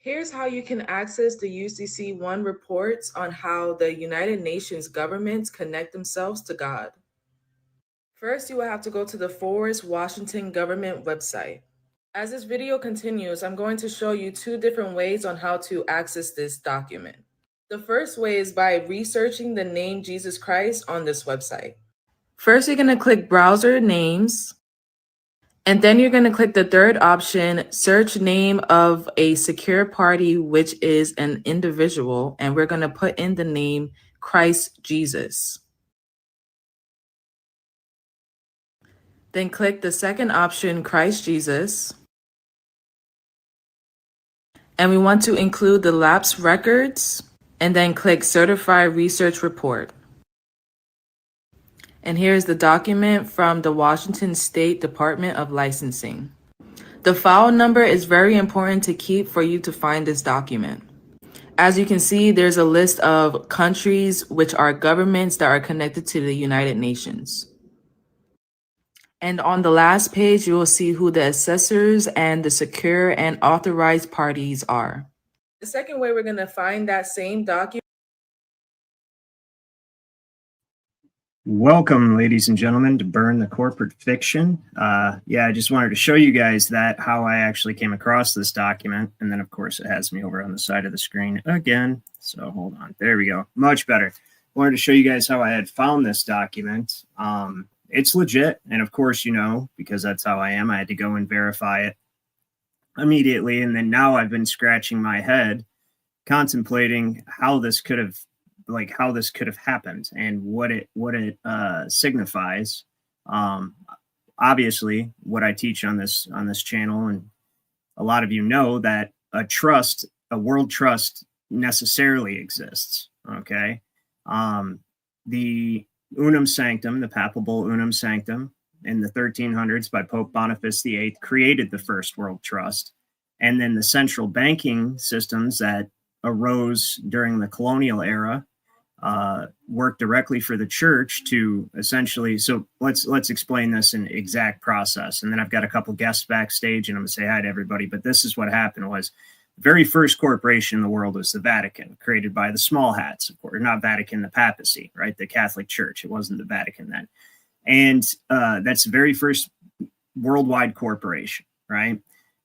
Here's how you can access the UCC-1 reports on how the United Nations governments connect themselves to God. First, you will have to go to the Forest Washington government website. As this video continues, I'm going to show you two different ways on how to access this document. The first way is by researching the name Jesus Christ on this website. First, you're going to click Browser Names, and then you're going to click the third option, Search Name of a Secure Party, which is an individual, and we're going to put in the name Christ Jesus. Then click the second option, Christ Jesus. And we want to include the lapse records, and then click Certify Research Report. And here's the document from the Washington State Department of Licensing. The file number is very important to keep for you to find this document. As you can see, there's a list of countries which are governments that are connected to the United Nations. And on the last page, you will see who the assessors and the secure and authorized parties are. The second way we're going to find that same document. Welcome, ladies and gentlemen, to Burn the Corporate Fiction. I just wanted to show you guys how I actually came across this document. And then, of course, it has me over on the side of the screen again. So hold on. There we go. Much better. Wanted to show you guys how I had found this document. It's legit. And of course, you know, because that's how I am, I had to go and verify it immediately. And then now I've been scratching my head, contemplating how this could have happened and what it signifies. Obviously, what I teach on this channel, and a lot of you know that a world trust necessarily exists. Okay, the Unum Sanctum, the papal bull Unum Sanctum, in the 1300s by Pope Boniface VIII created the first world trust, and then the central banking systems that arose during the colonial era worked directly for the church to essentially. So let's explain this in exact process, and then I've got a couple guests backstage, and I'm gonna say hi to everybody. But this is what happened: was the very first corporation in the world was the Vatican, created by the small hats, of course, not Vatican, the papacy, right? The Catholic Church. It wasn't the Vatican then, and that's the very first worldwide corporation, right?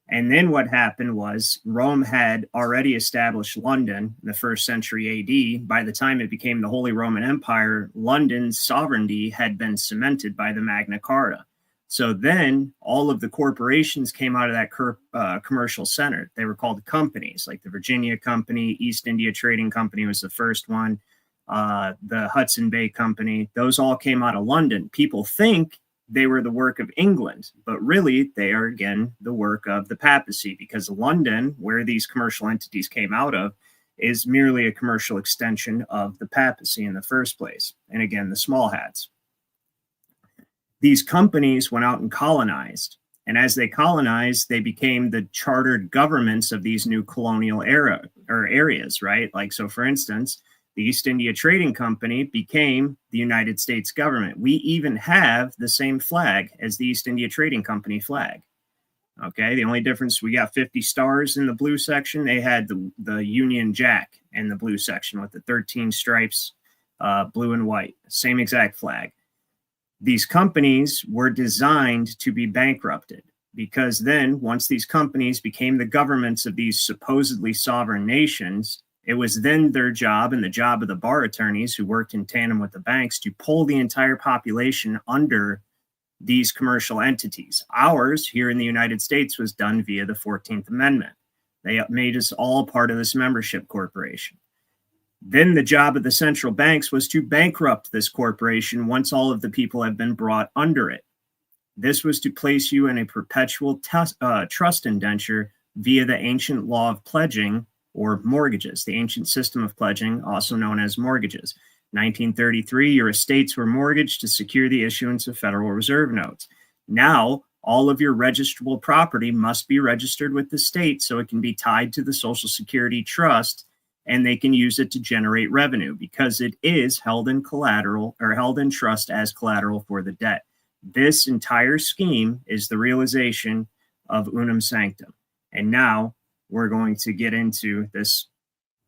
And then what happened was Rome had already established London in the 1st century AD. By the time it became the Holy Roman Empire, London's sovereignty had been cemented by the Magna Carta. So then all of the corporations came out of that commercial center. They were called companies, like the Virginia Company, East India Trading Company was the first one, the Hudson Bay Company. Those all came out of London. People think they were the work of England, but really they are, again, the work of the papacy, because London, where these commercial entities came out of, is merely a commercial extension of the papacy in the first place. And again, the small hats. These companies went out and colonized. And as they colonized, they became the chartered governments of these new colonial areas, right? Like, so for instance, the East India Trading Company became the United States government. We even have the same flag as the East India Trading Company flag. Okay, the only difference, we got 50 stars in the blue section. They had the Union Jack in the blue section with the 13 stripes, blue and white, same exact flag. These companies were designed to be bankrupted, because then once these companies became the governments of these supposedly sovereign nations, it was then their job, and the job of the bar attorneys who worked in tandem with the banks, to pull the entire population under these commercial entities. Ours here in the United States was done via the 14th Amendment. They made us all part of this membership corporation. Then the job of the central banks was to bankrupt this corporation once all of the people have been brought under it. This was to place you in a perpetual trust indenture via the ancient law of pledging, or mortgages, the ancient system of pledging, also known as mortgages. 1933, your estates were mortgaged to secure the issuance of Federal Reserve notes. Now, all of your registrable property must be registered with the state so it can be tied to the Social Security Trust, and they can use it to generate revenue because it is held in collateral, or held in trust as collateral for the debt. This entire scheme is the realization of Unum Sanctum. And now we're going to get into this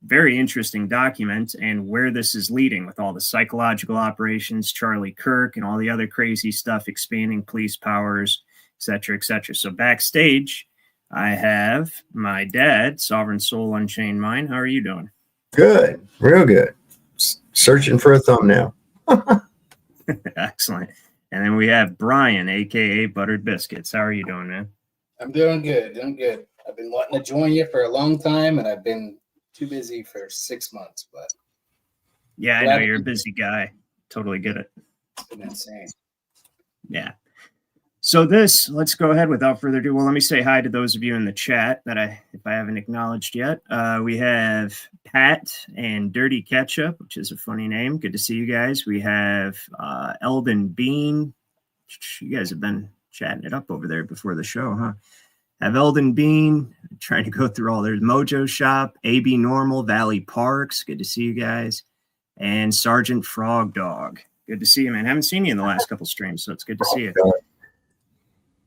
very interesting document and where this is leading with all the psychological operations, Charlie Kirk, and all the other crazy stuff, expanding police powers, et cetera, et cetera. So backstage, I have my dad, Sovereign Soul Unchained Mind. How are you doing? Good, real good. Searching for a thumbnail. Excellent. And then we have Brian, aka Buttered Biscuits. How are you doing, man? I'm doing good, doing good. I've been wanting to join you for a long time, and I've been too busy for 6 months, but yeah, I know you're a busy guy. Totally get it. It's been insane. Yeah. So let's go ahead without further ado. Well, let me say hi to those of you in the chat if I haven't acknowledged yet. We have Pat and Dirty Ketchup, which is a funny name. Good to see you guys. We have Eldon Bean. You guys have been chatting it up over there before the show, huh? Have Eldon Bean, trying to go through all their Mojo Shop, AB Normal, Valley Parks. Good to see you guys. And Sergeant Frog Dog. Good to see you, man. Haven't seen you in the last couple streams, so it's good to see you.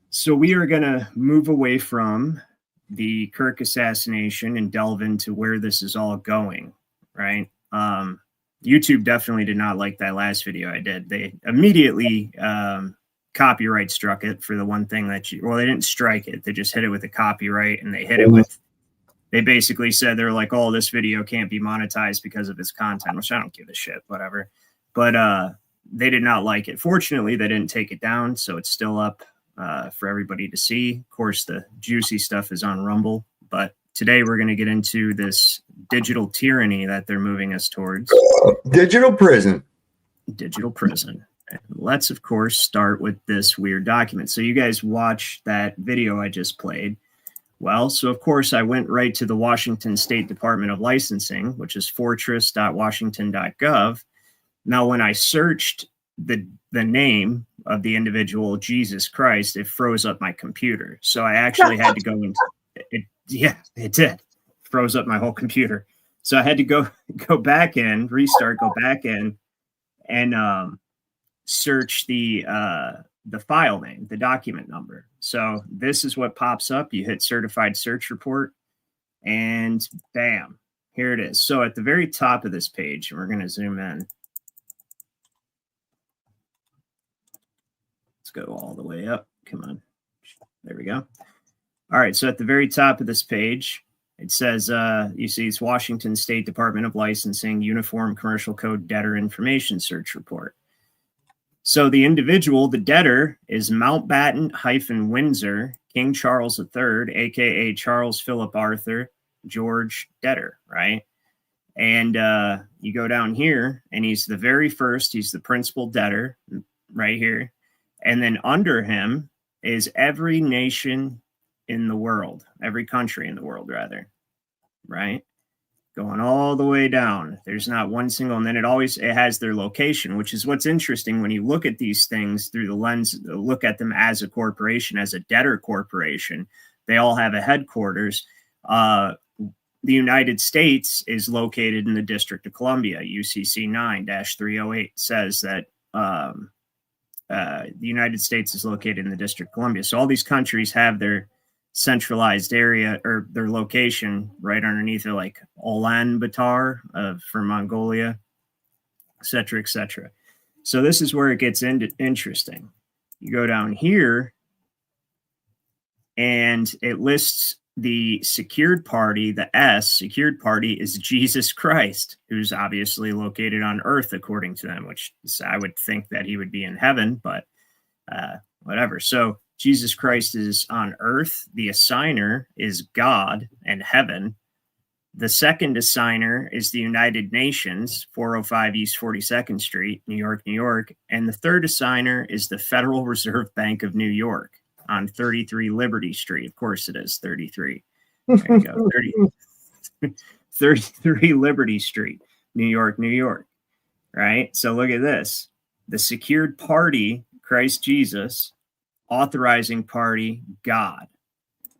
So we are going to move away from the Kirk assassination and delve into where this is all going, right? YouTube definitely did not like that last video I did. They immediately copyright struck it for the one thing that they didn't strike it. They just hit it with a copyright, and they hit it with, they basically said, they're like, oh, this video can't be monetized because of its content, which I don't give a shit, whatever. But they did not like it. Fortunately, they didn't take it down, so it's still up for everybody to see. Of course, the juicy stuff is on Rumble, but today we're going to get into this digital tyranny that they're moving us towards. Digital prison. Digital prison. Let's, of course, start with this weird document. So you guys watched that video I just played. Well, so of course, I went right to the Washington State Department of Licensing, which is fortress.washington.gov. Now, when I searched the name of the individual, Jesus Christ, it froze up my computer. So I actually had to go into it. Yeah, it did. Froze up my whole computer. So I had to go back in, restart, go back in, and search the file name, the document number. So this is what pops up. You hit certified search report, and bam, here it is. So at the very top of this page, we're going to zoom in. Let's go all the way up. Come on. There we go. All right. So at the very top of this page, it says, you see it's Washington State Department of Licensing, Uniform Commercial Code Debtor Information Search Report. So the individual, the debtor, is Mountbatten-Windsor, King Charles III, a.k.a. Charles Philip Arthur George Debtor, right? And you go down here, and he's the very first. He's the principal debtor right here. And then under him is every nation in the world, every country in the world, rather, right? Going all the way down. There's not one single, and then it has their location, which is what's interesting when you look at these things through the lens, look at them as a corporation, as a debtor corporation. They all have a headquarters. The United States is located in the District of Columbia. UCC 9-308 says that the United States is located in the District of Columbia. So all these countries have their centralized area or their location right underneath it, like Ulaanbaatar for Mongolia, et cetera, et cetera. So this is where it gets interesting. You go down here and it lists the secured party. The S, secured party, is Jesus Christ, who's obviously located on earth, according to them, which I would think that he would be in heaven, but whatever. So Jesus Christ is on earth. The assignor is God and heaven. The second assignor is the United Nations, 405 East 42nd Street, New York, New York. And the third assigner is the Federal Reserve Bank of New York on 33 Liberty Street. Of course it is 33. There you go. 33 Liberty Street, New York, New York. Right? So look at this. The secured party, Christ Jesus, authorizing party, God.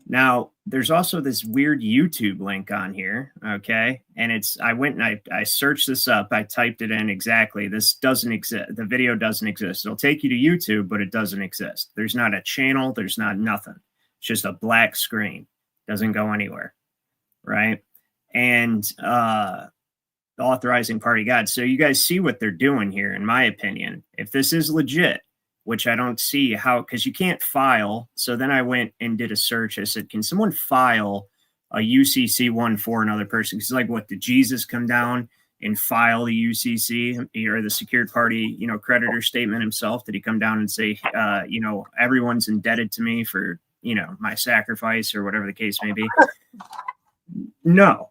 Now, there's also this weird YouTube link on here, okay? And I went and I searched this up. I typed it in exactly. This doesn't exist. The video doesn't exist. It'll take you to YouTube, but it doesn't exist. There's not a channel. There's not nothing. It's just a black screen. Doesn't go anywhere. right? And the authorizing party God. So you guys see what they're doing here, in my opinion. If this is legit, which I don't see how, because you can't file. So then I went and did a search. I said, can someone file a UCC one for another person? Because like, what, did Jesus come down and file the UCC or the secured party, creditor statement himself? Did he come down and say, everyone's indebted to me for, my sacrifice or whatever the case may be? No.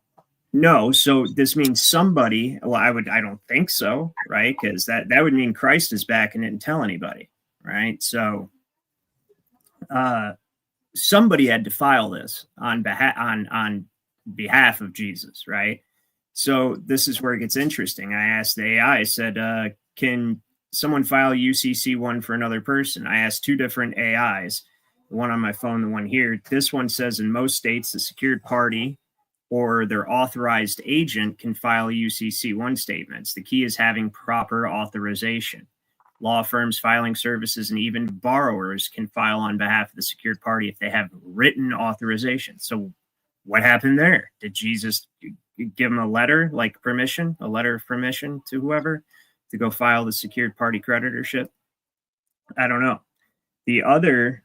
So this means somebody, I don't think so, right? Because that would mean Christ is back and didn't tell anybody, right? So somebody had to file this on behalf of Jesus, right? So this is where it gets interesting. I asked the AI, I said, can someone file UCC one for another person? I asked two different AIs, the one on my phone, the one here. This one says in most states, the secured party or their authorized agent can file UCC1 statements. The key is having proper authorization. Law firms, filing services, and even borrowers can file on behalf of the secured party if they have written authorization. So what happened there? Did Jesus give them a letter of permission to whoever to go file the secured party creditorship? I don't know. The other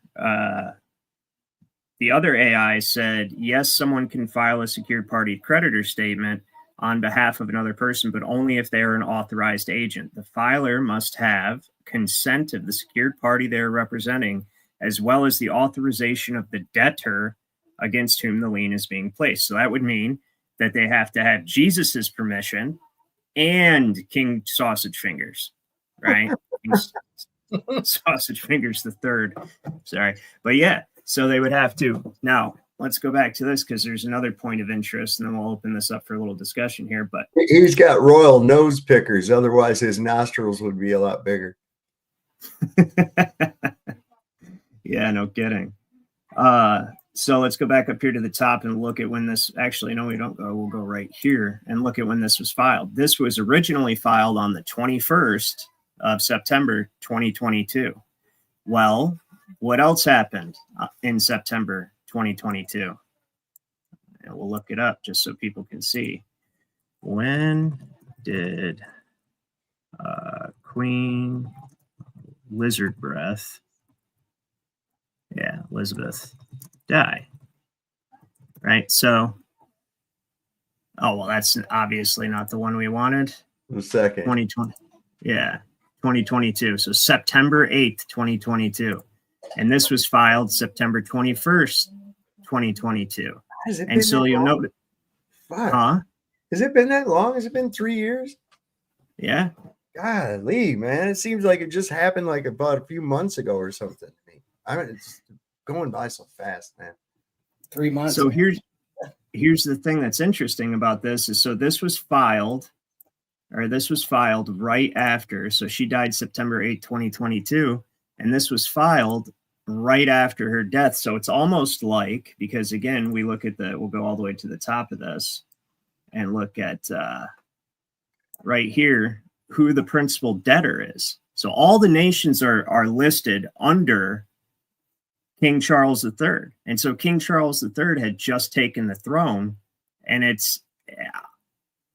AI said, yes, someone can file a secured party creditor statement on behalf of another person, but only if they are an authorized agent. The filer must have consent of the secured party they are representing, as well as the authorization of the debtor against whom the lien is being placed. So that would mean that they have to have Jesus's permission and King Sausage Fingers, right? Sausage Fingers the third. Sorry. But yeah, so they would have to. Now, let's go back to this because there's another point of interest, and then we'll open this up for a little discussion here. But he's got royal nose pickers. Otherwise, his nostrils would be a lot bigger. Yeah, no kidding. So let's go back up here to the top and look at when this, actually, no, we don't go. We'll go right here and look at when this was filed. This was originally filed on the 21st of September, 2022. Well, what else happened in September 2022? And we'll look it up just so people can see. When did Queen Lizard Breath, Elizabeth, die? Right, so, oh, well, that's obviously not the one we wanted. The second. 2020, 2022. So September 8th, 2022. And this was filed September 21st, 2022. Has it and been so that you'll long? note, Fuck. Has it been that long? Has it been 3 years? Yeah. Golly, man. It seems like it just happened about a few months ago or something. It's going by so fast, man. 3 months. So here's the thing that's interesting about this is, so this was filed right after. So she died September 8th, 2022. And this was filed right after her death. So it's almost like, because again, we'll go all the way to the top of this and look at right here, who the principal debtor is. So all the nations are listed under King Charles III. And so King Charles III had just taken the throne. And it's,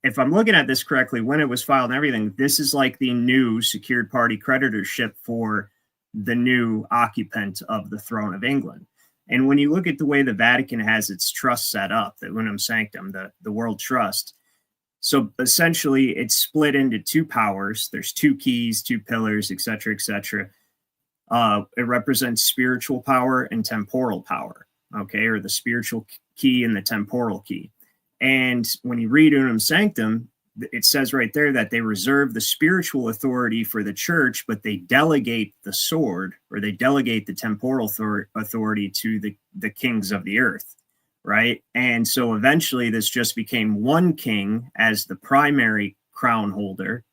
if I'm looking at this correctly, when it was filed and everything, this is like the new secured party creditorship for the new occupant of the throne of England. And when you look at the way the Vatican has its trust set up, the Unum Sanctum, the World Trust, so essentially it's split into two powers. There's two keys, two pillars, et cetera, et cetera. It represents spiritual power and temporal power, okay, or the spiritual key and the temporal key. And when you read Unum Sanctum, it says right there that they reserve the spiritual authority for the church, but they delegate the sword, or they delegate the temporal authority to the kings of the earth, right? And so eventually this just became one king as the primary crown holder,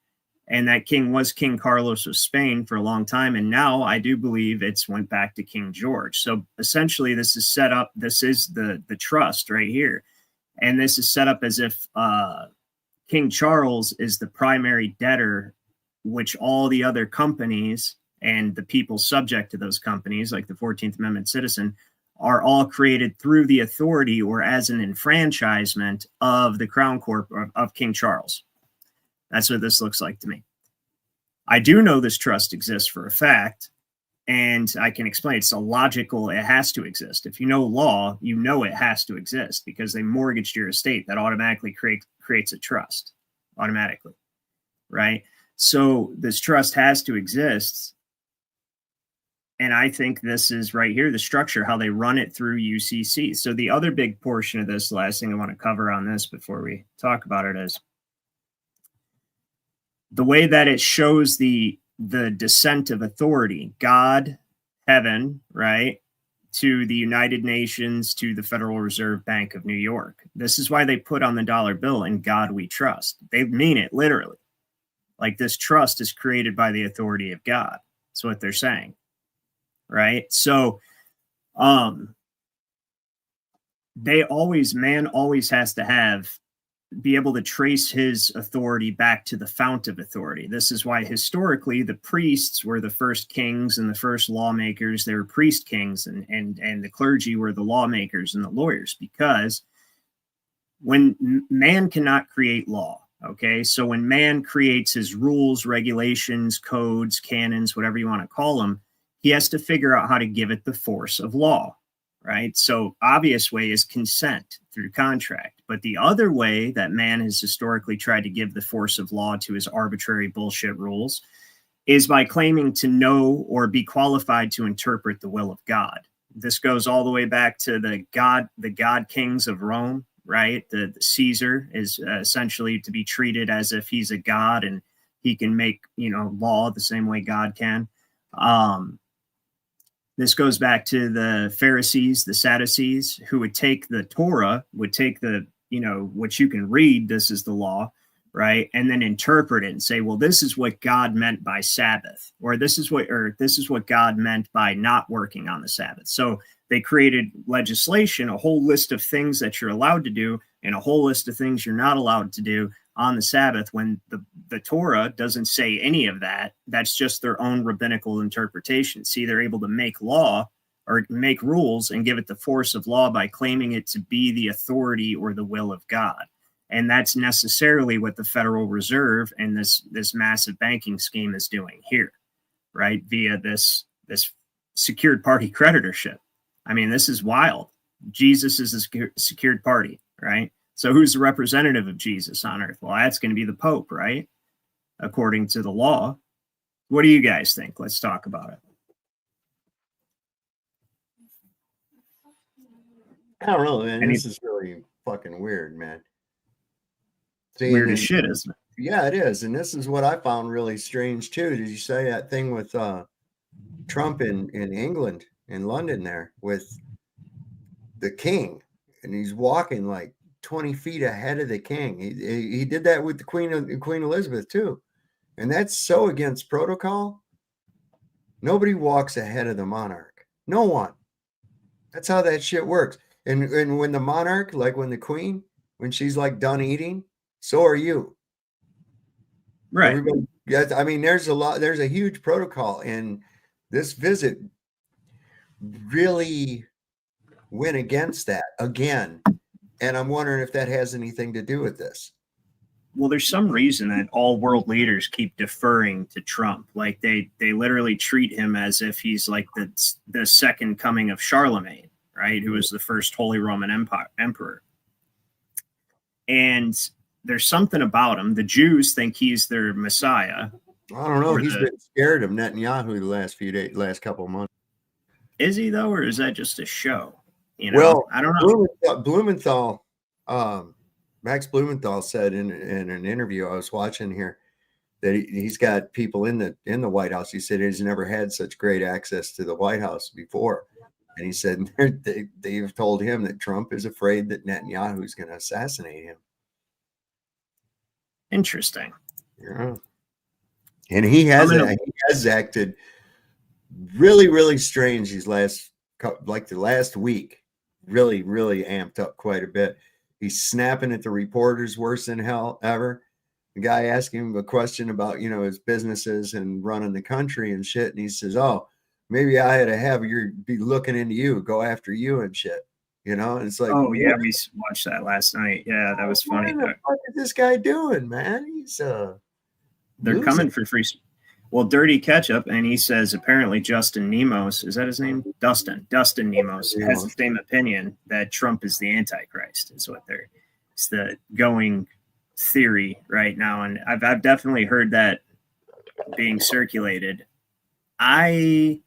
and that king was King Carlos of Spain for a long time, and now I do believe it's went back to King George. So essentially this is set up, this is the trust right here, and this is set up as if King Charles is the primary debtor, which all the other companies and the people subject to those companies, like the 14th Amendment citizen, are all created through the authority or as an enfranchisement of the Crown Corp of King Charles. That's what this looks like to me. I do know this trust exists for a fact, and I can explain it's a logical, it has to exist. If you know law, you know it has to exist because they mortgaged your estate. That automatically creates a trust, automatically, right? So this trust has to exist. And I think this is right here, the structure, how they run it through UCC. So the other big portion of this, last thing I want to cover on this before we talk about it, is the way that it shows the descent of authority, God, heaven, right, to the United Nations, to the Federal Reserve Bank of New York. This is why they put on the dollar bill, "In God we trust." They mean it literally. Like, this trust is created by the authority of God. That's what they're saying, right? So man always has to be able to trace his authority back to the fount of authority. This is why historically the priests were the first kings and the first lawmakers. They were priest kings, and the clergy were the lawmakers and the lawyers, because when man cannot create law, okay, so when man creates his rules, regulations, codes, canons, whatever you want to call them, he has to figure out how to give it the force of law, right? So obvious way is consent through contract. But the other way that man has historically tried to give the force of law to his arbitrary bullshit rules is by claiming to know or be qualified to interpret the will of God. This goes all the way back to the god kings of Rome, right? The Caesar is essentially to be treated as if he's a god and he can make, law the same way God can. This goes back to the Pharisees, the Sadducees, who would take the Torah, would take the, what you can read, this is the law, right? And then interpret it and say, well, this is what God meant by Sabbath, or this is what God meant by not working on the Sabbath. So they created legislation, a whole list of things that you're allowed to do and a whole list of things you're not allowed to do on the Sabbath, when the Torah doesn't say any of that. That's just their own rabbinical interpretation. See, they're able to make law or make rules and give it the force of law by claiming it to be the authority or the will of God. And that's necessarily what the Federal Reserve and this massive banking scheme is doing here, right? Via this secured party creditorship. I mean, this is wild. Jesus is a secured party, right? So who's the representative of Jesus on earth? Well, that's going to be the Pope, right? According to the law. What do you guys think? Let's talk about it. I don't know, man. This is really fucking weird, man. Weird as shit, isn't it? Yeah, it is. And this is what I found really strange too. Did you say that thing with Trump in England, in London there, with the king? And he's walking like 20 feet ahead of the king. He did that with the Queen Elizabeth too. And that's so against protocol. Nobody walks ahead of the monarch. No one. That's how that shit works. And when the monarch, like when the queen, when she's like done eating, so are you. Right. Everybody, I mean, there's a huge protocol, and this visit really went against that again. And I'm wondering if that has anything to do with this. Well, there's some reason that all world leaders keep deferring to Trump. Like they literally treat him as if he's like the second coming of Charlemagne, right? Who was the first Holy Roman Emperor. And there's something about him. The Jews think he's their Messiah. I don't know. He's been scared of Netanyahu the last couple of months. Is he though, or is that just a show? Well, I don't know. Blumenthal, Max Blumenthal said in an interview I was watching here that he's got people in the White House. He said he's never had such great access to the White House before. And he said they've told him that Trump is afraid that Netanyahu is going to assassinate him. Interesting. Yeah. And he has acted really, really strange the last week. Really, really amped up quite a bit. He's snapping at the reporters worse than hell ever. The guy asking him a question about, his businesses and running the country and shit. And he says, "Oh, maybe I had to have you be looking into you, go after you and shit. And it's like, Oh yeah, we watched that last night. Yeah, that was funny. What the fuck is this guy doing, man? He's they're coming for free. Well, Dirty Ketchup, and he says apparently Justin Nemos, is that his name? Dustin Nemos has the same opinion that Trump is the Antichrist. Is what it's the going theory right now, and I've definitely heard that being circulated. I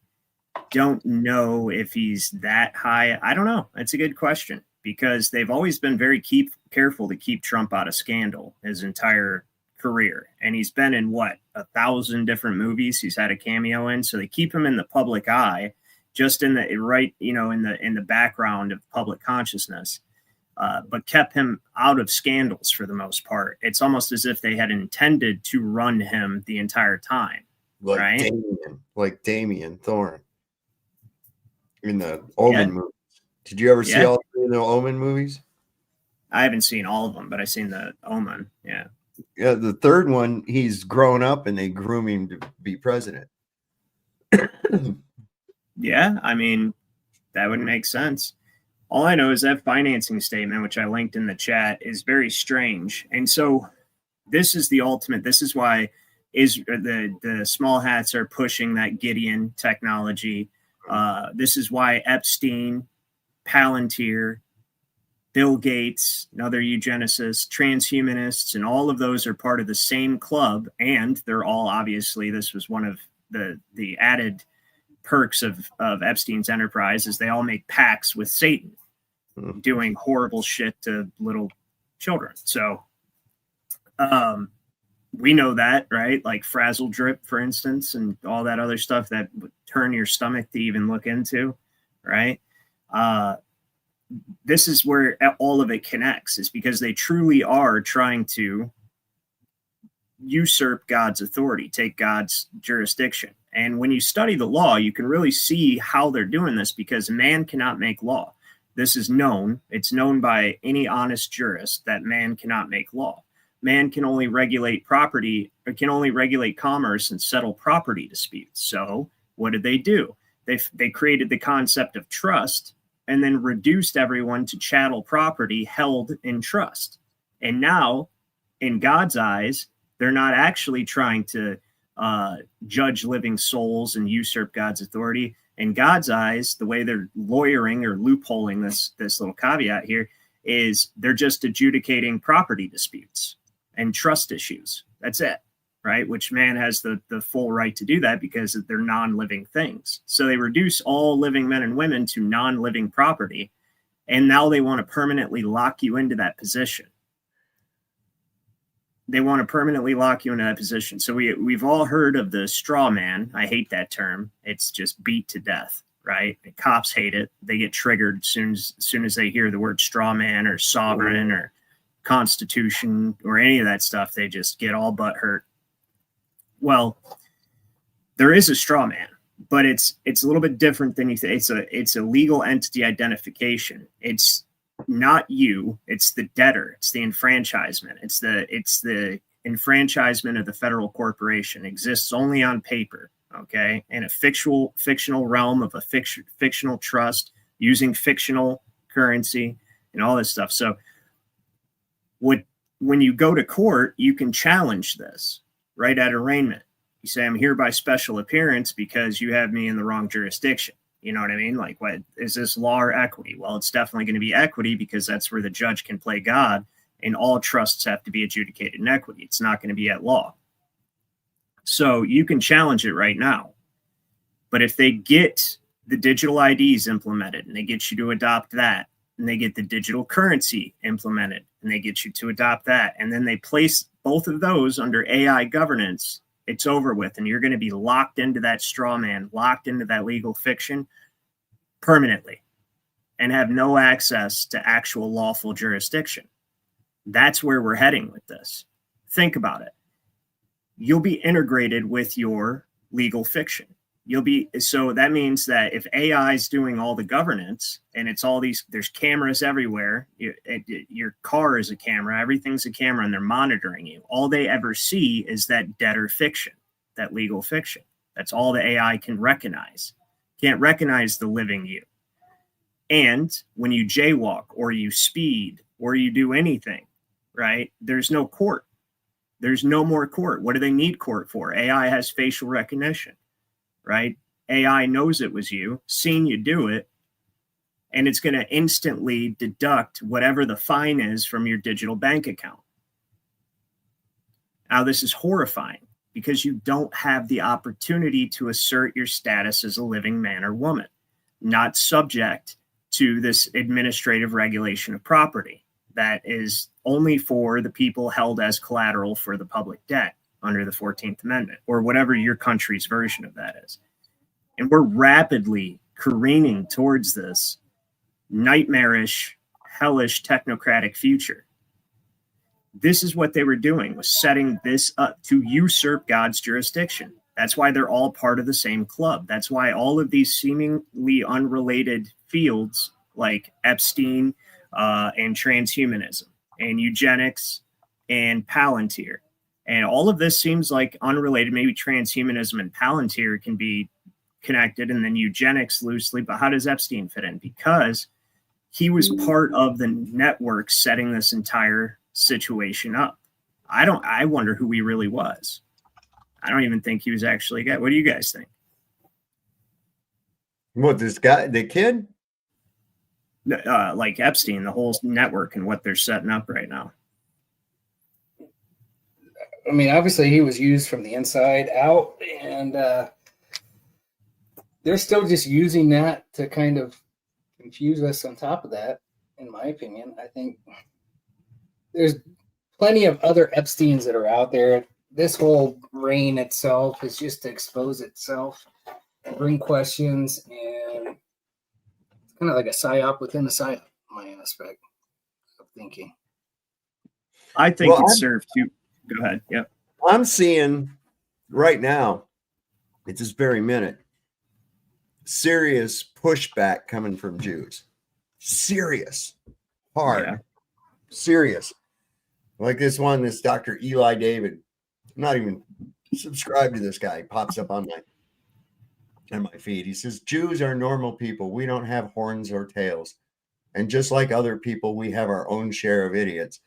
don't know if he's that high. I don't know. That's a good question, because they've always been very careful to keep Trump out of scandal his entire career, and he's been in 1,000 different movies he's had a cameo in, so they keep him in the public eye, just in the in the background of public consciousness, but kept him out of scandals for the most part. It's almost as if they had intended to run him the entire time, right? Damien Thorne in the Omen movies. Did you ever see all three of the Omen movies? I haven't seen all of them, but I've seen the Omen. Yeah, the third one, he's grown up and they groom him to be president. Yeah, I mean, that would make sense. All I know is that financing statement, which I linked in the chat, is very strange. And so this is the ultimate. This is why the small hats are pushing that Gideon technology. This is why Epstein, Palantir, Bill Gates, another eugenicists, transhumanists, and all of those are part of the same club. And they're all, obviously, this was one of the added perks of Epstein's enterprise, is they all make pacts with Satan, doing horrible shit to little children. So we know that, right? Like Frazzle Drip, for instance, and all that other stuff that would turn your stomach to even look into, right? This is where all of it connects, is because they truly are trying to usurp God's authority, take God's jurisdiction. And when you study the law, you can really see how they're doing this, because man cannot make law. This is known. It's known by any honest jurist that man cannot make law. Man can only regulate property, or can only regulate commerce and settle property disputes. So what did they do? They created the concept of trust, and then reduced everyone to chattel property held in trust. And now, in God's eyes, they're not actually trying to judge living souls and usurp God's authority. In God's eyes, the way they're lawyering or loopholing this little caveat here is they're just adjudicating property disputes and trust issues. That's it, right? Which man has the full right to do that, because they're non-living things. So they reduce all living men and women to non-living property, and now they want to permanently lock you into that position. They want to permanently lock you into that position. So we've all heard of the straw man. I hate that term. It's just beat to death, right? The cops hate it. They get triggered as soon as they hear the word straw man or sovereign or constitution or any of that stuff. They just get all butthurt. Well, there is a straw man, but it's a little bit different than you think. It's a legal entity identification. It's not you. It's the debtor. It's the enfranchisement. It's the enfranchisement of the federal corporation. It exists only on paper, okay, in a fictional realm of a fictional trust using fictional currency and all this stuff. So, when you go to court, you can challenge this. Right at arraignment, you say, I'm here by special appearance because you have me in the wrong jurisdiction. You know what I mean? Like, what is this, law or equity? Well, it's definitely going to be equity, because that's where the judge can play God, and all trusts have to be adjudicated in equity. It's not going to be at law. So you can challenge it right now. But if they get the digital IDs implemented and they get you to adopt that, and they get the digital currency implemented and they get you to adopt that, and then they place both of those under AI governance, it's over with. And you're going to be locked into that straw man, locked into that legal fiction permanently, and have no access to actual lawful jurisdiction. That's where we're heading with this. Think about it. You'll be integrated with your legal fiction. So that means that if AI is doing all the governance, and it's all these, there's cameras everywhere, your car is a camera, everything's a camera, and they're monitoring you. All they ever see is that debtor fiction, that legal fiction. That's all the AI can recognize. can't recognize the living you. And when you jaywalk or you speed or you do anything, right, there's no court. There's no more court. What do they need court for? AI has facial recognition, right? AI knows it was you, seen you do it, and it's going to instantly deduct whatever the fine is from your digital bank account. Now, this is horrifying because you don't have the opportunity to assert your status as a living man or woman, not subject to this administrative regulation of property that is only for the people held as collateral for the public debt under the 14th Amendment, or whatever your country's version of that is. And we're rapidly careening towards this nightmarish, hellish, technocratic future. This is what they were doing, was setting this up to usurp God's jurisdiction. That's why they're all part of the same club. That's why all of these seemingly unrelated fields like Epstein and transhumanism and eugenics and Palantir, and all of this seems like unrelated. Maybe transhumanism and Palantir can be connected, and then eugenics loosely, but how does Epstein fit in? Because he was part of the network setting this entire situation up. I wonder who he really was. I don't even think he was actually a guy. What do you guys think? What, this guy, the kid? Like Epstein, the whole network and what they're setting up right now. I mean, obviously he was used from the inside out, and they're still just using that to kind of confuse us on top of that, in my opinion. I think there's plenty of other Epsteins that are out there. This whole reign itself is just to expose itself, bring questions, and it's kind of like a psyop within a psyop, my aspect of thinking. I think it served to. Go ahead. Yep. I'm seeing right now, at this very minute, serious pushback coming from Jews. Serious. Hard. Yeah. Serious. Like this Dr. Eli David. I'm not even subscribed to this guy. He pops up on my feed. He says, Jews are normal people. We don't have horns or tails. And just like other people, we have our own share of idiots.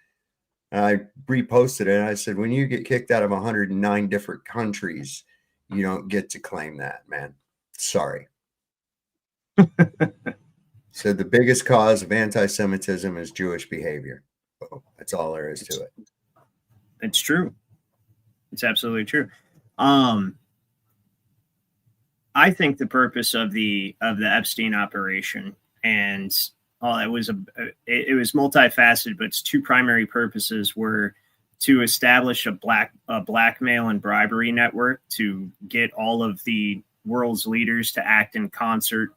And I reposted it. And I said, when you get kicked out of 109 different countries, you don't get to claim that, man. Sorry. So the biggest cause of anti-Semitism is Jewish behavior. Oh, that's all there is to it. It's true. It's absolutely true. I think the purpose of the Epstein operation, and it was multifaceted, but its two primary purposes were to establish a blackmail and bribery network to get all of the world's leaders to act in concert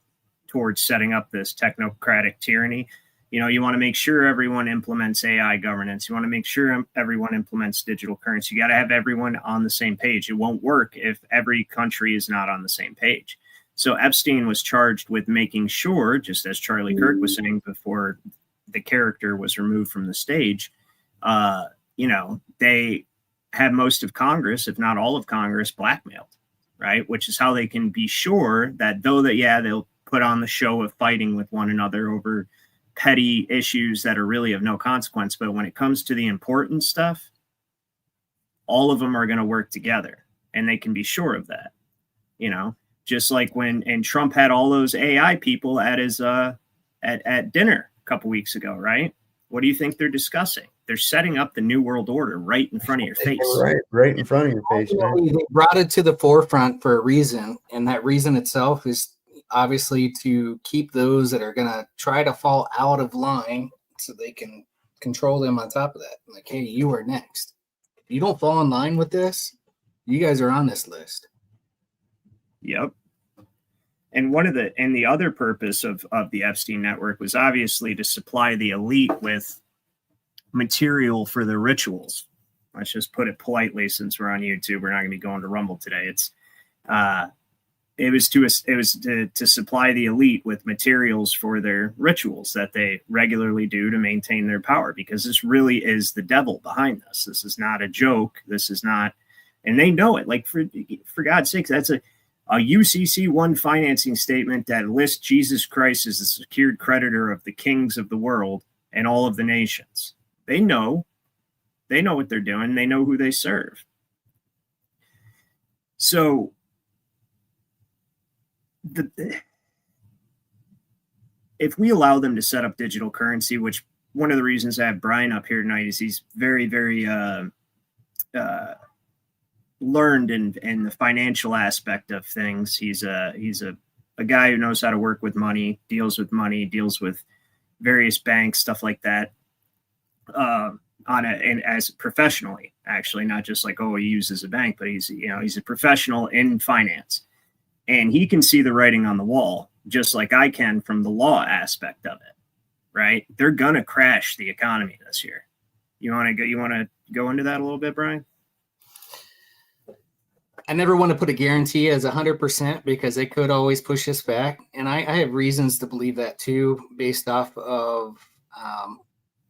towards setting up this technocratic tyranny. You know, you want to make sure everyone implements AI governance. You want to make sure everyone implements digital currency. You got to have everyone on the same page. It won't work if every country is not on the same page. So Epstein was charged with making sure, just as Charlie Kirk was saying before the character was removed from the stage, they had most of Congress, if not all of Congress, blackmailed, right? Which is how they can be sure that they'll put on the show of fighting with one another over petty issues that are really of no consequence. But when it comes to the important stuff, all of them are going to work together, and they can be sure of that. You know, just like when Trump had all those AI people at his at dinner a couple weeks ago, right? What do you think they're discussing? They're setting up the new world order right in front of your face. Right in front of your face, man. They brought it to the forefront for a reason, and that reason itself is obviously to keep those that are going to try to fall out of line so they can control them on top of that. Like, hey, you are next. If you don't fall in line with this, you guys are on this list. Yep. And the other purpose of the Epstein network was obviously to supply the elite with material for their rituals. Let's just put it politely, since we're on YouTube. We're not going to be going to Rumble today. It was to supply the elite with materials for their rituals that they regularly do to maintain their power, because this really is the devil behind this. This is not a joke. This is not, and they know it. Like, for God's sakes, A UCC1 financing statement that lists Jesus Christ as the secured creditor of the kings of the world and all of the nations. They know what they're doing. They know who they serve. So if we allow them to set up digital currency, which one of the reasons I have Brian up here tonight is he's very, very learned in the financial aspect of things. He's a guy who knows how to work with money, deals with various banks, stuff like that. And as professionally, actually, not just like, oh, he uses a bank, but he's a professional in finance, and he can see the writing on the wall, just like I can from the law aspect of it, right? They're gonna crash the economy this year. You want to go into that a little bit, Brian? I never want to put a guarantee as 100% because they could always push us back. And I have reasons to believe that too, based off of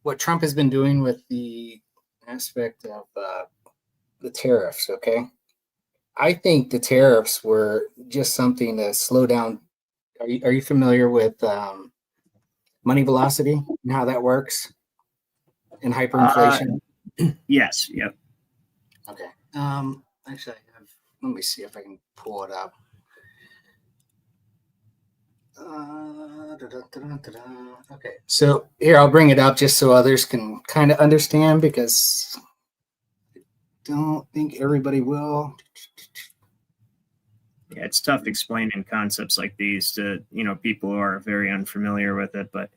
what Trump has been doing with the aspect of the tariffs, okay? I think the tariffs were just something to slow down. Are you familiar with money velocity and how that works in hyperinflation? Yes. Yep. Okay. Actually, let me see if I can pull it up. Okay, so here I'll bring it up just so others can kind of understand, because I don't think everybody will. Yeah, it's tough explaining concepts like these to people who are very unfamiliar with it. But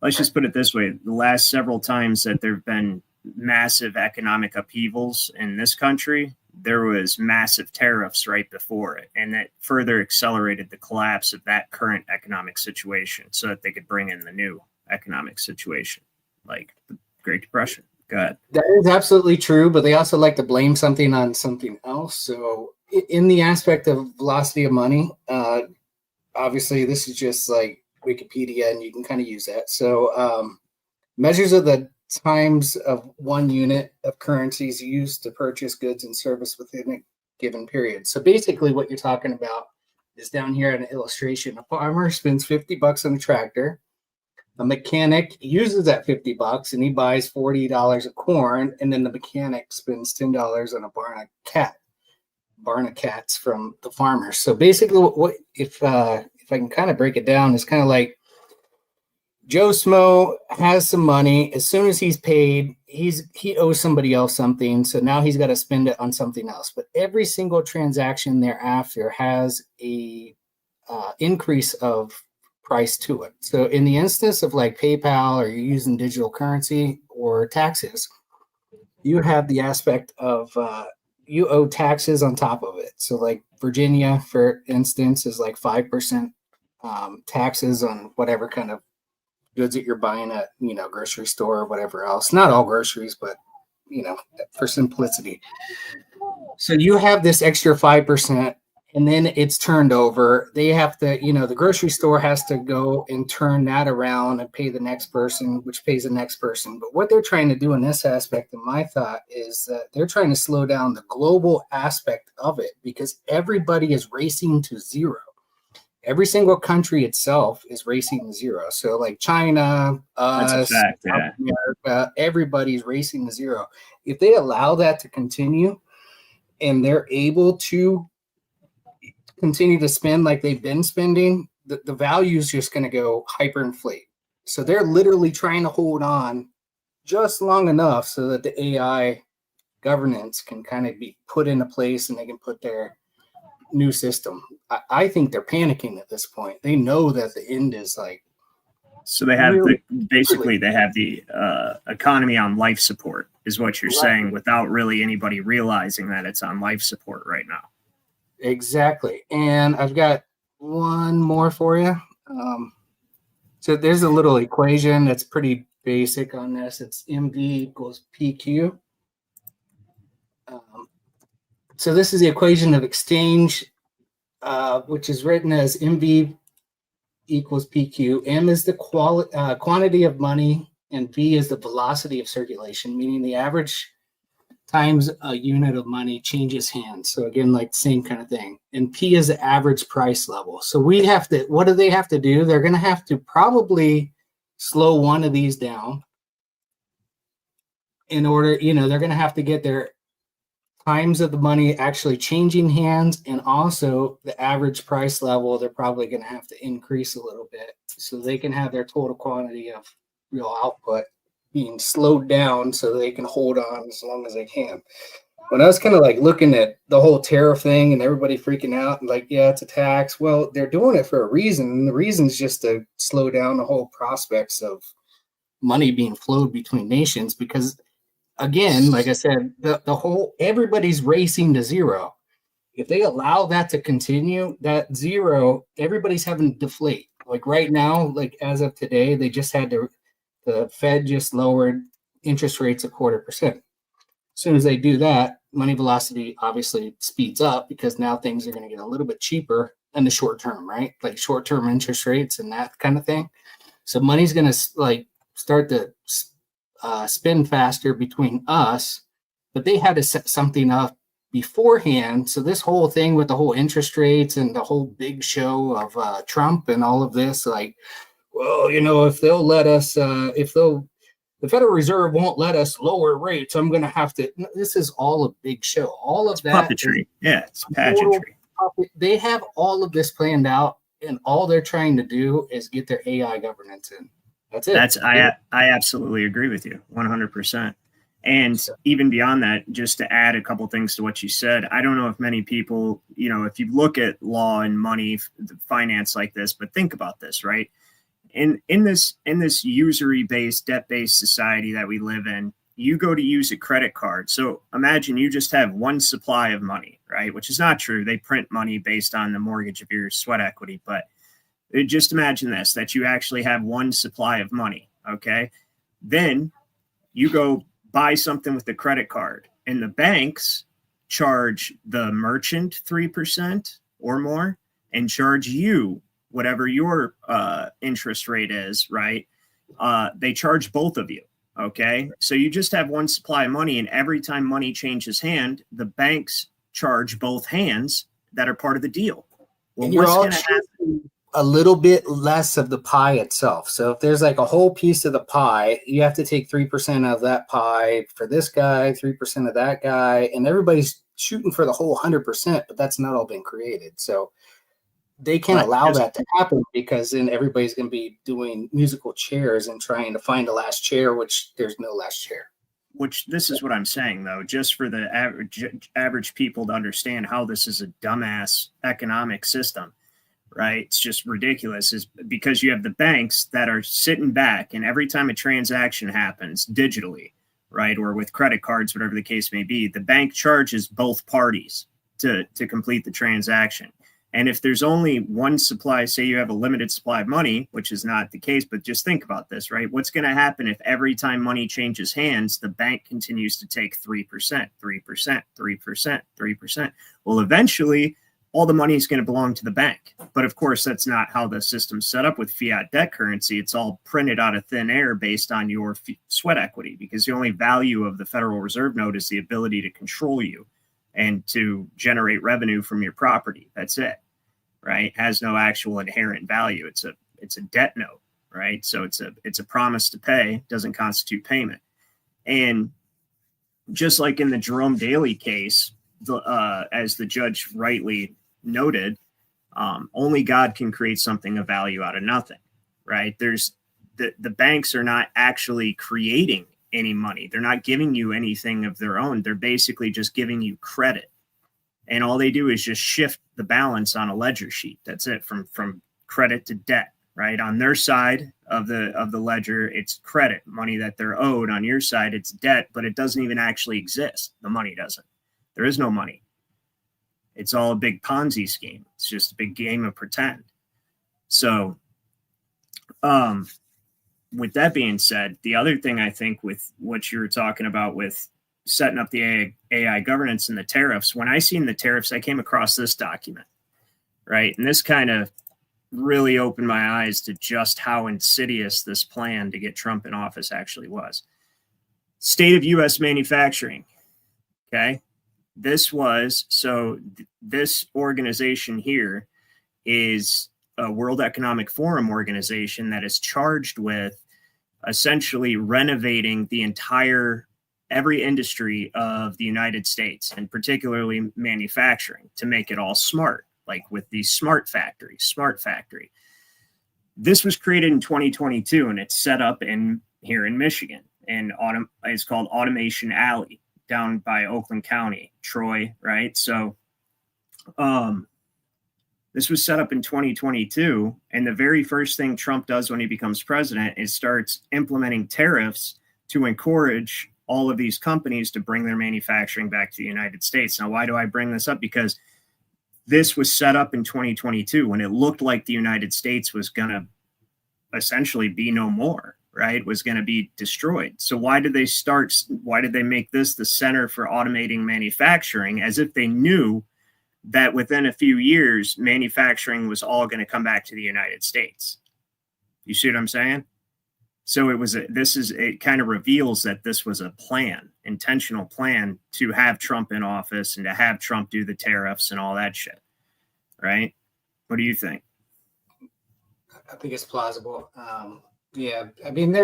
let's just put it this way: the last several times that there have been massive economic upheavals in this country, there was massive tariffs right before it, and that further accelerated the collapse of that current economic situation so that they could bring in the new economic situation, like the Great Depression. Go ahead. That is absolutely true, but they also like to blame something on something else. So in the aspect of velocity of money, obviously this is just like Wikipedia, and you can kind of use that. So measures of the times of 1 unit of currency is used to purchase goods and service within a given period. So basically what you're talking about is down here in an illustration. A farmer spends $50 on a tractor. A mechanic uses that $50 and he buys $40 of corn, and then the mechanic spends $10 on a barn of cats from the farmer. So basically what if I can kind of break it down, it's kind of like Joe Smo has some money. As soon as he's paid, he owes somebody else something. So now he's got to spend it on something else. But every single transaction thereafter has a increase of price to it. So in the instance of like PayPal, or you're using digital currency or taxes, you have the aspect of you owe taxes on top of it. So like Virginia, for instance, is like 5% taxes on whatever kind of goods that you're buying at, grocery store or whatever else. Not all groceries, but, for simplicity. So you have this extra 5%, and then it's turned over. They have to, the grocery store has to go and turn that around and pay the next person, which pays the next person. But what they're trying to do in this aspect, in my thought, is that they're trying to slow down the global aspect of it, because everybody is racing to zero. Every single country itself is racing to zero. So like China, us, fact, yeah. America, everybody's racing to zero. If they allow that to continue and they're able to continue to spend like they've been spending, the value is just going to go hyperinflate. So they're literally trying to hold on just long enough so that the AI governance can kind of be put into place and they can put their new system. I think they're panicking at this point. They know that the end is like. So they have they have the economy on life support, is what you're saying, without really anybody realizing that it's on life support right now. Exactly. And I've got one more for you. So there's a little equation that's pretty basic on this. It's MV equals PQ. So this is the equation of exchange, which is written as MV equals PQ. M is the quantity of money, and V is the velocity of circulation, meaning the average times a unit of money changes hands. So again, like same kind of thing. And P is the average price level. So we have to, what do they have to do? They're going to have to probably slow one of these down in order, they're going to have to get their times of the money actually changing hands, and also the average price level, they're probably going to have to increase a little bit so they can have their total quantity of real output being slowed down so they can hold on as long as they can. When I was kind of like looking at the whole tariff thing and everybody freaking out and like, yeah, it's a tax. Well, they're doing it for a reason. And the reason is just to slow down the whole prospects of money being flowed between nations, because again, like I said, the whole, everybody's racing to zero. If they allow that to continue, that zero, everybody's having to deflate. Like right now, like as of today, they just had to, the Fed just lowered interest rates 0.25%. As soon as they do that, money velocity obviously speeds up because now things are going to get a little bit cheaper in the short term, right? Like short-term interest rates and that kind of thing. So money's going to like start to spin faster between us, but they had to set something up beforehand. So this whole thing with the whole interest rates and the whole big show of Trump and all of this, like, well, if they'll let us, the Federal Reserve won't let us lower rates, I'm going to have to. This is all a big show. All of it's that puppetry. Yeah, it's pageantry. They have all of this planned out, and all they're trying to do is get their AI governance in. That's it. I absolutely agree with you 100%. And even beyond that, just to add a couple things to what you said, I don't know if many people, if you look at law and money, finance like this, but think about this, right? In this usury-based, debt-based society that we live in, you go to use a credit card. So imagine you just have one supply of money, right? Which is not true. They print money based on the mortgage of your sweat equity, but just imagine this, that you actually have one supply of money, okay? Then you go buy something with the credit card, and the banks charge the merchant 3% or more and charge you whatever your interest rate is, right? They charge both of you, okay? So you just have one supply of money, and every time money changes hand, the banks charge both hands that are part of the deal. Well, what's going to happen? A little bit less of the pie itself. So if there's like a whole piece of the pie, you have to take 3% of that pie for this guy, 3% of that guy, and everybody's shooting for the whole 100%, but that's not all been created. So they can't allow that to happen, because then everybody's going to be doing musical chairs and trying to find the last chair, which there's no last chair. Which this is what I'm saying, though, just for the average people to understand how this is a dumbass economic system. Right. It's just ridiculous, is because you have the banks that are sitting back, and every time a transaction happens digitally, right, or with credit cards, whatever the case may be, the bank charges both parties to complete the transaction. And if there's only one supply, say you have a limited supply of money, which is not the case, but just think about this, right? What's going to happen if every time money changes hands, the bank continues to take 3%, 3%, 3%, 3%? Well, eventually, all the money is going to belong to the bank. But of course, that's not how the system's set up with fiat debt currency. It's all printed out of thin air based on your sweat equity, because the only value of the Federal Reserve note is the ability to control you and to generate revenue from your property. That's it, right? It has no actual inherent value. It's a debt note, right? So it's a promise to pay, doesn't constitute payment. And just like in the Jerome Daly case, as the judge rightly noted, only God can create something of value out of nothing, right? There's the banks are not actually creating any money. They're not giving you anything of their own. They're basically just giving you credit. And all they do is just shift the balance on a ledger sheet. That's it, from credit to debt, right? On their side of the ledger, it's credit, money that they're owed. On your side, it's debt, but it doesn't even actually exist. The money doesn't. There is no money. It's all a big Ponzi scheme. It's just a big game of pretend. So, with that being said, the other thing I think with what you were talking about with setting up the AI governance and the tariffs, when I seen the tariffs, I came across this document, right? And this kind of really opened my eyes to just how insidious this plan to get Trump in office actually was. State of U.S. manufacturing. Okay. This organization here is a World Economic Forum organization that is charged with essentially renovating every industry of the United States, and particularly manufacturing, to make it all smart, like with these smart factory. This was created in 2022, and it's set up here in Michigan, and it's called Automation Alley down by Oakland County, Troy, right? So this was set up in 2022, and the very first thing Trump does when he becomes president is starts implementing tariffs to encourage all of these companies to bring their manufacturing back to the United States. Now, why do I bring this up? Because this was set up in 2022 when it looked like the United States was going to essentially be no more, right? Was going to be destroyed. So why did they make this the center for automating manufacturing, as if they knew that within a few years, manufacturing was all going to come back to the United States? You see what I'm saying? So it kind of reveals that this was a intentional plan to have Trump in office and to have Trump do the tariffs and all that shit. Right? What do you think? I think it's plausible. Yeah, I mean,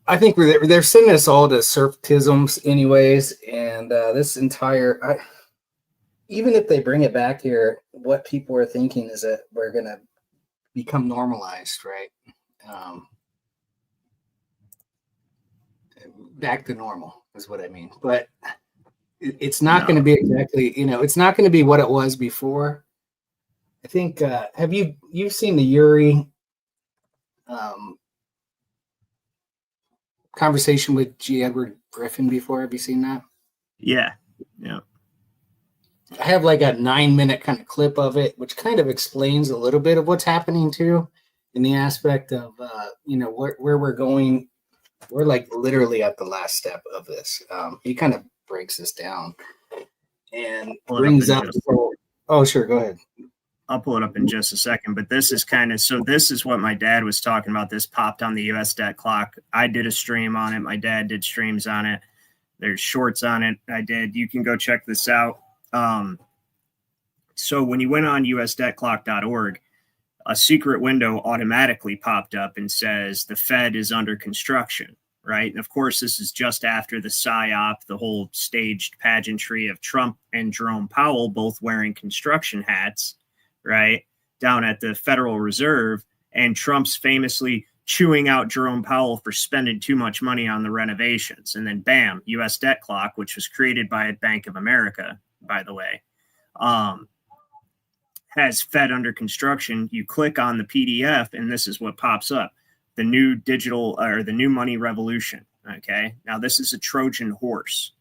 I think they're sending us all to serftisms anyways. And this entire, even if they bring it back here, what people are thinking is that we're going to become normalized, right? Back to normal is what I mean. But it's not going to be exactly, it's not going to be what it was before. I think, have you've seen the Yuri conversation with G. Edward Griffin before? Have you seen that? Yeah. I have like a 9-minute kind of clip of it, which kind of explains a little bit of what's happening too, in the aspect of, where we're going. We're like literally at the last step of this. He kind of breaks this down and brings up. Oh, sure. Go ahead. I'll pull it up in just a second, but this is this is what my dad was talking about. This popped on the US debt clock. I did a stream on it. My dad did streams on it. There's shorts on it. You can go check this out. So when you went on usdebtclock.org, a secret window automatically popped up and says the Fed is under construction, right? And of course, this is just after the psyop, the whole staged pageantry of Trump and Jerome Powell both wearing construction hats, right, down at the Federal Reserve, and Trump's famously chewing out Jerome Powell for spending too much money on the renovations. And then bam, US debt clock, which was created by Bank of America, by the way, has Fed under construction. You click on the PDF and this is what pops up: the new the new money revolution. Okay. Now this is a Trojan horse.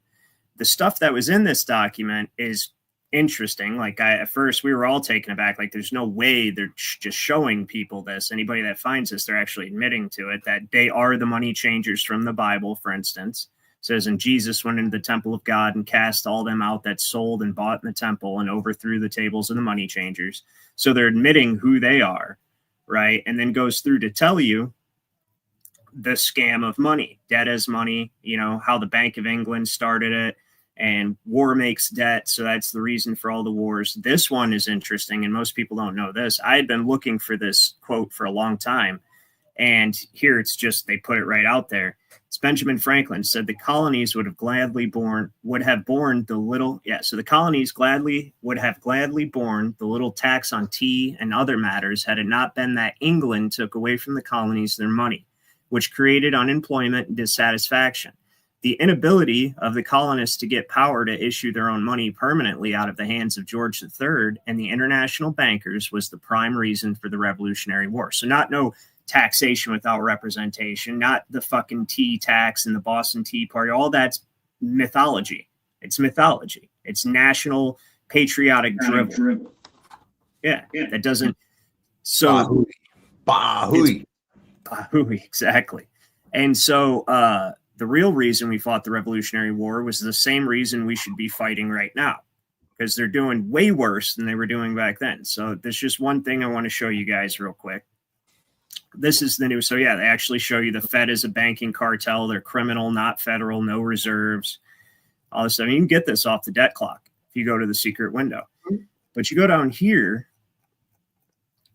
The stuff that was in this document is interesting. Like at first we were all taken aback. Like there's no way they're just showing people this. Anybody that finds this, they're actually admitting to it, that they are the money changers from the Bible, for instance. It says, and Jesus went into the temple of God and cast all them out that sold and bought in the temple and overthrew the tables of the money changers. So they're admitting who they are, right? And then goes through to tell you the scam of money, debt as money, how the Bank of England started it, and war makes debt. So that's the reason for all the wars. This one is interesting, and most people don't know this. I had been looking for this quote for a long time, and here it's just, they put it right out there. It's Benjamin Franklin said the colonies would have borne the little tax on tea and other matters had it not been that England took away from the colonies their money, which created unemployment and dissatisfaction. The inability of the colonists to get power to issue their own money permanently out of the hands of George III and the international bankers was the prime reason for the Revolutionary War. So not no taxation without representation, not the fucking tea tax and the Boston Tea Party. All that's mythology. It's mythology. It's national patriotic drivel. Yeah, that doesn't. So Bahui. Exactly. And so the real reason we fought the Revolutionary War was the same reason we should be fighting right now, because they're doing way worse than they were doing back then. So there's just one thing I want to show you guys real quick. this is the new. So yeah, they actually show you the Fed is a banking cartel. They're criminal, not federal, no reserves. All this stuff. You can get this off the debt clock if you go to the secret window. But you go down here,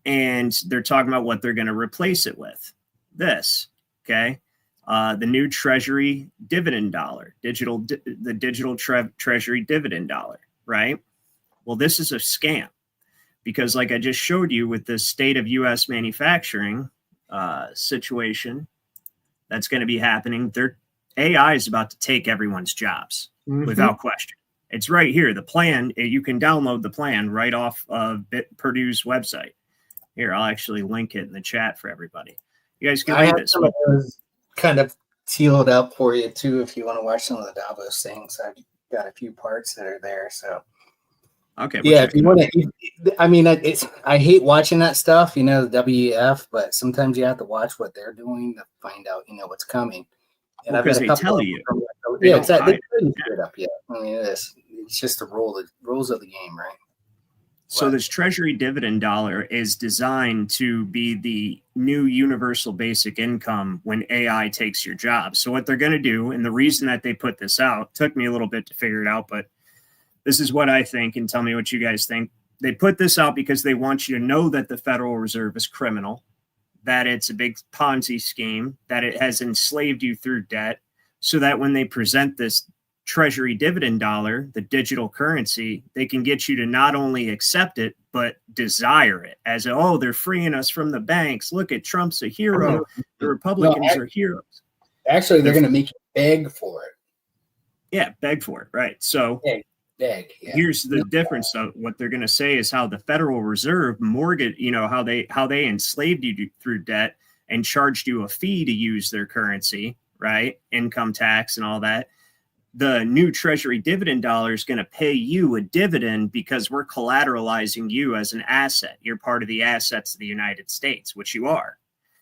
and they're talking about what they're going to replace it with. This, okay, the new Treasury dividend dollar, the digital Treasury dividend dollar, right? Well, this is a scam because, like I just showed you with the state of U.S. manufacturing situation that's going to be happening, their AI is about to take everyone's jobs without question. It's right here. The plan, you can download the plan right off of Purdue's website. Here, I'll actually link it in the chat for everybody. You guys can read this. Kind of tealed up for you too if you want to watch some of the Davos things. I've got a few parts that are there. So okay, yeah, if you want to, I mean, I hate watching that stuff, the WEF, but sometimes you have to watch what they're doing to find out, what's coming. And I've got a couple tell you. Yeah, exactly. They couldn't get up yet. I mean, it's just the rules of the game, right? So this Treasury dividend dollar is designed to be the new universal basic income when AI takes your job. So what they're going to do, and the reason that they put this out, took me a little bit to figure it out, but this is what I think, and tell me what you guys think. They put this out because they want you to know that the Federal Reserve is criminal, that it's a big Ponzi scheme, that it has enslaved you through debt, so that when they present this Treasury dividend dollar, the digital currency, they can get you to not only accept it, but desire it as, oh, they're freeing us from the banks. Look at Trump's a hero. The Republicans are heroes. Actually, they're going to make you beg for it. Yeah, beg for it. Right. So beg. Yeah. Here's the difference. Of what they're going to say is how the Federal Reserve mortgage, how they enslaved you through debt and charged you a fee to use their currency, right? Income tax and all that. The new Treasury dividend dollar is going to pay you a dividend because we're collateralizing you as an asset. You're part of the assets of the United States, which you are.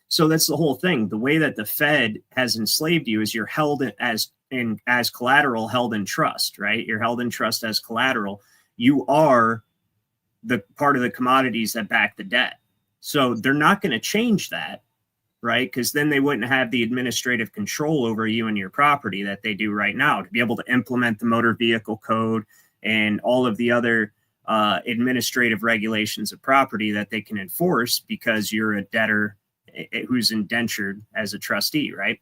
So that's the whole thing. The way that the Fed has enslaved you is you're held as collateral, held in trust, right? You're held in trust as collateral. You are the part of the commodities that back the debt. So they're not going to change that, right? Because then they wouldn't have the administrative control over you and your property that they do right now to be able to implement the motor vehicle code and all of the other administrative regulations of property that they can enforce because you're a debtor who's indentured as a trustee, right?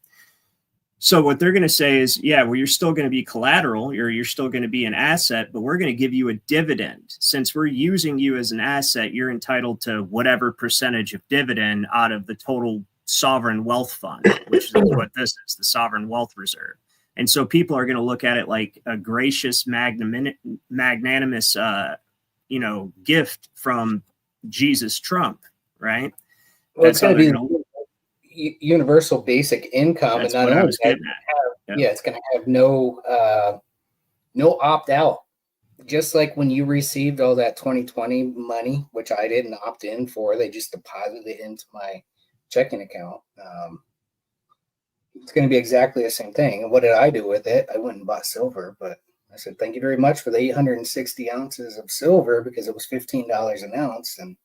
So what they're going to say is, yeah, well, you're still going to be collateral, you're still going to be an asset, but we're going to give you a dividend. Since we're using you as an asset, you're entitled to whatever percentage of dividend out of the total sovereign wealth fund, which is what this is, the sovereign wealth reserve. And so people are going to look at it like a gracious, magnanimous, gift from Jesus Trump, right? Well, it's going to be universal basic income, and not only that, it's going to have no opt out. Just like when you received all that 2020 money, which I didn't opt in for, they just deposited it into my checking account. It's going to be exactly the same thing. And what did I do with it? I went and bought silver, but I said, thank you very much for the 860 ounces of silver because it was $15 an ounce. And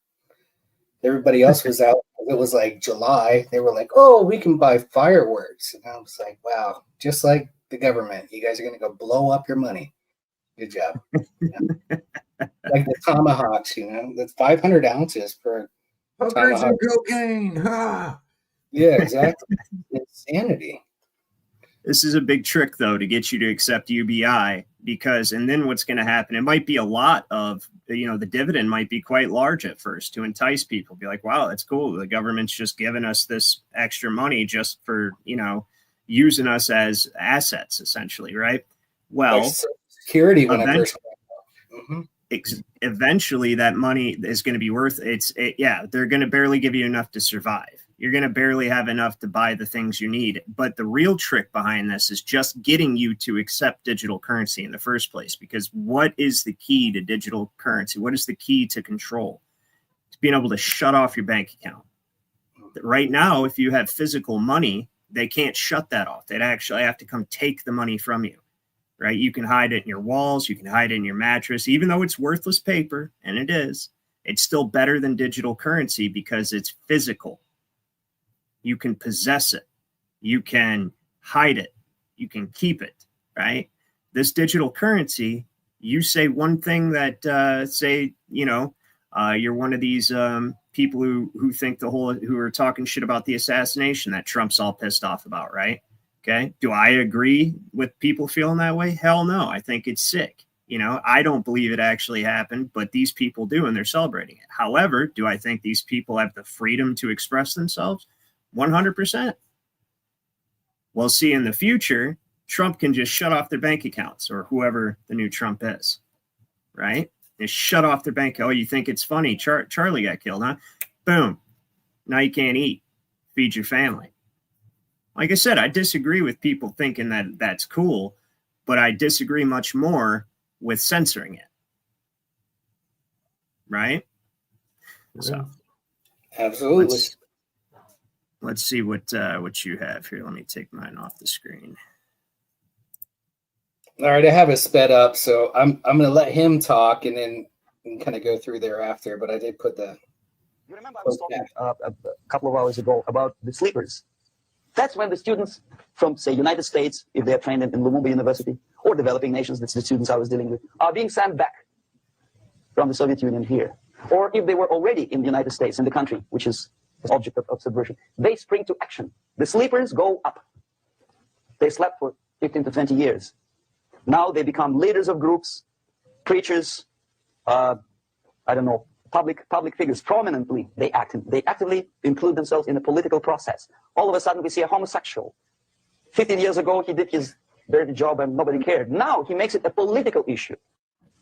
everybody else was out. It was like July. They were like, oh, we can buy fireworks. And I was like, wow, just like the government, you guys are going to go blow up your money. Good job. Like the tomahawks, that's 500 ounces per hookers and cocaine. Ha! Yeah, exactly. Insanity. This is a big trick, though, to get you to accept UBI and then what's going to happen? It might be a lot of, the dividend might be quite large at first to entice people. Be like, wow, that's cool. The government's just giving us this extra money just for, using us as assets, essentially, right? Well, like security when I first eventually that money is going to be worth they're going to barely give you enough to survive. You're going to barely have enough to buy the things you need. But the real trick behind this is just getting you to accept digital currency in the first place. Because what is the key to digital currency? What is the key to control? It's being able to shut off your bank account. Right now, if you have physical money, they can't shut that off. They'd actually have to come take the money from you. Right? You can hide it in your walls. You can hide it in your mattress. Even though it's worthless paper, and it is, it's still better than digital currency because it's physical. You can possess it. You can hide it. You can keep it, right? This digital currency, you say one thing that, say, you're one of these people who think who are talking shit about the assassination that Trump's all pissed off about, right? Okay. Do I agree with people feeling that way? Hell no. I think it's sick. I don't believe it actually happened, but these people do, and they're celebrating it. However, do I think these people have the freedom to express themselves? 100%. Well, see, in the future, Trump can just shut off their bank accounts, or whoever the new Trump is, right? Just shut off their bank. Oh, you think it's funny? Charlie got killed, huh? Boom. Now you can't eat, feed your family. Like I said, I disagree with people thinking that that's cool, but I disagree much more with censoring it. Right? So, absolutely. Let's see what you have here. Let me take mine off the screen. All right, I have it sped up, so I'm going to let him talk, and then we can kind of go through thereafter. But I did put the. You remember I was talking a couple of hours ago about the sleepers. That's when the students from, say, United States, if they're trained in Lumumba University, or developing nations, that's the students I was dealing with, are being sent back from the Soviet Union here. Or if they were already in the United States, in the country, which is the object of subversion, they spring to action. The sleepers go up. They slept for 15 to 20 years. Now they become leaders of groups, preachers, public figures. Prominently, they actively include themselves in the political process. All of a sudden, we see a homosexual. 15 years ago, he did his dirty job and nobody cared. Now he makes it a political issue.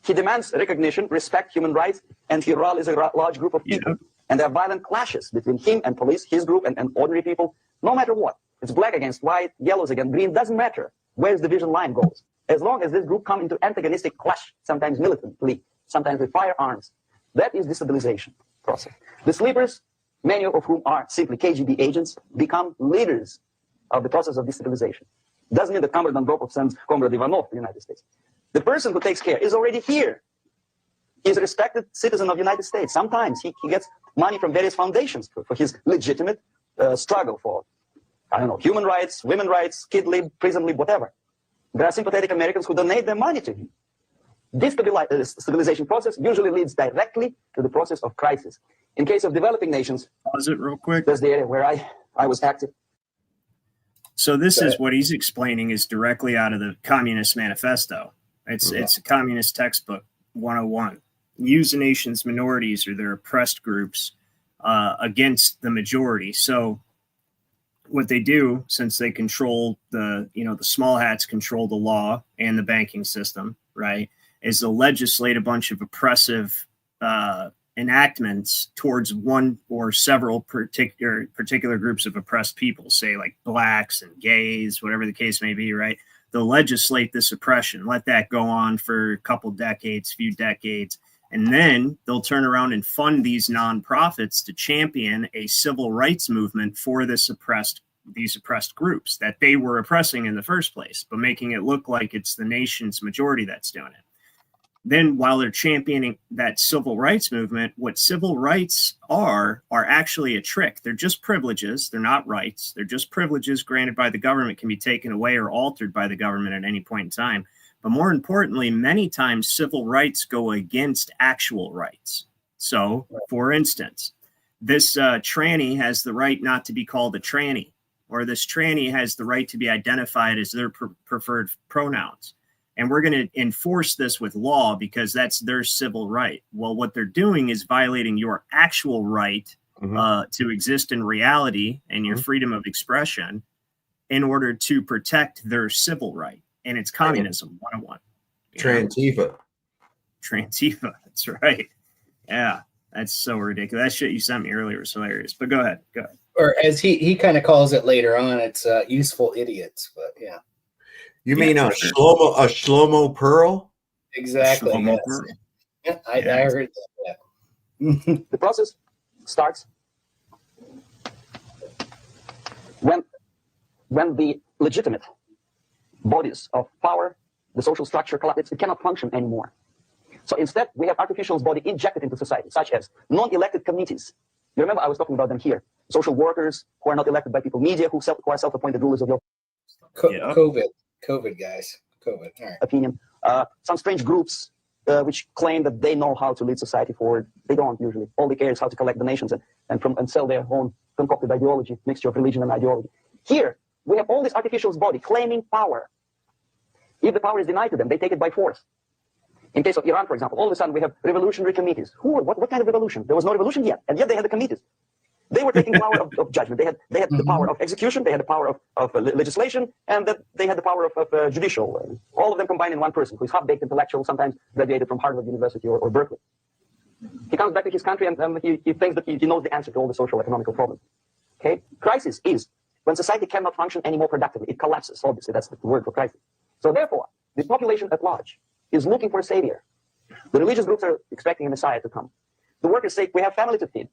He demands recognition, respect, human rights, and he rallies a large group of people. Yeah. And there are violent clashes between him and police, his group, and ordinary people, no matter what. It's black against white, yellows against green, doesn't matter where the division line goes. As long as this group come into antagonistic clash, sometimes militantly, sometimes with firearms, that is destabilization process. The sleepers, many of whom are simply KGB agents, become leaders of the process of destabilization. Doesn't mean that Comrade Andropov sends Comrade Ivanov to the United States. The person who takes care is already here. He's a respected citizen of the United States. Sometimes he gets money from various foundations for his legitimate struggle for, human rights, women's rights, kid lib, prison lib, whatever. There are sympathetic Americans who donate their money to him. This stabilization process usually leads directly to the process of crisis. In case of developing nations, pause it real quick. That's the area where I was active. So this is what he's explaining is directly out of the Communist Manifesto. It's a communist textbook 101. Use the nation's minorities or their oppressed groups against the majority. So what they do, since they control the small hats control the law and the banking system, right, is to legislate a bunch of oppressive enactments towards one or several particular groups of oppressed people, say like blacks and gays, whatever the case may be, right? They'll legislate this oppression, let that go on for a couple decades, few decades, and then they'll turn around and fund these nonprofits to champion a civil rights movement for these oppressed groups that they were oppressing in the first place, but making it look like it's the nation's majority that's doing it. Then while they're championing that civil rights movement, what civil rights are actually a trick. They're just privileges. They're not rights. They're just privileges granted by the government, can be taken away or altered by the government at any point in time. But more importantly, many times civil rights go against actual rights. So, for instance, this tranny has the right not to be called a tranny, or this tranny has the right to be identified as their preferred pronouns. And we're going to enforce this with law because that's their civil right. Well, what they're doing is violating your actual right to exist in reality and your freedom of expression in order to protect their civil right. And it's communism 101. Trantifa. That's right. Yeah, that's so ridiculous. That shit you sent me earlier was hilarious. But go ahead. Or as he kind of calls it later on, it's useful idiots. But yeah. You mean a Shlomo Pearl? Exactly. Shlomo yes. Pearl. Yeah, I heard that. Yeah. The process starts when the legitimate bodies of power, the social structure collapses, it cannot function anymore. So instead, we have artificial body injected into society, such as non-elected committees. You remember I was talking about them here. social workers who are not elected by people, media who are self-appointed rulers of your COVID, guys. COVID. All right. Opinion. Some strange groups which claim that they know how to lead society forward. They don't usually. All they care is how to collect donations and sell their own concocted ideology, mixture of religion and ideology. Here, we have all this artificial body claiming power. If the power is denied to them, they take it by force. In case of Iran, for example, all of a sudden we have revolutionary committees. What kind of revolution? There was no revolution yet, and yet they had the committees. They were taking power of judgment. They had the power of execution. They had the power of legislation, and that they had the power of judicial. All of them combined in one person, who is half-baked intellectual, sometimes graduated from Harvard University or Berkeley. He comes back to his country and he thinks that he knows the answer to all the social economical problems. Okay, crisis is when society cannot function any more productively. It collapses. Obviously, that's the word for crisis. So therefore, the population at large is looking for a savior. The religious groups are expecting a messiah to come. The workers say, we have family to feed.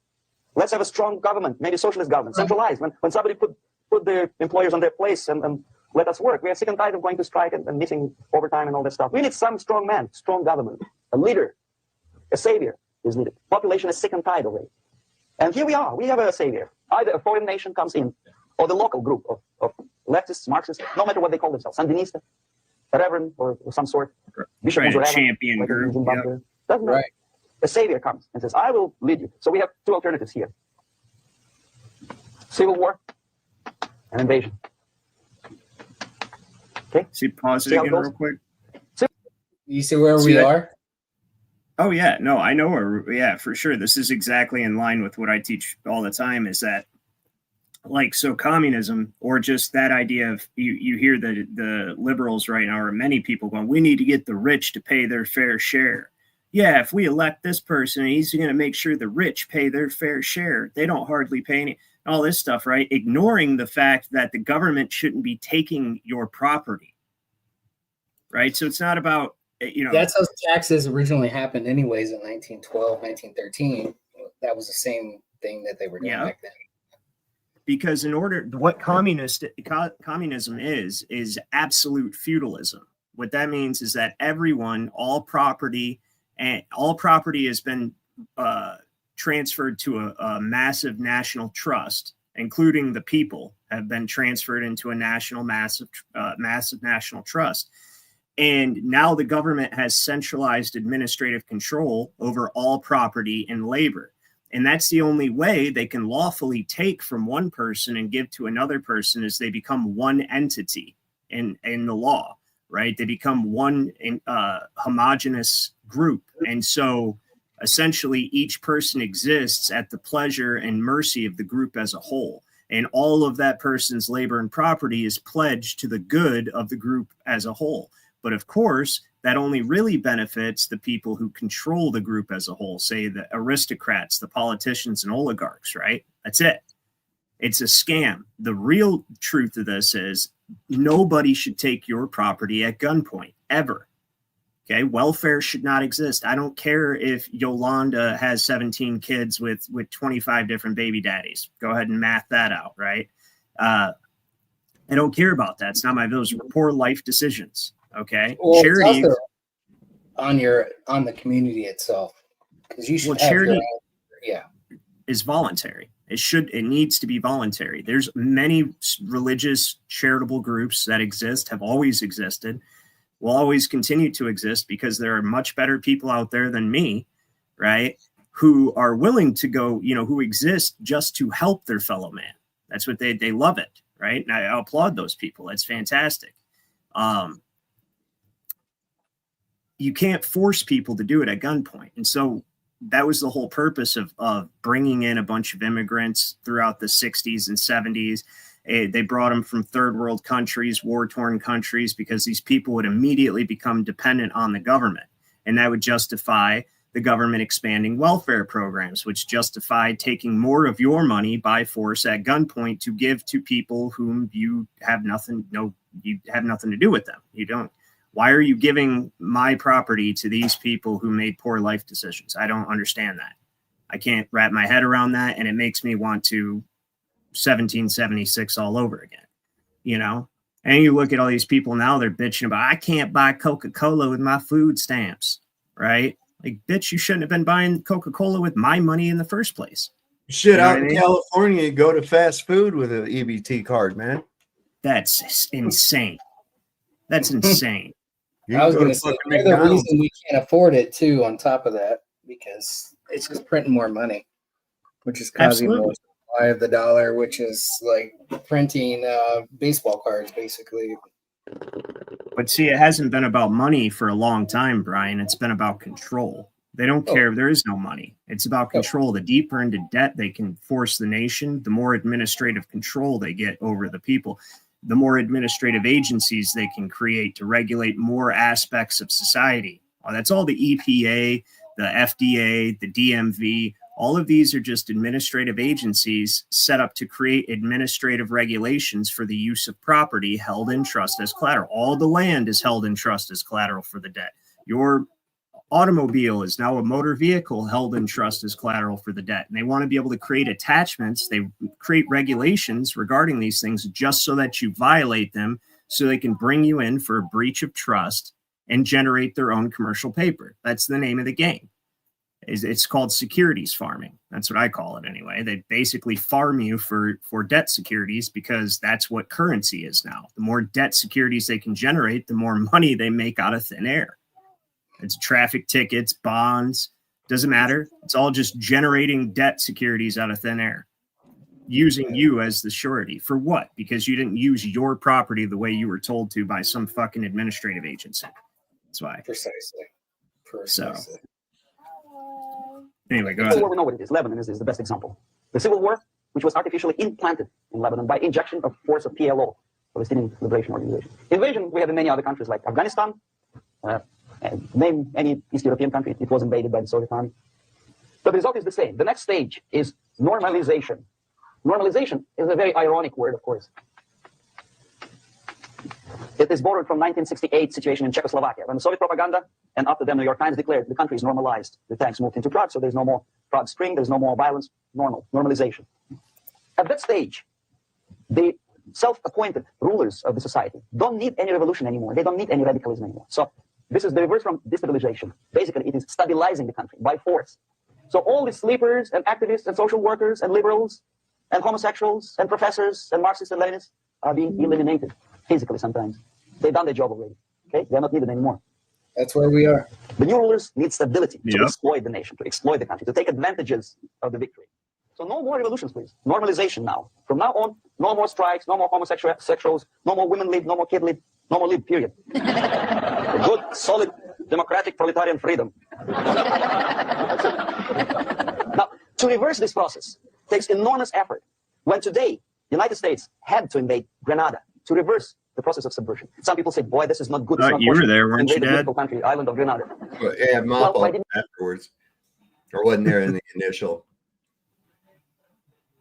Let's have a strong government, maybe socialist government, centralized. When somebody put the employers on their place and let us work. We are sick and tired of going to strike and missing overtime and all that stuff. We need some strong man, strong government, a leader, a savior is needed. Population is sick and tired of it. And here we are. We have a savior. Either a foreign nation comes in, or the local group of leftists, Marxists, no matter what they call themselves, Sandinista, reverend or some sort, bishop right, whatever, champion like group. Yep. Doesn't matter. Right. A savior comes and says, I will lead you. So we have two alternatives here. Civil war and invasion. Okay? See, pause it See how it again goes? real quick. You see where See we that? are? Oh, yeah. No, I know. Yeah, for sure. This is exactly in line with what I teach all the time is that, like, so communism, or just that idea of you hear the liberals right now, or many people going, we need to get the rich to pay their fair share. Yeah, if we elect this person, he's going to make sure the rich pay their fair share. They don't hardly pay any, all this stuff, right? Ignoring the fact that the government shouldn't be taking your property, right? So it's not about, That's how taxes originally happened anyways in 1912, 1913. That was the same thing that they were doing back then. Because what communism is absolute feudalism. What that means is that everyone, all property has been transferred to a massive national trust, including the people have been transferred into a massive national trust. And now the government has centralized administrative control over all property and labor. And that's the only way they can lawfully take from one person and give to another person, is they become one entity in the law, right? They become one homogenous group. And so essentially each person exists at the pleasure and mercy of the group as a whole. And all of that person's labor and property is pledged to the good of the group as a whole. But of course, that only really benefits the people who control the group as a whole, say the aristocrats, the politicians and oligarchs, right? That's it. It's a scam. The real truth of this is nobody should take your property at gunpoint, ever. Okay, welfare should not exist. I don't care if Yolanda has 17 kids with 25 different baby daddies. Go ahead and math that out, right? I don't care about that. It's not my village. Poor life decisions. Okay, well, charity on the community itself, because you should have charity is voluntary. It needs to be voluntary. There's many religious charitable groups that exist, have always existed, will always continue to exist, because there are much better people out there than me, right? Who are willing to go, who exist just to help their fellow man. That's what they love it, right? And I applaud those people. That's fantastic. You can't force people to do it at gunpoint. And so that was the whole purpose of bringing in a bunch of immigrants throughout the 60s and 70s. They brought them from third world countries, war-torn countries, because these people would immediately become dependent on the government. And that would justify the government expanding welfare programs, which justified taking more of your money by force at gunpoint to give to people whom you have nothing to do with them. You don't. Why are you giving my property to these people who made poor life decisions? I don't understand that. I can't wrap my head around that. And it makes me want to 1776 all over again, And you look at all these people now, they're bitching about, I can't buy Coca-Cola with my food stamps, right? Like, bitch, you shouldn't have been buying Coca-Cola with my money in the first place. Shit, know out what I in mean? California, you go to fast food with an EBT card, man. That's insane. That's insane. You I can was go going to to say, fucking they're the McDonald's. reason we can't afford it, too, on top of that, because it's just printing more money, which is causing more Absolutely. supply of the dollar, which is like printing baseball cards, basically. But see, it hasn't been about money for a long time, Brian. It's been about control. They don't care. There is no money. It's about control. The deeper into debt they can force the nation, the more administrative control they get over the people, the more administrative agencies they can create to regulate more aspects of society. That's all the EPA, the FDA, the DMV. All of these are just administrative agencies set up to create administrative regulations for the use of property held in trust as collateral. All the land is held in trust as collateral for the debt. Your automobile is now a motor vehicle held in trust as collateral for the debt. And they want to be able to create attachments. They create regulations regarding these things just so that you violate them, so they can bring you in for a breach of trust and generate their own commercial paper. That's the name of the game. It's called securities farming. That's what I call it anyway. They basically farm you for debt securities, because that's what currency is now. The more debt securities they can generate, the more money they make out of thin air. It's traffic tickets, bonds, doesn't matter. It's all just generating debt securities out of thin air, using you as the surety. For what? Because you didn't use your property the way you were told to by some fucking administrative agency. That's why. Precisely. So, anyway, go The Civil ahead. War, we know what it is. Lebanon is the best example. The Civil War, which was artificially implanted in Lebanon by injection of force of PLO, Palestinian Liberation Organization. Invasion, we have in many other countries like Afghanistan. Name any East European country, it was invaded by the Soviet army. But the result is the same. The next stage is normalization. Normalization is a very ironic word, of course. It is borrowed from 1968 situation in Czechoslovakia, when the Soviet propaganda, and after them New York Times declared the country is normalized. The tanks moved into Prague, so there's no more Prague Spring, there's no more violence, normalization. At that stage, the self-appointed rulers of the society don't need any revolution anymore. They don't need any radicalism anymore. So this is the reverse from destabilization. Basically, it is stabilizing the country by force. So all the sleepers and activists and social workers and liberals and homosexuals and professors and Marxists and Leninists are being eliminated physically sometimes. They've done their job already. Okay, they're not needed anymore. That's where we are. The new rulers need stability to Yep. exploit the nation, to exploit the country, to take advantages of the victory. So no more revolutions, please. Normalization now. From now on, no more strikes, no more homosexuals, no more women live, no more kid live, no more live, period. Good, solid, democratic, proletarian freedom. Now, to reverse this process takes enormous effort. When today, the United States had to invade Granada to reverse the process of subversion. Some people say, boy, this is not good. It's not You were there, weren't you, invade the Dad? beautiful country, island of Granada. But yeah, mop Well, I up didn't- afterwards. Or wasn't there in the initial.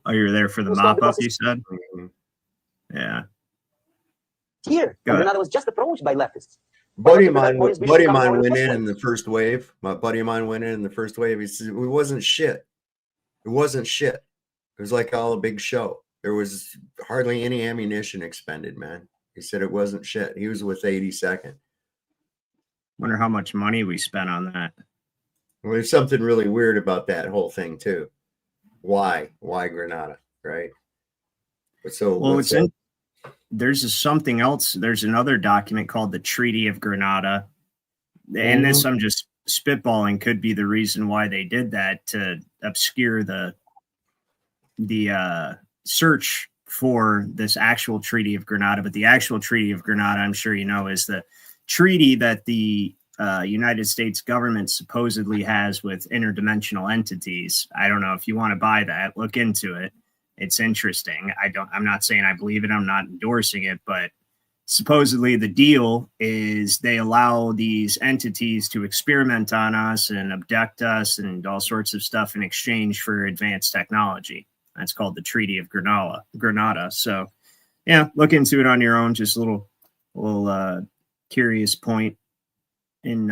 Oh, you were there for the It was mop called up, the you said? Mhm. Yeah. Here, Go ahead. Granada was just approached by leftists. Buddy of mine Boris went Bishop comes in over in the first wave. My buddy of mine went in the first wave. He said it wasn't shit. It wasn't shit. It was like all a big show. There was hardly any ammunition expended, man. He said it wasn't shit. He was with 82nd. Wonder how much money we spent on that. Well, there's something really weird about that whole thing too. Why Granada, right? But so Well, there's something else. There's another document called the Treaty of Granada. And this, I'm just spitballing, could be the reason why they did that, to obscure the search for this actual Treaty of Granada. But the actual Treaty of Granada, I'm sure you know, is the treaty that the United States government supposedly has with interdimensional entities. I don't know if you want to buy that. Look into it. It's interesting. I'm not saying I believe it. I'm not endorsing it, but supposedly the deal is they allow these entities to experiment on us and abduct us and all sorts of stuff in exchange for advanced technology. That's called the Treaty of Granada. So yeah, look into it on your own. Just a little curious point in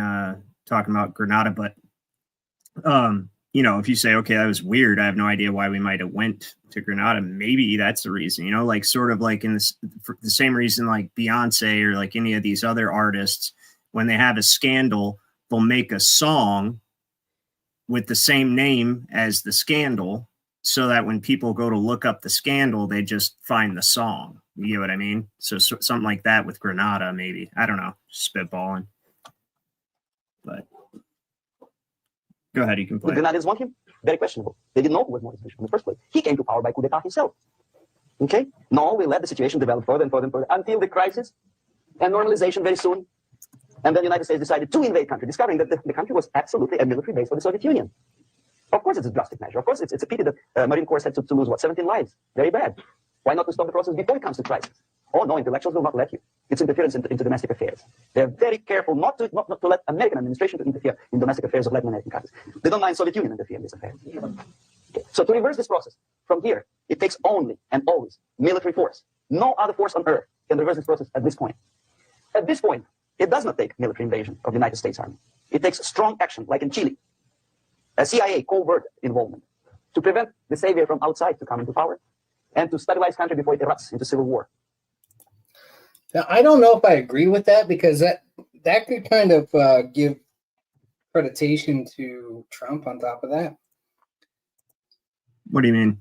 talking about Granada. But you know, if you say, okay, that was weird, I have no idea why we might have went to Granada. Maybe that's the reason, you know, like sort of like in this, for the same reason like Beyonce or like any of these other artists, when they have a scandal, they'll make a song with the same name as the scandal so that when people go to look up the scandal, they just find the song. You know what I mean? So something like that with Granada, maybe. I don't know. Spitballing. But go ahead, you can play. The Grenadians want him? Very questionable. They didn't know who was Maurice Bishop in the first place. He came to power by coup d'etat himself. Okay? No, we let the situation develop further and further and further until the crisis and normalization very soon. And then the United States decided to invade country, discovering that the country was absolutely a military base for the Soviet Union. Of course, it's a drastic measure. Of course, it's a pity that Marine Corps had to lose, 17 lives? Very bad. Why not to stop the process before it comes to crisis? Oh, no, intellectuals will not let you. It's interference into domestic affairs. They're very careful not to let American administration to interfere in domestic affairs of Latin American countries. They don't mind Soviet Union interfering in this affair. Okay. So to reverse this process, from here, it takes only and always military force. No other force on earth can reverse this process at this point. At this point, it does not take military invasion of the United States Army. It takes strong action, like in Chile, a CIA covert involvement to prevent the savior from outside to come into power and to stabilize country before it erupts into civil war. Now, I don't know if I agree with that, because that could kind of give accreditation to Trump on top of that. What do you mean?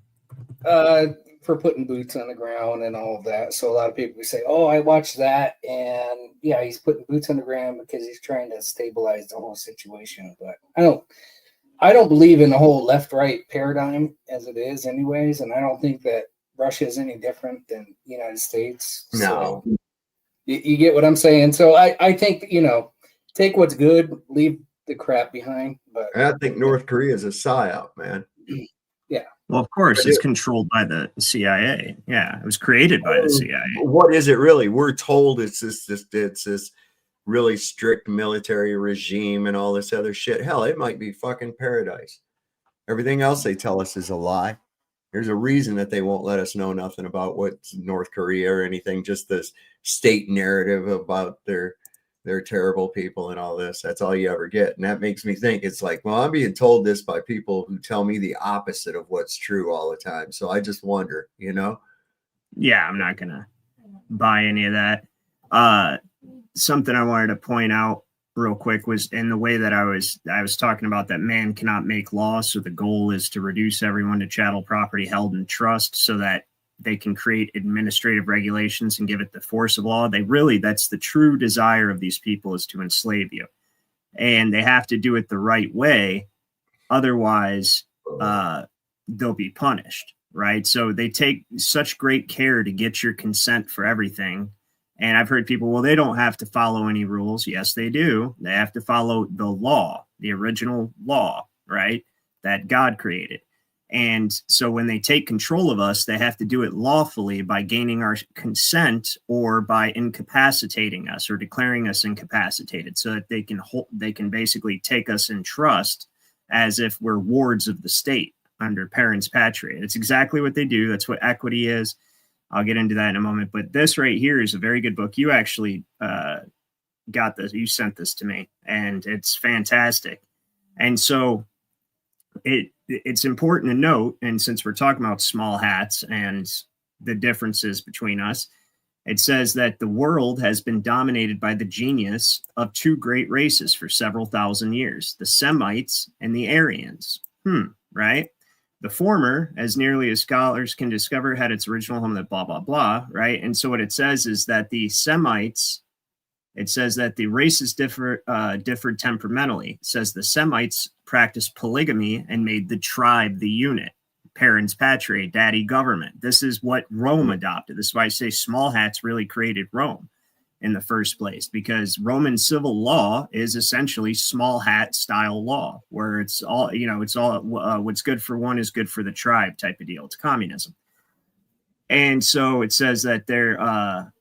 For putting boots on the ground and all of that. So a lot of people say, oh, I watched that, and yeah, he's putting boots on the ground because he's trying to stabilize the whole situation. But I don't believe in the whole left-right paradigm as it is anyways, and I don't think that Russia is any different than the United States. No. So you get what I'm saying? So I think, take what's good, leave the crap behind. But I think North Korea is a psyop, man. Yeah. Well, of course, it's controlled by the CIA. Yeah, it was created by the CIA. What is it really? We're told it's this really strict military regime and all this other shit. Hell, it might be fucking paradise. Everything else they tell us is a lie. There's a reason that they won't let us know nothing about what's North Korea or anything, just this state narrative about their terrible people and all this. That's all you ever get. And that makes me think, it's like, well, I'm being told this by people who tell me the opposite of what's true all the time. So I just wonder, Yeah, I'm not going to buy any of that. Something I wanted to point out real quick was in the way that I was talking about that man cannot make law. So the goal is to reduce everyone to chattel property held in trust so that they can create administrative regulations and give it the force of law. That's the true desire of these people, is to enslave you. And they have to do it the right way. Otherwise, they'll be punished, right? So they take such great care to get your consent for everything. And I've heard people, well, they don't have to follow any rules. Yes, they do. They have to follow the law, the original law, right, that God created. And so when they take control of us, they have to do it lawfully by gaining our consent or by incapacitating us or declaring us incapacitated, so that they can basically take us in trust as if we're wards of the state under parens patriae. It's exactly what they do. That's what equity is. I'll get into that in a moment. But this right here is a very good book. You actually got this. You sent this to me, and it's fantastic. And so it's important to note, and since we're talking about small hats and the differences between us, it says that the world has been dominated by the genius of two great races for several thousand years, the Semites and the Aryans. Right? The former, as nearly as scholars can discover, had its original home in blah, blah, blah, right? And so what it says is that the Semites, it says that the races differed temperamentally. It says the Semites practiced polygamy and made the tribe the unit, parens patriae, daddy government. This is what Rome adopted. This is why I say small hats really created Rome in the first place, because Roman civil law is essentially small hat style law, where it's all, what's good for one is good for the tribe type of deal. It's communism. And so it says that the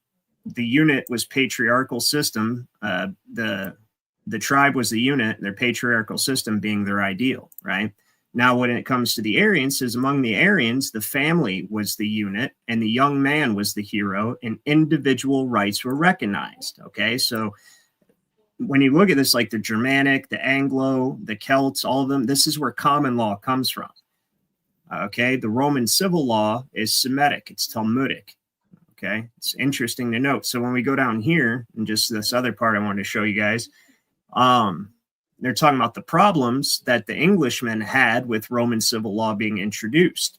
unit was patriarchal system. The tribe was the unit, their patriarchal system being their ideal, right? Now, when it comes to the Aryans, says among the Aryans, the family was the unit and the young man was the hero, and individual rights were recognized. Okay, so when you look at this, like the Germanic, the Anglo, the Celts, all of them, this is where common law comes from. Okay, the Roman civil law is Semitic, it's Talmudic. Okay, it's interesting to note. So when we go down here, and just this other part I wanted to show you guys, they're talking about the problems that the Englishmen had with Roman civil law being introduced,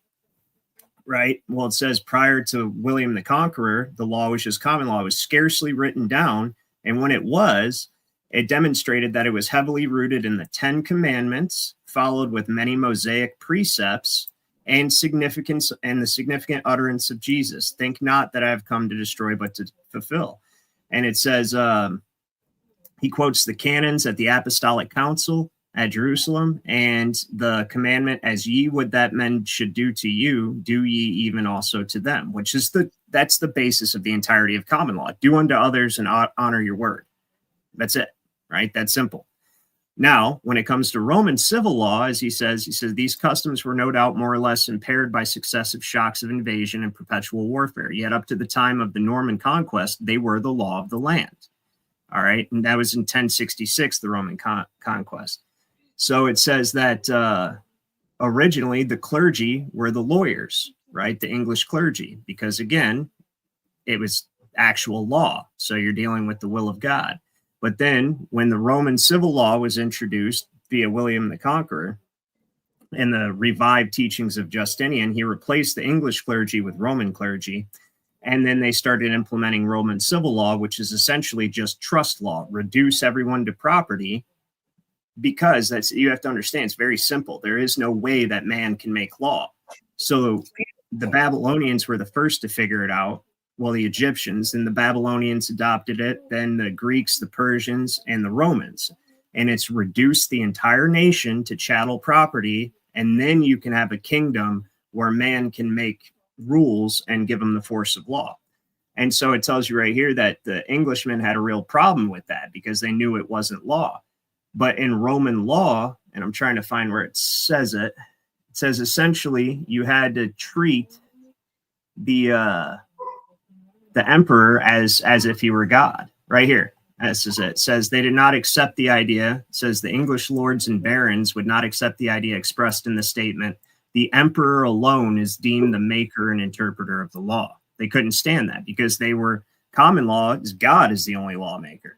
right? Well, it says prior to William the Conqueror, the law was just common law. It was scarcely written down. And when it was, it demonstrated that it was heavily rooted in the 10 Commandments, followed with many Mosaic precepts and significance and the significant utterance of Jesus. Think not that I have come to destroy, but to fulfill. And it says, he quotes the canons at the Apostolic Council at Jerusalem and the commandment, as ye would that men should do to you, do ye even also to them, which is that's the basis of the entirety of common law. Do unto others and honor your word. That's it, right? That's simple. Now, when it comes to Roman civil law, as he says, these customs were no doubt more or less impaired by successive shocks of invasion and perpetual warfare. Yet up to the time of the Norman conquest, they were the law of the land. All right. And that was in 1066, the Roman conquest. So it says that originally the clergy were the lawyers, right? The English clergy, because again, it was actual law. So you're dealing with the will of God. But then when the Roman civil law was introduced via William the Conqueror and the revived teachings of Justinian, he replaced the English clergy with Roman clergy. And then they started implementing Roman civil law, which is essentially just trust law, reduce everyone to property, because that's, you have to understand, it's very simple. There is no way that man can make law. So the Babylonians were the first to figure it out. Well, the Egyptians, and the Babylonians adopted it, then the Greeks, the Persians, and the Romans. And it's reduced the entire nation to chattel property, and then you can have a kingdom where man can make rules and give them the force of law. And so it tells you right here that the Englishmen had a real problem with that because they knew it wasn't law. But in Roman law, and I'm trying to find where it says essentially you had to treat the emperor as if he were God. Right here, this is it. It says they did not accept the idea. It says the English lords and barons would not accept the idea expressed in the statement. The emperor alone is deemed the maker and interpreter of the law. They couldn't stand that because they were common law. Is God is the only lawmaker.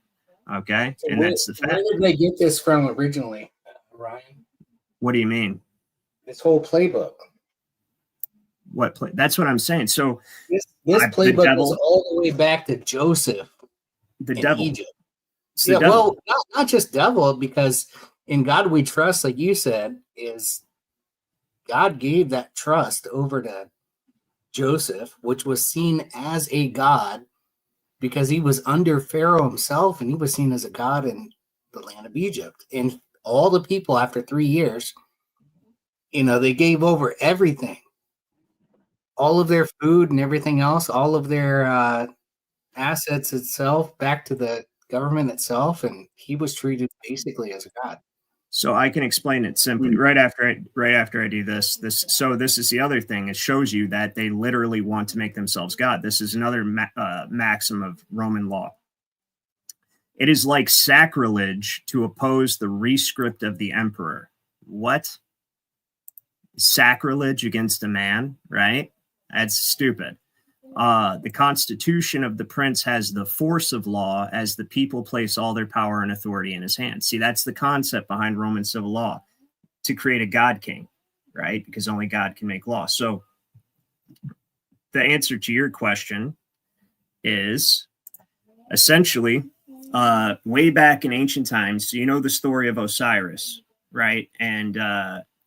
Okay, so and that's the fact. Where did they get this from originally, Ryan? What do you mean? This whole playbook. What play? That's what I'm saying. So this playbook goes all the way back to Joseph, the devil. Egypt. Yeah, well, not just devil, because in God we trust, like you said, is God gave that trust over to Joseph, which was seen as a god because he was under Pharaoh himself, and he was seen as a god in the land of Egypt. And all the people after 3 years, they gave over everything. All of their food and everything else, all of their assets itself back to the government itself, and he was treated basically as a god. So I can explain it simply right after I do this. So this is the other thing. It shows you that they literally want to make themselves God. This is another maxim of Roman law. It is like sacrilege to oppose the rescript of the emperor. What? Sacrilege against a man, right? That's stupid. The constitution of the prince has the force of law as the people place all their power and authority in his hands. See, that's the concept behind Roman civil law, to create a God king, right? Because only God can make law. So the answer to your question is essentially way back in ancient times. So you know the story of Osiris, right? And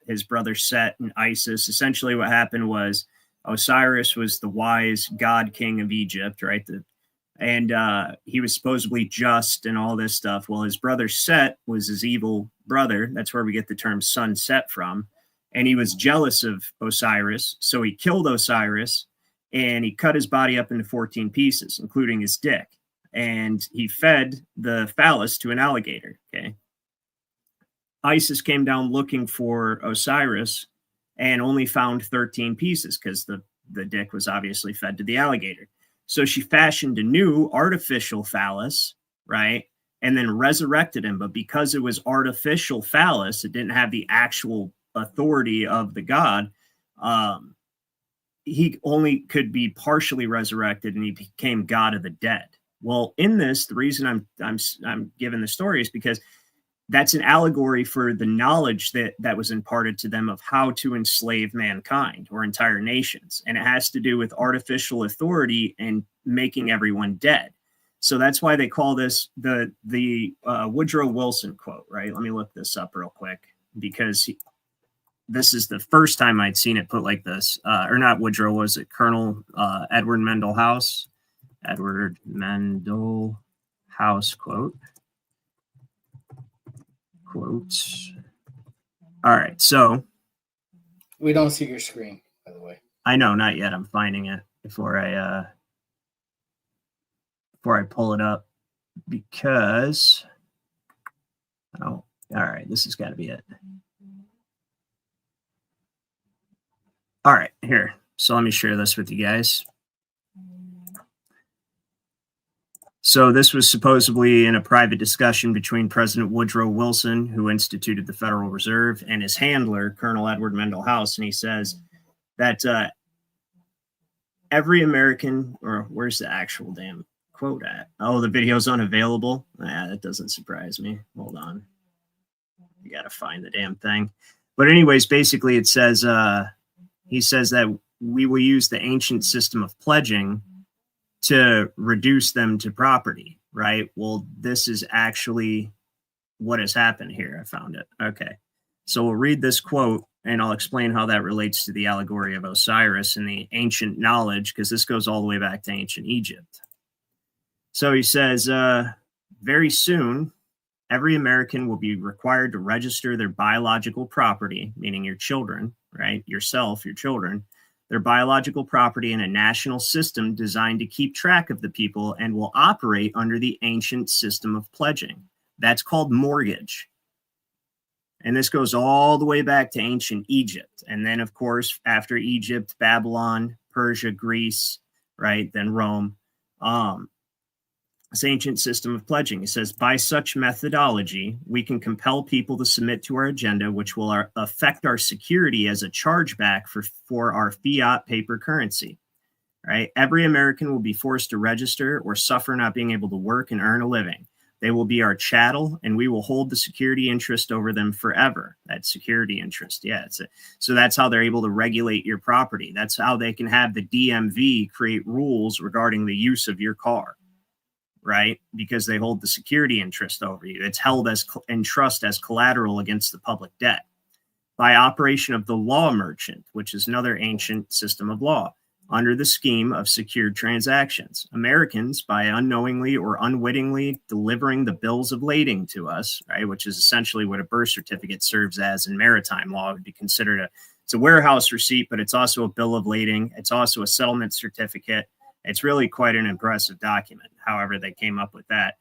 his brother Set and Isis. Essentially what happened was Osiris was the wise god king of Egypt, right? And he was supposedly just and all this stuff. Well, his brother Set was his evil brother. That's where we get the term sun set from. And he was jealous of Osiris. So he killed Osiris and he cut his body up into 14 pieces, including his dick. And he fed the phallus to an alligator. Okay. Isis came down looking for Osiris and only found 13 pieces because the dick was obviously fed to the alligator. So she fashioned a new artificial phallus, right? And then resurrected him. But because it was artificial phallus, it didn't have the actual authority of the god. He only could be partially resurrected, and he became God of the dead. Well, in this, the reason I'm giving the story is because that's an allegory for the knowledge that was imparted to them of how to enslave mankind or entire nations. And it has to do with artificial authority and making everyone dead. So that's why they call this the Woodrow Wilson quote, right? Let me look this up real quick, because this is the first time I'd seen it put like this. Or not Woodrow, was it Colonel Edward Mendell House? Edward Mendell House quote. Quotes. All right, so we don't see your screen, by the way. I know, not yet. I'm finding it before I pull it up, because all right, this has got to be it. All right, here. So let me share this with you guys. So this was supposedly in a private discussion between President Woodrow Wilson, who instituted the Federal Reserve, and his handler, Colonel Edward Mendell House. And he says that every American, or where's the actual damn quote at? Oh, the video's unavailable. That doesn't surprise me. Hold on. You got to find the damn thing. But anyways, basically it says, he says that we will use the ancient system of pledging to reduce them to property, right? Well, this is actually what has happened here. I found it. Okay. So we'll read this quote and I'll explain how that relates to the allegory of Osiris and the ancient knowledge, because this goes all the way back to ancient Egypt. So he says, very soon, every American will be required to register their biological property, meaning your children, right? Yourself, your children, their biological property in a national system designed to keep track of the people and will operate under the ancient system of pledging. That's called mortgage. And this goes all the way back to ancient Egypt. And then, of course, after Egypt, Babylon, Persia, Greece, right? Then Rome. This ancient system of pledging. It says, by such methodology, we can compel people to submit to our agenda, which will affect our security as a chargeback for our fiat paper currency. Right? Every American will be forced to register or suffer not being able to work and earn a living. They will be our chattel, and we will hold the security interest over them forever. That security interest, yeah. So that's how they're able to regulate your property. That's how they can have the DMV create rules regarding the use of your car. Right? Because they hold the security interest over you. It's held as in trust as collateral against the public debt. By operation of the law merchant, which is another ancient system of law, under the scheme of secured transactions, Americans, by unknowingly or unwittingly delivering the bills of lading to us, right, which is essentially what a birth certificate serves as in maritime law, would be considered it's a warehouse receipt, but it's also a bill of lading. It's also a settlement certificate. It's really quite an impressive document. However, they came up with that.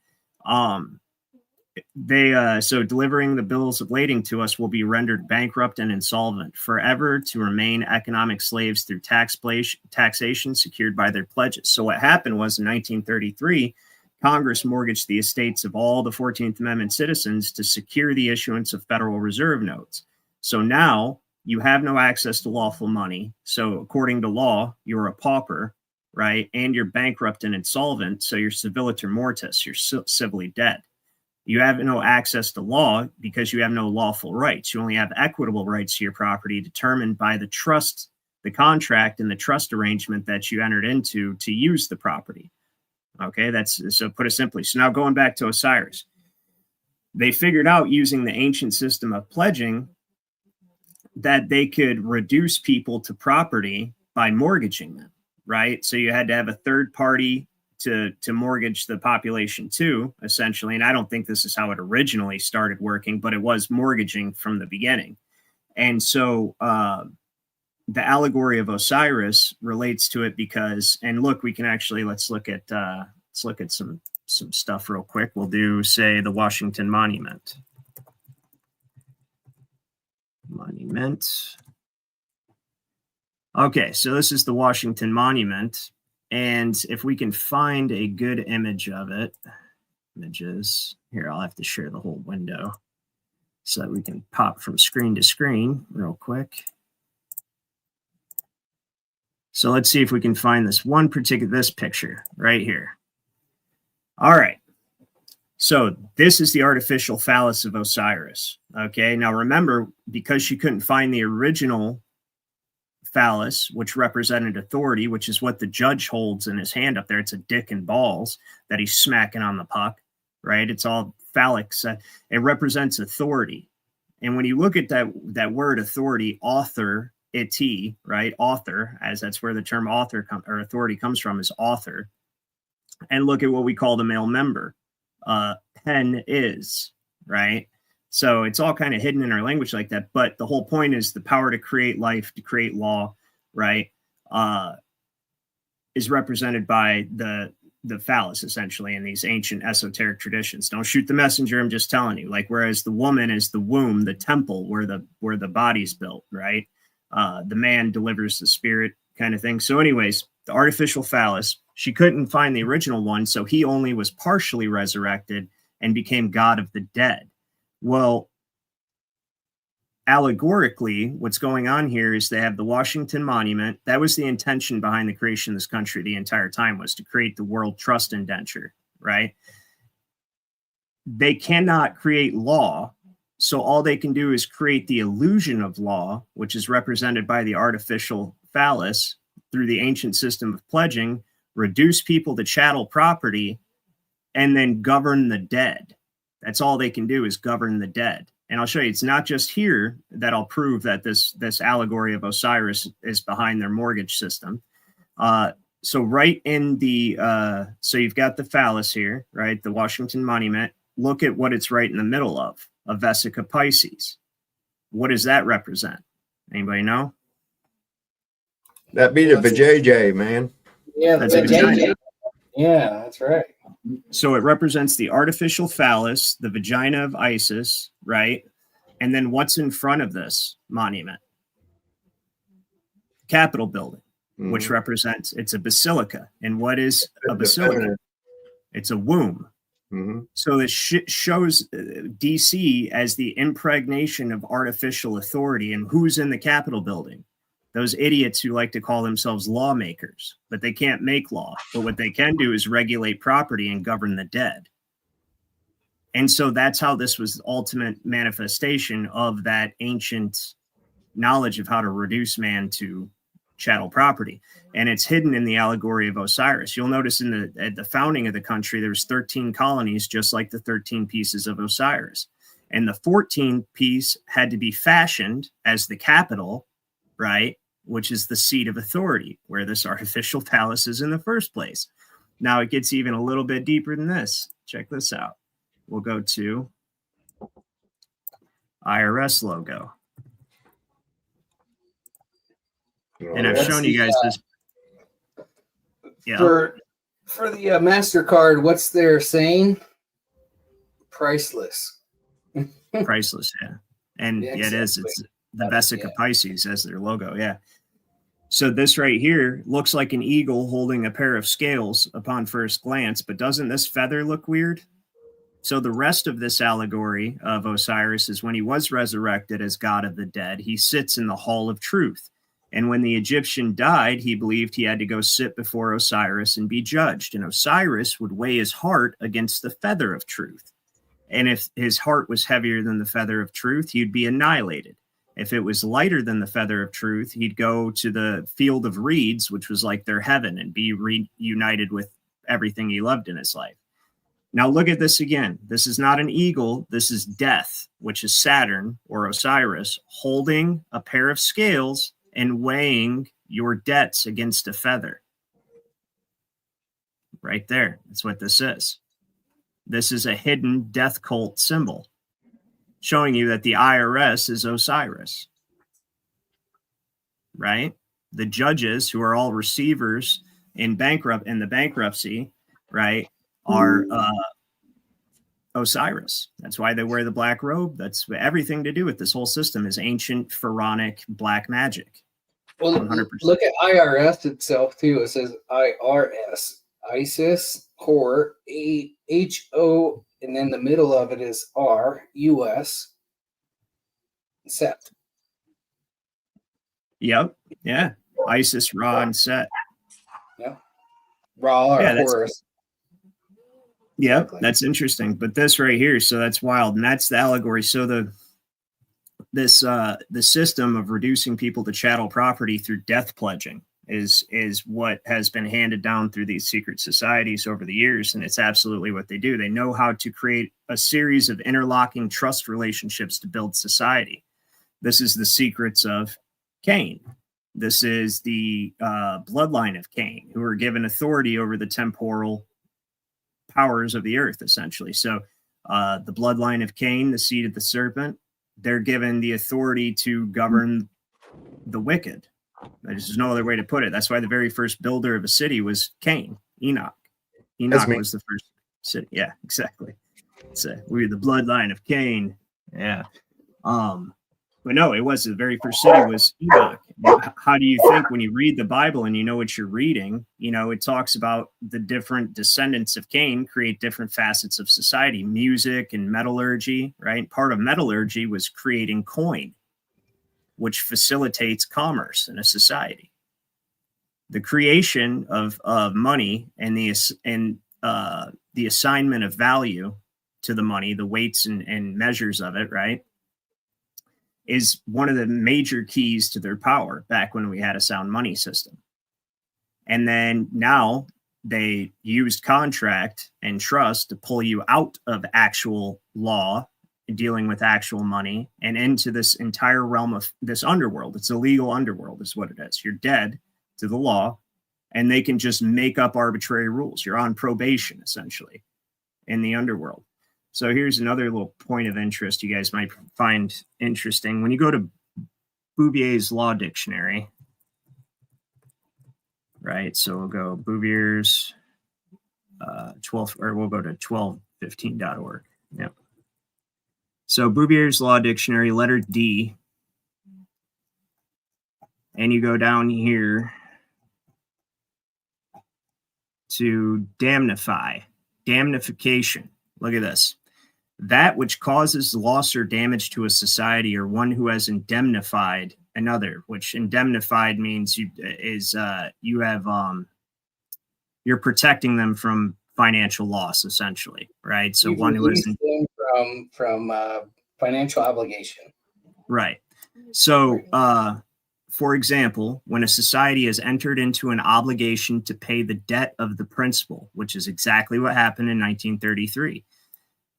So delivering the bills of lading to us will be rendered bankrupt and insolvent, forever to remain economic slaves through taxation secured by their pledges. So what happened was in 1933, Congress mortgaged the estates of all the 14th Amendment citizens to secure the issuance of Federal Reserve notes. So now you have no access to lawful money. So according to law, you're a pauper. Right? And you're bankrupt and insolvent. So you're civiliter mortis, you're civilly dead. You have no access to law because you have no lawful rights. You only have equitable rights to your property determined by the trust, the contract, and the trust arrangement that you entered into to use the property. Okay, that's so put it simply. So now going back to Osiris, they figured out using the ancient system of pledging that they could reduce people to property by mortgaging them. Right. So you had to have a third party to mortgage the population to, essentially. And I don't think this is how it originally started working, but it was mortgaging from the beginning. And so the allegory of Osiris relates to it because, and look, we can actually, let's look at some stuff real quick. We'll do, say, the Washington Monument. Okay, so this is the Washington Monument, and if we can find a good image of it, images, here, I'll have to share the whole window so that we can pop from screen to screen real quick. So let's see if we can find this picture right here. All right, So this is the artificial phallus of Osiris. Okay, now remember, because she couldn't find the original phallus, which represented authority, which is what the judge holds in his hand up there. It's a dick and balls that he's smacking on the puck, right? It's all phallic. It represents authority. And when you look at that word authority, author, it, right? Author, as that's where the term author or authority comes from, is author. And look at what we call the male member. Pen is, right? So it's all kind of hidden in our language like that. But the whole point is the power to create life, to create law, right, is represented by the phallus, essentially, in these ancient esoteric traditions. Don't shoot the messenger, I'm just telling you. Like, whereas the woman is the womb, the temple where the body's built, right? The man delivers the spirit kind of thing. So anyways, the artificial phallus, she couldn't find the original one, so he only was partially resurrected and became God of the dead. Well, allegorically, what's going on here is they have the Washington Monument. That was the intention behind the creation of this country the entire time, was to create the world trust indenture, right? They cannot create law, so all they can do is create the illusion of law, which is represented by the artificial phallus through the ancient system of pledging, reduce people to chattel property, and then govern the dead. That's all they can do, is govern the dead. And I'll show you, it's not just here that I'll prove that this allegory of Osiris is behind their mortgage system. So right in the, so you've got the phallus here, right? The Washington Monument. Look at what it's right in the middle of, a Vesica Pisces. What does that represent? Anybody know? That be the vajayjay, man. Yeah, That's a vagina. Yeah, that's right. So it represents the artificial phallus, the vagina of Isis, right? And then what's in front of this monument? Capitol building, which represents, it's a basilica. And what is a basilica? It's a womb. So it shows DC as the impregnation of artificial authority. And who's in the Capitol building? Those idiots who like to call themselves lawmakers, but they can't make law. But what they can do is regulate property and govern the dead. And so that's how this was the ultimate manifestation of that ancient knowledge of how to reduce man to chattel property. And it's hidden in the allegory of Osiris. You'll notice at the founding of the country, there was 13 colonies, just like the 13 pieces of Osiris. And the 14th piece had to be fashioned as the capital, right? Which is the seat of authority, where this artificial phallus is in the first place. Now it gets even a little bit deeper than this. Check this out. We'll go to IRS logo. And I've shown you guys this. Yeah. For the MasterCard, what's their saying? Priceless. Priceless, yeah. And yeah, it is. It's the Vesica Pisces as their logo, yeah. So this right here looks like an eagle holding a pair of scales upon first glance, but doesn't this feather look weird? So the rest of this allegory of Osiris is when he was resurrected as God of the dead, he sits in the hall of truth. And when the Egyptian died, he believed he had to go sit before Osiris and be judged. And Osiris would weigh his heart against the feather of truth. And if his heart was heavier than the feather of truth, he'd be annihilated. If it was lighter than the feather of truth, he'd go to the field of reeds, which was like their heaven, and be reunited with everything he loved in his life. Now look at this again. This is not an eagle. This is death, which is Saturn or Osiris, holding a pair of scales and weighing your debts against a feather. Right there. That's what this is. This is a hidden death cult symbol, showing you that the IRS is Osiris. Right? The judges, who are all receivers in the bankruptcy, right, are Osiris. That's why they wear the black robe. That's everything to do with this whole system is ancient pharaonic black magic. Well, 100%. Look at IRS itself too. It says IRS, ISIS, core, HO, and then the middle of it is R, US, Set. Yep. Yeah. Isis, Ra, and Set. Yeah. Ra or Yeah, Horus. Yeah, Exactly. that's interesting. But this right here, so that's wild, and that's the allegory. So the system of reducing people to chattel property through death pledging is what has been handed down through these secret societies over the years, and it's absolutely what they do. They know how to create a series of interlocking trust relationships to build society. This is the secrets of Cain. This is the bloodline of Cain, who are given authority over the temporal powers of the earth, essentially. So the bloodline of Cain, the seed of the serpent, they're given the authority to govern the wicked. There's no other way to put it. That's why the very first builder of a city was Cain, Enoch. Enoch was the first city. Yeah, exactly. So we're the bloodline of Cain. Yeah. But no, it was the very first city was Enoch. How do you think when you read the Bible and you know what you're reading? You know, it talks about the different descendants of Cain create different facets of society, music and metallurgy, right? Part of metallurgy was creating coin, which facilitates commerce in a society. The creation of money and the assignment of value to the money, the weights and measures of it, right, is one of the major keys to their power back when we had a sound money system. And then now they used contract and trust to pull you out of actual law, dealing with actual money, and into this entire realm of this underworld. It's a legal underworld is what it is. You're dead to the law, and they can just make up arbitrary rules. You're on probation, essentially, in the underworld. So here's another little point of interest you guys might find interesting. When you go to Bouvier's Law Dictionary, right? So we'll go Bouvier's 12, or we'll go to 1215.org. Yep. So Bouvier's Law Dictionary, letter D, and you go down here to damnify, damnification. Look at this. That which causes loss or damage to a society, or one who has indemnified another, which indemnified means you're protecting them from financial loss, essentially, right? So You've one who is from financial obligation, right. So, for example, when a society has entered into an obligation to pay the debt of the principal, which is exactly what happened in 1933.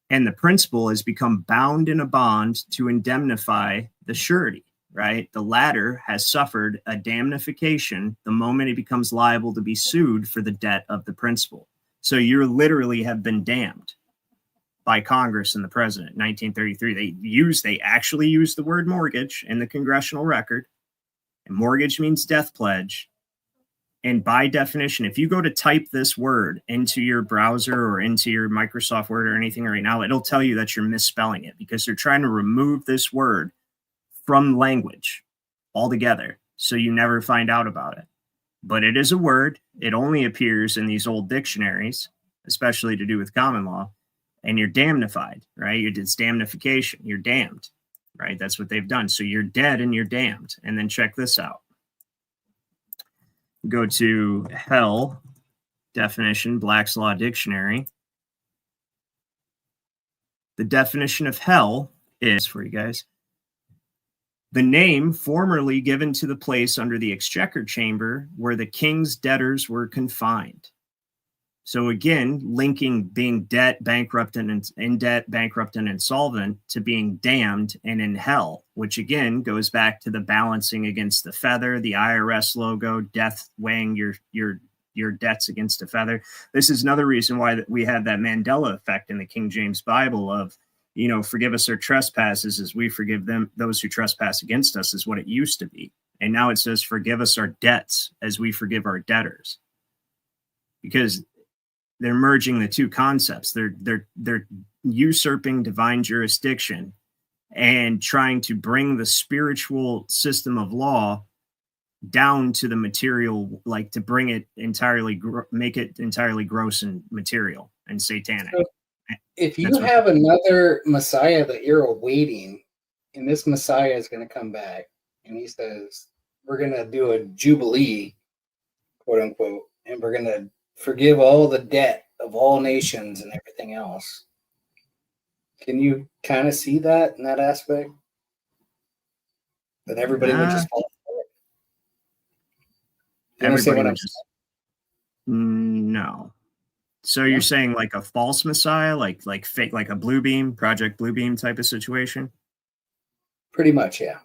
And the principal has become bound in a bond to indemnify the surety, right? The latter has suffered a damnification the moment it becomes liable to be sued for the debt of the principal. So you literally have been damned by Congress and the president. 1933, they actually used the word mortgage in the congressional record, and mortgage means death pledge. And by definition, if you go to type this word into your browser or into your Microsoft Word or anything right now, it'll tell you that you're misspelling it because they're trying to remove this word from language altogether. So you never find out about it. But it is a word. It only appears in these old dictionaries, especially to do with common law. And you're damnified, right? It's damnification. You're damned, right? That's what they've done. So you're dead and you're damned. And then check this out. Go to hell definition, Black's Law Dictionary. The definition of hell is, for you guys, the name formerly given to the place under the exchequer chamber where the king's debtors were confined. So again, linking being debt, bankrupt, and in debt, bankrupt, and insolvent to being damned and in hell, which again goes back to the balancing against the feather, the IRS logo, death weighing your debts against a feather. This is another reason why we have that Mandela effect in the King James Bible of, you know, forgive us our trespasses as we forgive them, those who trespass against us, is what it used to be. And now it says, forgive us our debts as we forgive our debtors. Because they're merging the two concepts. They're usurping divine jurisdiction and trying to bring the spiritual system of law down to the material, like to bring it entirely, make it entirely gross and material and satanic. So if you have another Messiah that you're awaiting, and this Messiah is going to come back, and he says, we're going to do a jubilee, quote unquote, and we're going to forgive all the debt of all nations and everything else. Can you kind of see that in that aspect? That everybody would just fall for it? You understand what I'm saying? No. So you're saying like a false messiah, like fake, like a Bluebeam, Project Bluebeam type of situation? Pretty much, yeah.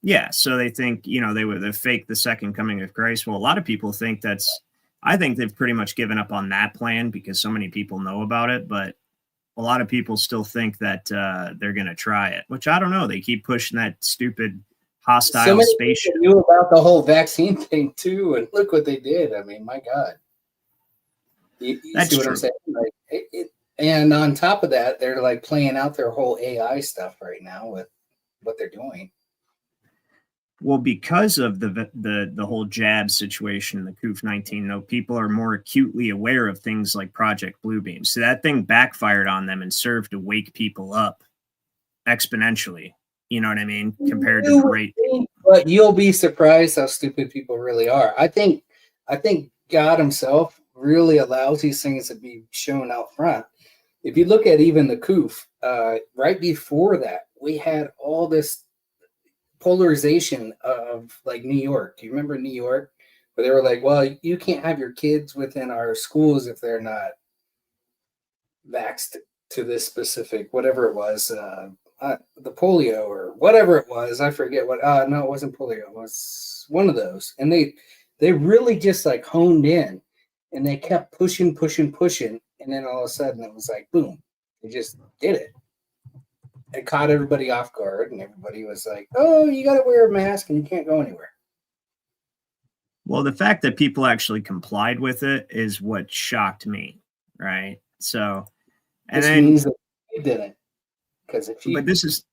Yeah. So they think, they fake the second coming of Christ. Well, a lot of people think I think they've pretty much given up on that plan because so many people know about it. But a lot of people still think that they're going to try it, which I don't know. They keep pushing that stupid hostile spaceship. People knew about the whole vaccine thing too, and look what they did. I mean, my God. You see what I'm saying? Like, and on top of that, they're like playing out their whole AI stuff right now with what they're doing. Well, because of the whole jab situation, the COVID-19, people are more acutely aware of things like Project Bluebeam. So that thing backfired on them and served to wake people up exponentially. You know what I mean? Compared to the rate. But you'll be surprised how stupid people really are. I think God himself really allows these things to be shown out front. If you look at even the COOF, right before that, we had all this polarization of like New York. Do you remember New York? Where they were like, well, you can't have your kids within our schools if they're not vaxxed to this specific, whatever it was, the polio or whatever it was. I forget what, no, it wasn't polio. It was one of those. And they really just like honed in and they kept pushing. And then all of a sudden it was like, boom, they just did it. It caught everybody off guard, and everybody was like, oh, you got to wear a mask and you can't go anywhere. Well, the fact that people actually complied with it is what shocked me, right? So, and this then means that you didn't. Because if you, but this is,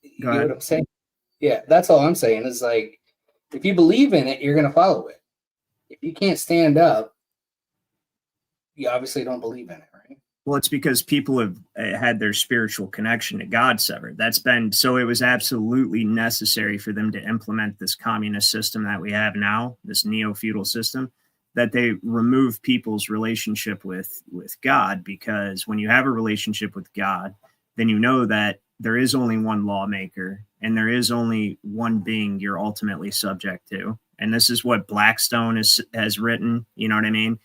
you know what I'm saying? Yeah, that's all I'm saying is like, if you believe in it, you're going to follow it. If you can't stand up, you obviously don't believe in it, right? Well, it's because people have had their spiritual connection to God severed. So it was absolutely necessary for them to implement this communist system that we have now, this neo-feudal system, that they remove people's relationship with God, because when you have a relationship with God, then you know that there is only one lawmaker and there is only one being you're ultimately subject to. And this is what Blackstone has written, you know what I mean?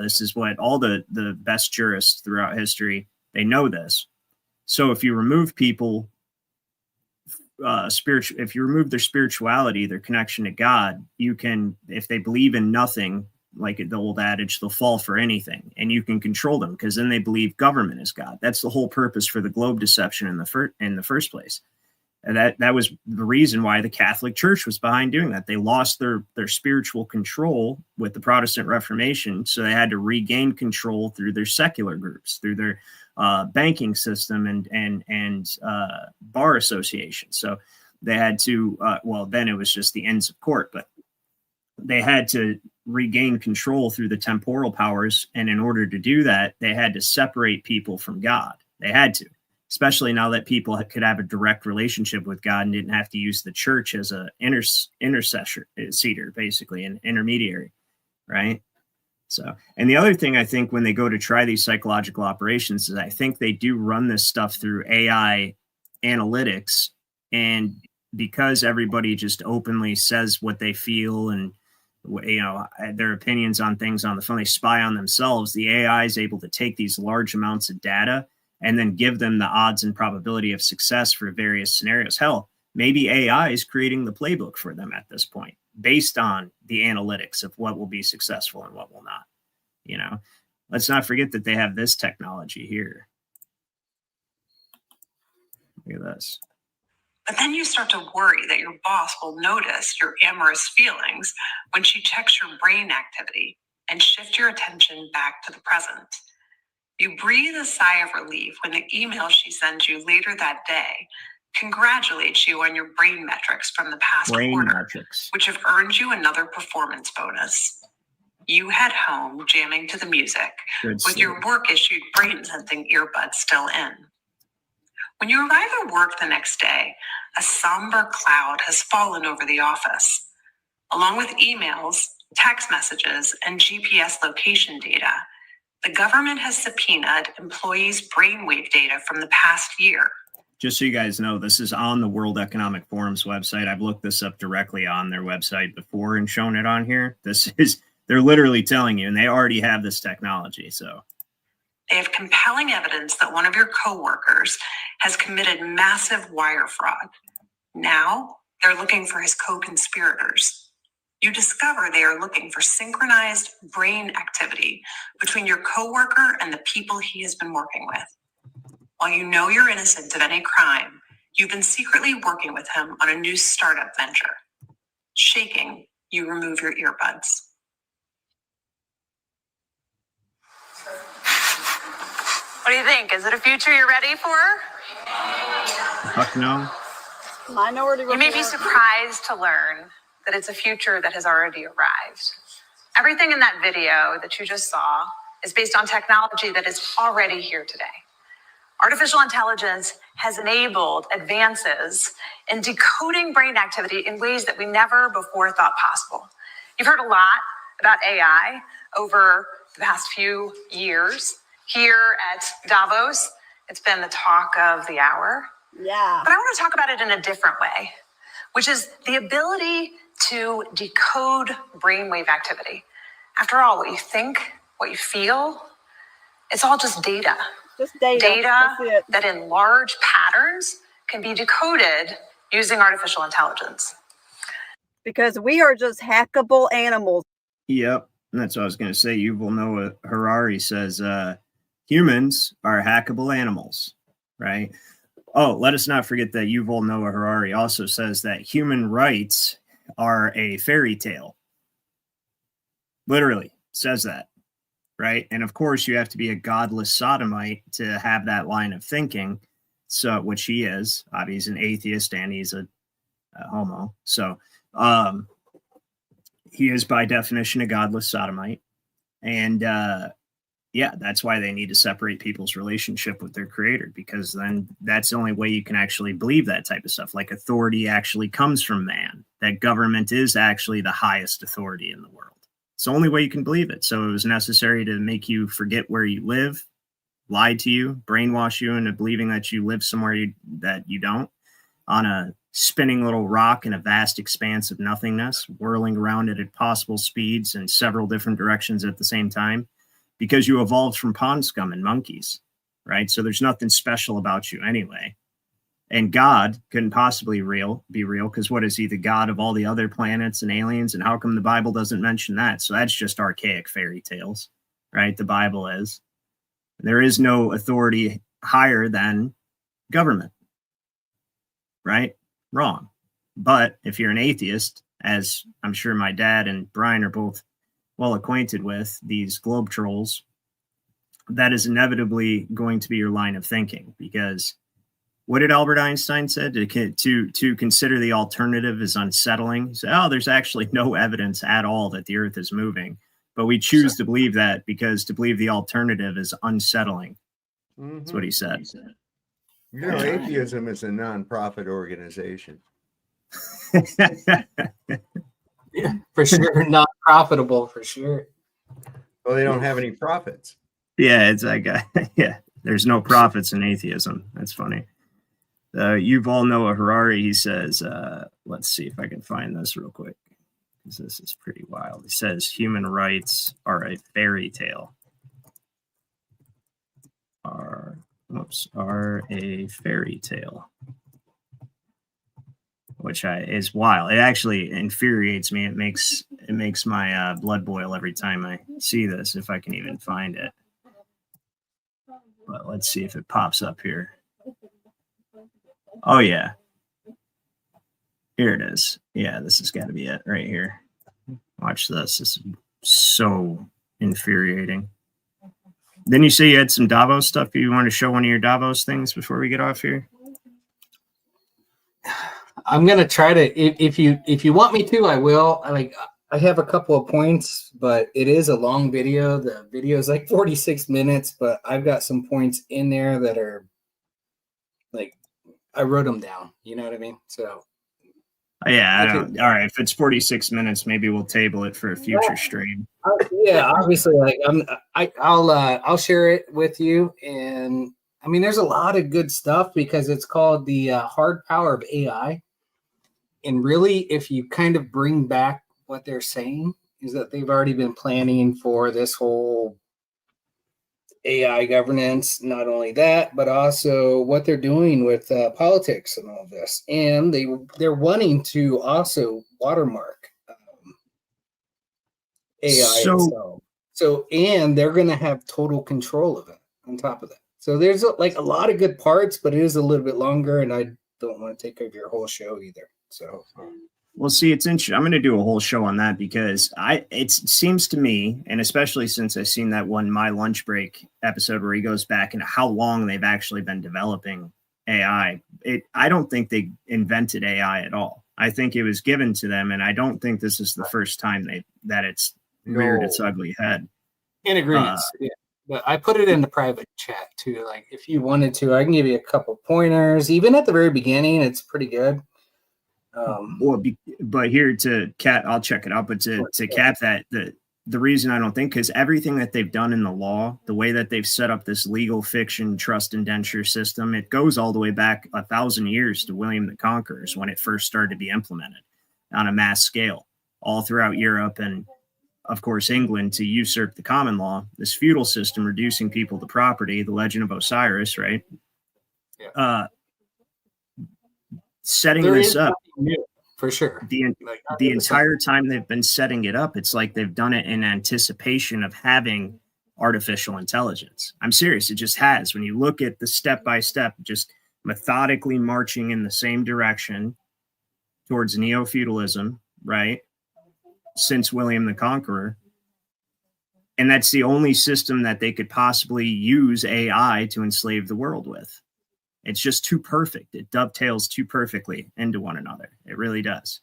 This is what all the best jurists throughout history, they know this. So if you remove people, if you remove their spirituality, their connection to God, you can, if they believe in nothing, like the old adage, they'll fall for anything, and you can control them because then they believe government is God. That's the whole purpose for the globe deception in the first place. And that was the reason why the Catholic Church was behind doing that. They lost their spiritual control with the Protestant Reformation, so they had to regain control through their secular groups, through their banking system and bar associations. So they had to, then it was just the Inns of Court, but they had to regain control through the temporal powers. And in order to do that, they had to separate people from God. They had to. Especially now that people could have a direct relationship with God and didn't have to use the church as a intercessor, basically an intermediary, right? So, and the other thing I think when they go to try these psychological operations is I think they do run this stuff through AI analytics, and because everybody just openly says what they feel and their opinions on things on the phone, they spy on themselves. The AI is able to take these large amounts of data and then give them the odds and probability of success for various scenarios. Hell, maybe AI is creating the playbook for them at this point, based on the analytics of what will be successful and what will not. Let's not forget that they have this technology here. Look at this. But then you start to worry that your boss will notice your amorous feelings when she checks your brain activity and shift your attention back to the present. You breathe a sigh of relief when the email she sends you later that day congratulates you on your brain metrics from the past quarter, which have earned you another performance bonus. You head home jamming to the music with your work-issued brain-sensing earbuds still in. When you arrive at work the next day, a somber cloud has fallen over the office. Along with emails, text messages, and GPS location data, The government has subpoenaed employees' brainwave data from the past year. Just so you guys know, this is on the World Economic Forum's website. I've looked this up directly on their website before and shown it on here. They're literally telling you, and they already have this technology. So they have compelling evidence that one of your coworkers has committed massive wire fraud. Now they're looking for his co-conspirators. You discover they are looking for synchronized brain activity between your coworker and the people he has been working with. While you know you're innocent of any crime, you've been secretly working with him on a new startup venture. Shaking, you remove your earbuds. What do you think? Is it a future you're ready for? Fuck no. Minority report. You may be surprised to learn that it's a future that has already arrived. Everything in that video that you just saw is based on technology that is already here today. Artificial intelligence has enabled advances in decoding brain activity in ways that we never before thought possible. You've heard a lot about AI over the past few years. Here at Davos, it's been the talk of the hour. Yeah. But I want to talk about it in a different way, which is the ability to decode brainwave activity. After all, what you think, what you feel, it's all just data. Just data. Data that in large patterns can be decoded using artificial intelligence. Because we are just hackable animals. Yep. And that's what I was going to say. Yuval Noah Harari says humans are hackable animals, right? Oh, let us not forget that Yuval Noah Harari also says that human rights are a fairy tale. Literally says that. Right. And of course, you have to be a godless sodomite to have that line of thinking. So, which he is. He's an atheist and he's a homo. So he is by definition a godless sodomite. And yeah, that's why they need to separate people's relationship with their creator, because then that's the only way you can actually believe that type of stuff. Like authority actually comes from man, that government is actually the highest authority in the world. It's the only way you can believe it. So it was necessary to make you forget where you live, lie to you, brainwash you into believing that you live somewhere that you don't, on a spinning little rock in a vast expanse of nothingness, whirling around at impossible speeds in several different directions at the same time, because you evolved from pond scum and monkeys, right? So there's nothing special about you anyway. And God couldn't possibly be real, because what is he, the God of all the other planets and aliens? And how come the Bible doesn't mention that? So that's just archaic fairy tales, right? The Bible is. There is no authority higher than government, right? Wrong. But if you're an atheist, as I'm sure my dad and Brian are both well acquainted with, these globe trolls, that is inevitably going to be your line of thinking, because what did Albert Einstein said? To consider the alternative is unsettling. He said, oh, there's actually no evidence at all that the earth is moving. But we choose to believe that because to believe the alternative is unsettling. That's what he said. You know, atheism is a non-profit organization. Yeah, for sure. Not profitable, for sure. Well, they don't have any profits. Yeah, it's like, yeah, there's no profits in atheism. That's funny. Yuval Noah Harari, he says, let's see if I can find this real quick, because this is pretty wild. He says human rights are a fairy tale. Are a fairy tale, which is wild. It actually infuriates me. It makes my blood boil every time I see this, if I can even find it. But let's see if it pops up here. Oh, yeah. Here it is. Yeah, this has got to be it right here. Watch this. This is so infuriating. Then you say you had some Davos stuff. You want to show one of your Davos things before we get off here? I'm gonna try to. If you want me to, I will. I have a couple of points, but it is a long video. The video is like 46 minutes, but I've got some points in there that are like I wrote them down. You know what I mean? So Yeah, I don't. All right, if it's 46 minutes, maybe we'll table it for a future stream. Yeah, obviously, like I'll share it with you, and I mean, there's a lot of good stuff because it's called the hard power of AI, and really, if you kind of bring back what they're saying, is that they've already been planning for this whole AI governance. Not only that, but also what they're doing with politics and all this, and they're wanting to also watermark AI itself. So, and they're going to have total control of it on top of that. So there's like a lot of good parts, but it is a little bit longer, and I don't want to take over your whole show either. So, well, see, it's interesting. I'm going to do a whole show on that because it seems to me, and especially since I've seen that one My Lunch Break episode where he goes back into how long they've actually been developing AI. I don't think they invented AI at all. I think it was given to them, and I don't think this is the first time that it's reared its ugly head. In agreement. Yeah. But I put it in the private chat too. Like if you wanted to, I can give you a couple pointers. Even at the very beginning, it's pretty good. But here to cap, I'll check it out. But to cap that, the reason I don't think, because everything that they've done in the law, the way that they've set up this legal fiction trust indenture system, it goes all the way back 1,000 years to William the Conqueror's when it first started to be implemented on a mass scale all throughout Europe and, of course, England to usurp the common law, this feudal system reducing people to property, the legend of Osiris, right? Yeah. Setting this up. For sure. The entire time they've been setting it up, it's like they've done it in anticipation of having artificial intelligence. I'm serious. It just has. When you look at the step-by-step, just methodically marching in the same direction towards neo-feudalism, right? Since William the Conqueror. And that's the only system that they could possibly use AI to enslave the world with. It's just too perfect. It dovetails too perfectly into one another. It really does.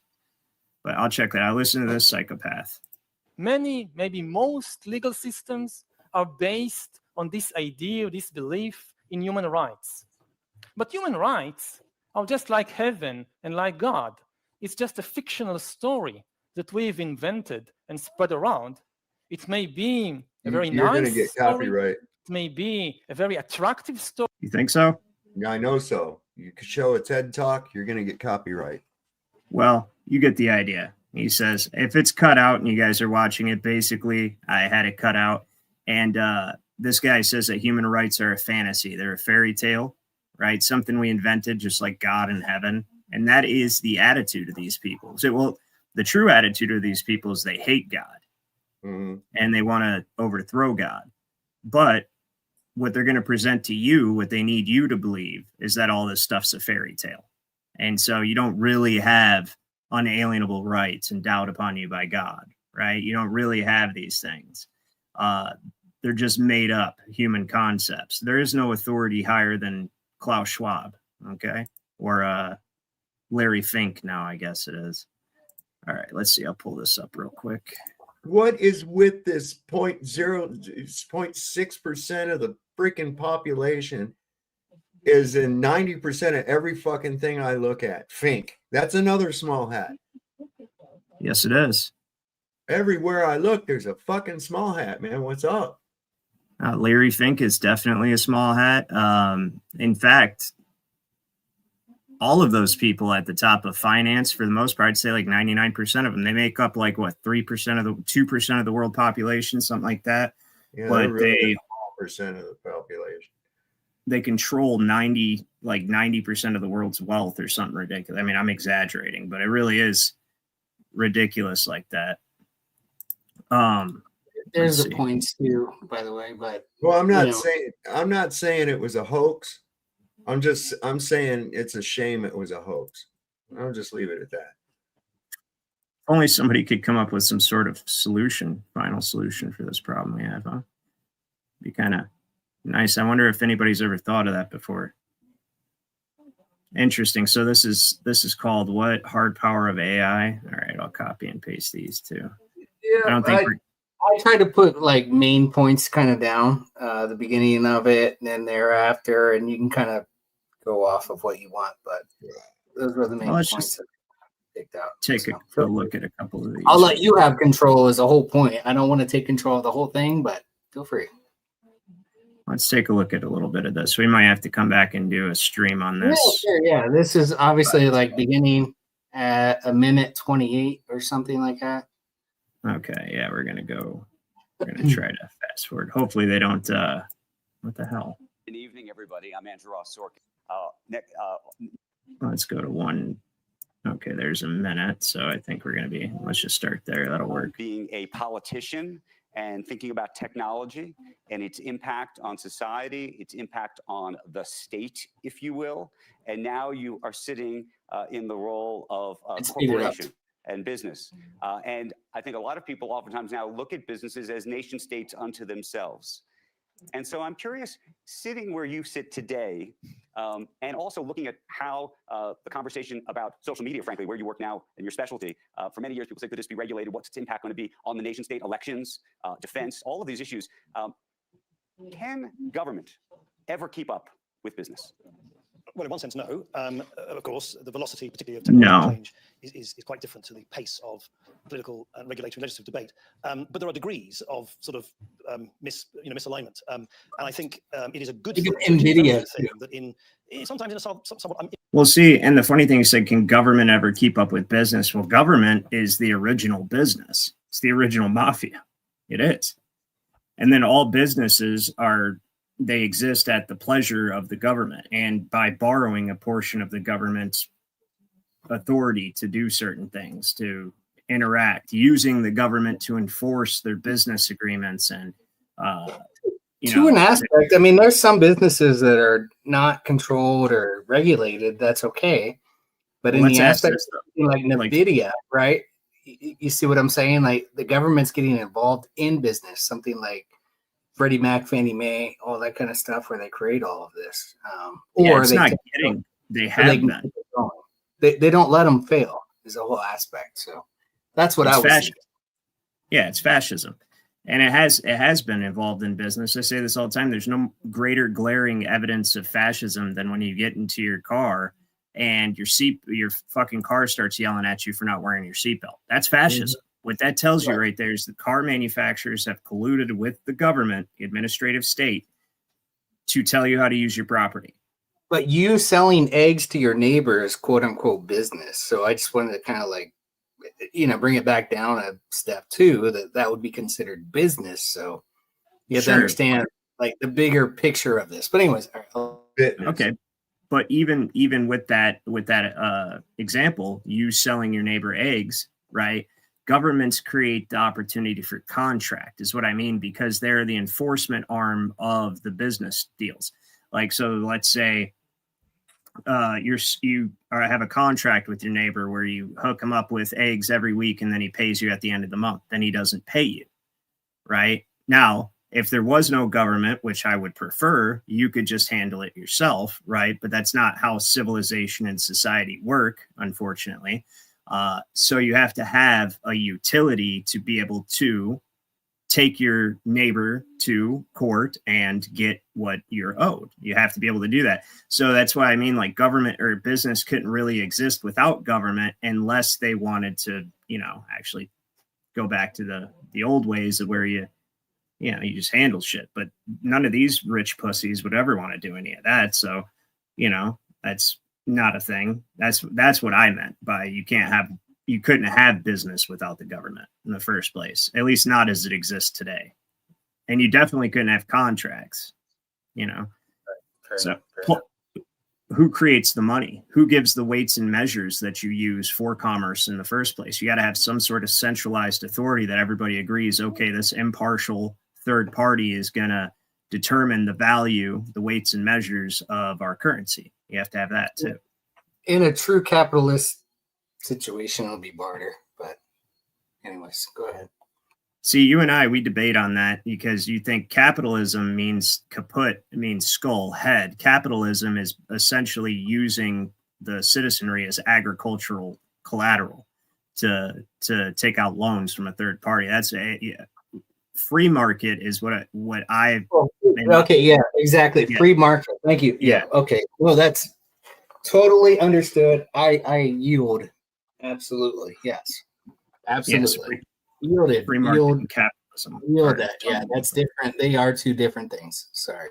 But I'll check that out. Listen to this psychopath. Many, maybe most legal systems are based on this idea, this belief in human rights. But human rights are just like heaven and like God. It's just a fictional story that we've invented and spread around. It may be a very You're nice going to get story. copyright. It may be a very attractive story. You think so? I know so. You could show a TED Talk, you're going to get copyright. Well, you get the idea. He says, if it's cut out and you guys are watching it, basically, I had it cut out. And this guy says that human rights are a fantasy. They're a fairy tale, right? Something we invented just like God in heaven. And that is the attitude of these people. So, well, the true attitude of these people is they hate God. Mm-hmm. And they want to overthrow God. But what they're going to present to you, what they need you to believe, is that all this stuff's a fairy tale. And so you don't really have unalienable rights endowed upon you by God, right? You don't really have these things. They're just made up human concepts. There is no authority higher than Klaus Schwab, okay? Or Larry Fink now, I guess it is. All right, let's see. I'll pull this up real quick. What is with this 0.6% of the freaking population is in 90% of every fucking thing I look at? Fink. That's another small hat. Yes, it is. Everywhere I look, there's a fucking small hat, man. What's up? Larry Fink is definitely a small hat. In fact, all of those people at the top of finance, for the most part, I'd say like 99% of them, they make up like what, 2% of the world population, something like that. Yeah, but really a small percent of the population. They control 90% of the world's wealth or something ridiculous. I mean, I'm exaggerating, but it really is ridiculous like that. There's the points too, by the way. But well, I'm not saying it was a hoax. I'm saying it's a shame it was a hoax. I'll just leave it at that. Only somebody could come up with some sort of final solution for this problem we have, huh? Be kind of nice. I wonder if anybody's ever thought of that before. Interesting. So this is called what? Hard power of AI. All right, I'll copy and paste these too. Yeah, I try to put like main points kind of down, the beginning of it, and then thereafter, and you can kind of go off of what you want. But those were the main points. picked out. take a look at a couple of these. I'll let you have control is the whole point. I don't want to take control of the whole thing, but feel free. Let's take a look at a little bit of this. We might have to come back and do a stream on this. Yeah, sure, yeah. This is obviously like beginning at a minute 28 or something like that. Okay, yeah, we're gonna try to fast forward. Hopefully they don't what the hell? Good evening, everybody. I'm Andrew Ross Sorkin. Let's go to one. Okay, there's a minute. So I think let's just start there. That'll work. Being a politician and thinking about technology and its impact on society, its impact on the state, if you will. And now you are sitting in the role of corporation and business. And I think a lot of people oftentimes now look at businesses as nation states unto themselves. And so I'm curious, sitting where you sit today, and also looking at how the conversation about social media, frankly, where you work now and your specialty, for many years people say, could this be regulated? What's its impact going to be on the nation state, elections, defense, all of these issues? Can government ever keep up with business? Well, in one sense, no. Of course, the velocity, particularly of technological change, is quite different to the pace of political and regulatory and legislative debate. But there are degrees of sort of misalignment, and I think it is a good thing that sometimes in a somewhat. Well, see, and the funny thing is, can government ever keep up with business? Well, government is the original business. It's the original mafia. It is, and then all businesses they exist at the pleasure of the government and by borrowing a portion of the government's authority to do certain things, to interact, using the government to enforce their business agreements. And, to an aspect, I mean, there's some businesses that are not controlled or regulated. That's okay. But in the aspect like NVIDIA, right? You see what I'm saying? Like the government's getting involved in business, something like Freddie Mac, Fannie Mae, all that kind of stuff, where they create all of this. They have been. They don't let them fail. Is a whole aspect. So that's what I was saying. Yeah, it's fascism, and it has been involved in business. I say this all the time. There's no greater glaring evidence of fascism than when you get into your car and your fucking car starts yelling at you for not wearing your seatbelt. That's fascism. What that tells you right there is the car manufacturers have colluded with the government, the administrative state, to tell you how to use your property. But you selling eggs to your neighbor is quote unquote business. So I just wanted to kind of bring it back down a step too, that would be considered business. So you have to understand like the bigger picture of this. But anyways, okay. But even with that example, you selling your neighbor eggs, right? Governments create the opportunity for contract is what I mean, because they're the enforcement arm of the business deals. Like, so let's say you have a contract with your neighbor where you hook him up with eggs every week and then he pays you at the end of the month. Then he doesn't pay you. Right now, if there was no government, which I would prefer, you could just handle it yourself. Right. But that's not how civilization and society work, unfortunately. So you have to have a utility to be able to take your neighbor to court and get what you're owed. You have to be able to do that. So that's why I mean, like government or business couldn't really exist without government unless they wanted to, actually go back to the old ways of where you just handle shit. But none of these rich pussies would ever want to do any of that. So, that's not a thing. That's what I meant by you couldn't have business without the government in the first place, at least not as it exists today. And you definitely couldn't have contracts, who creates the money? Who gives the weights and measures that you use for commerce in the first place? You got to have some sort of centralized authority that everybody agrees, okay, this impartial third party is going to determine the value, the weights and measures of our currency. You have to have that too. In a true capitalist situation, it'll be barter. But anyways, go ahead. See, you and we debate on that because you think capitalism means kaput, it means skull, head. Capitalism is essentially using the citizenry as agricultural collateral to take out loans from a third party. That's free market is what I. Okay, yeah, exactly. Yeah. Free market. Thank you. Yeah. Okay. Well, that's totally understood. I yield. Absolutely. Yes. Yes, Absolutely. Yielded. free market and capitalism. Yielded. Yeah, that's different. They are two different things. Sorry.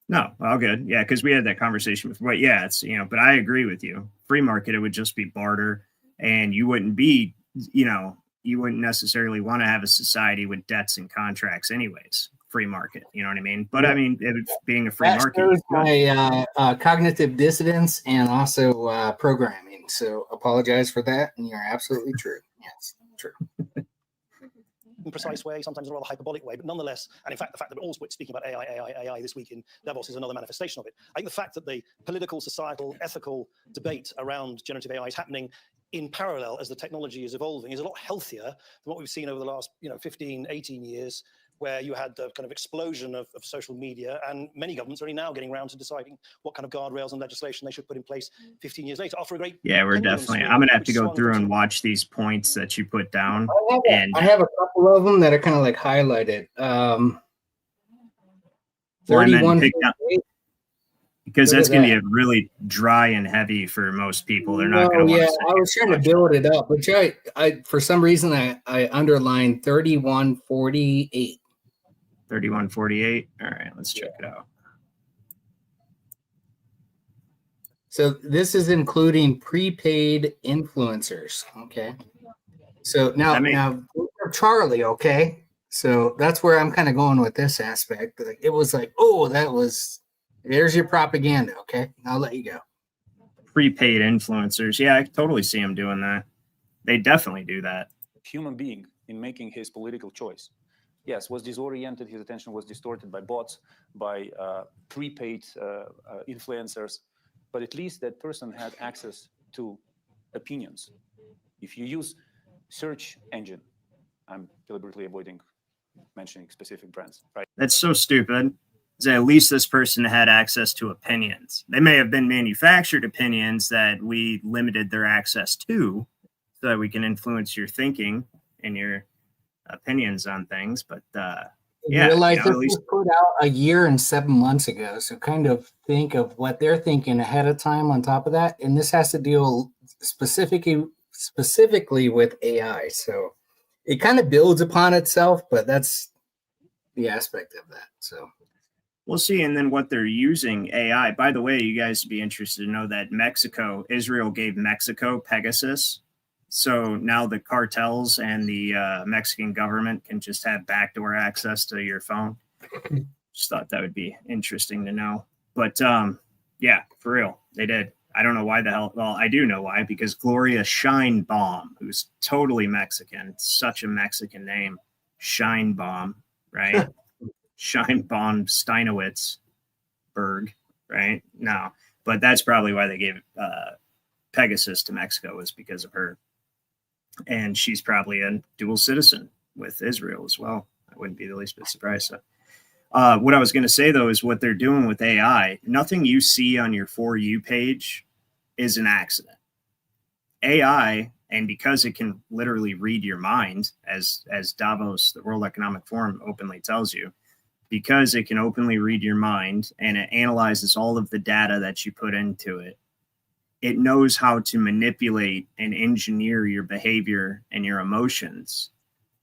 No, all good. Yeah, because we had that conversation before. But yeah, it's, but I agree with you. Free market, it would just be barter, and you wouldn't be, you wouldn't necessarily want to have a society with debts and contracts anyways. Free market, you know what I mean? But I mean, being a free market shows my cognitive dissonance and also programming. So apologize for that, and you're absolutely true. Yes, true. Precise way, sometimes in a rather hyperbolic way, but nonetheless, and in fact, the fact that we're all speaking about AI this week in Davos is another manifestation of it. I think the fact that the political, societal, ethical debate around generative AI is happening in parallel as the technology is evolving is a lot healthier than what we've seen over the last 15, 18 years, where you had the kind of explosion of social media, and many governments are only now getting around to deciding what kind of guardrails and legislation they should put in place 15 years later. After a great we're definitely. I'm gonna have to go through and watch these points that you put down. I have a couple of them that are kind of like highlighted. 31. Because that's going to be really dry and heavy for most people. They're not going to want to. I was trying to build it up, but I for some reason I underlined 3148. 3148. All right, let's check it out. So this is including prepaid influencers. Okay. So now Charlie. Okay. So that's where I'm kind of going with this aspect. Like, it was like, there's your propaganda. Okay. I'll let you go. Prepaid influencers. Yeah, I totally see them doing that. They definitely do that. Human being in making his political choice. Yes, was disoriented. His attention was distorted by bots, by prepaid influencers. But at least that person had access to opinions. If you use search engine, I'm deliberately avoiding mentioning specific brands, right? That's so stupid. At least this person had access to opinions. They may have been manufactured opinions that we limited their access to so that we can influence your thinking and your opinions on things. But realize this was put out a year and 7 months ago. So kind of think of what they're thinking ahead of time on top of that. And this has to deal specifically with AI. So it kind of builds upon itself, but that's the aspect of that. So we'll see. And then what they're using AI, by the way, you guys would be interested to know that Israel gave Mexico Pegasus. So now the cartels and the Mexican government can just have backdoor access to your phone. Just thought that would be interesting to know. But yeah, for real, they did. I don't know why the hell. Well, I do know why, because Gloria Scheinbaum, who's totally Mexican, such a Mexican name, Scheinbaum, right? Scheinbaum Steinowitzberg, right? No, but that's probably why they gave Pegasus to Mexico, was because of her. And she's probably a dual citizen with Israel as well. I wouldn't be the least bit surprised. So, what I was going to say, though, is what they're doing with AI. Nothing you see on your For You page is an accident. AI, and because it can literally read your mind, as Davos, the World Economic Forum, openly tells you, because it can openly read your mind and it analyzes all of the data that you put into it, it knows how to manipulate and engineer your behavior and your emotions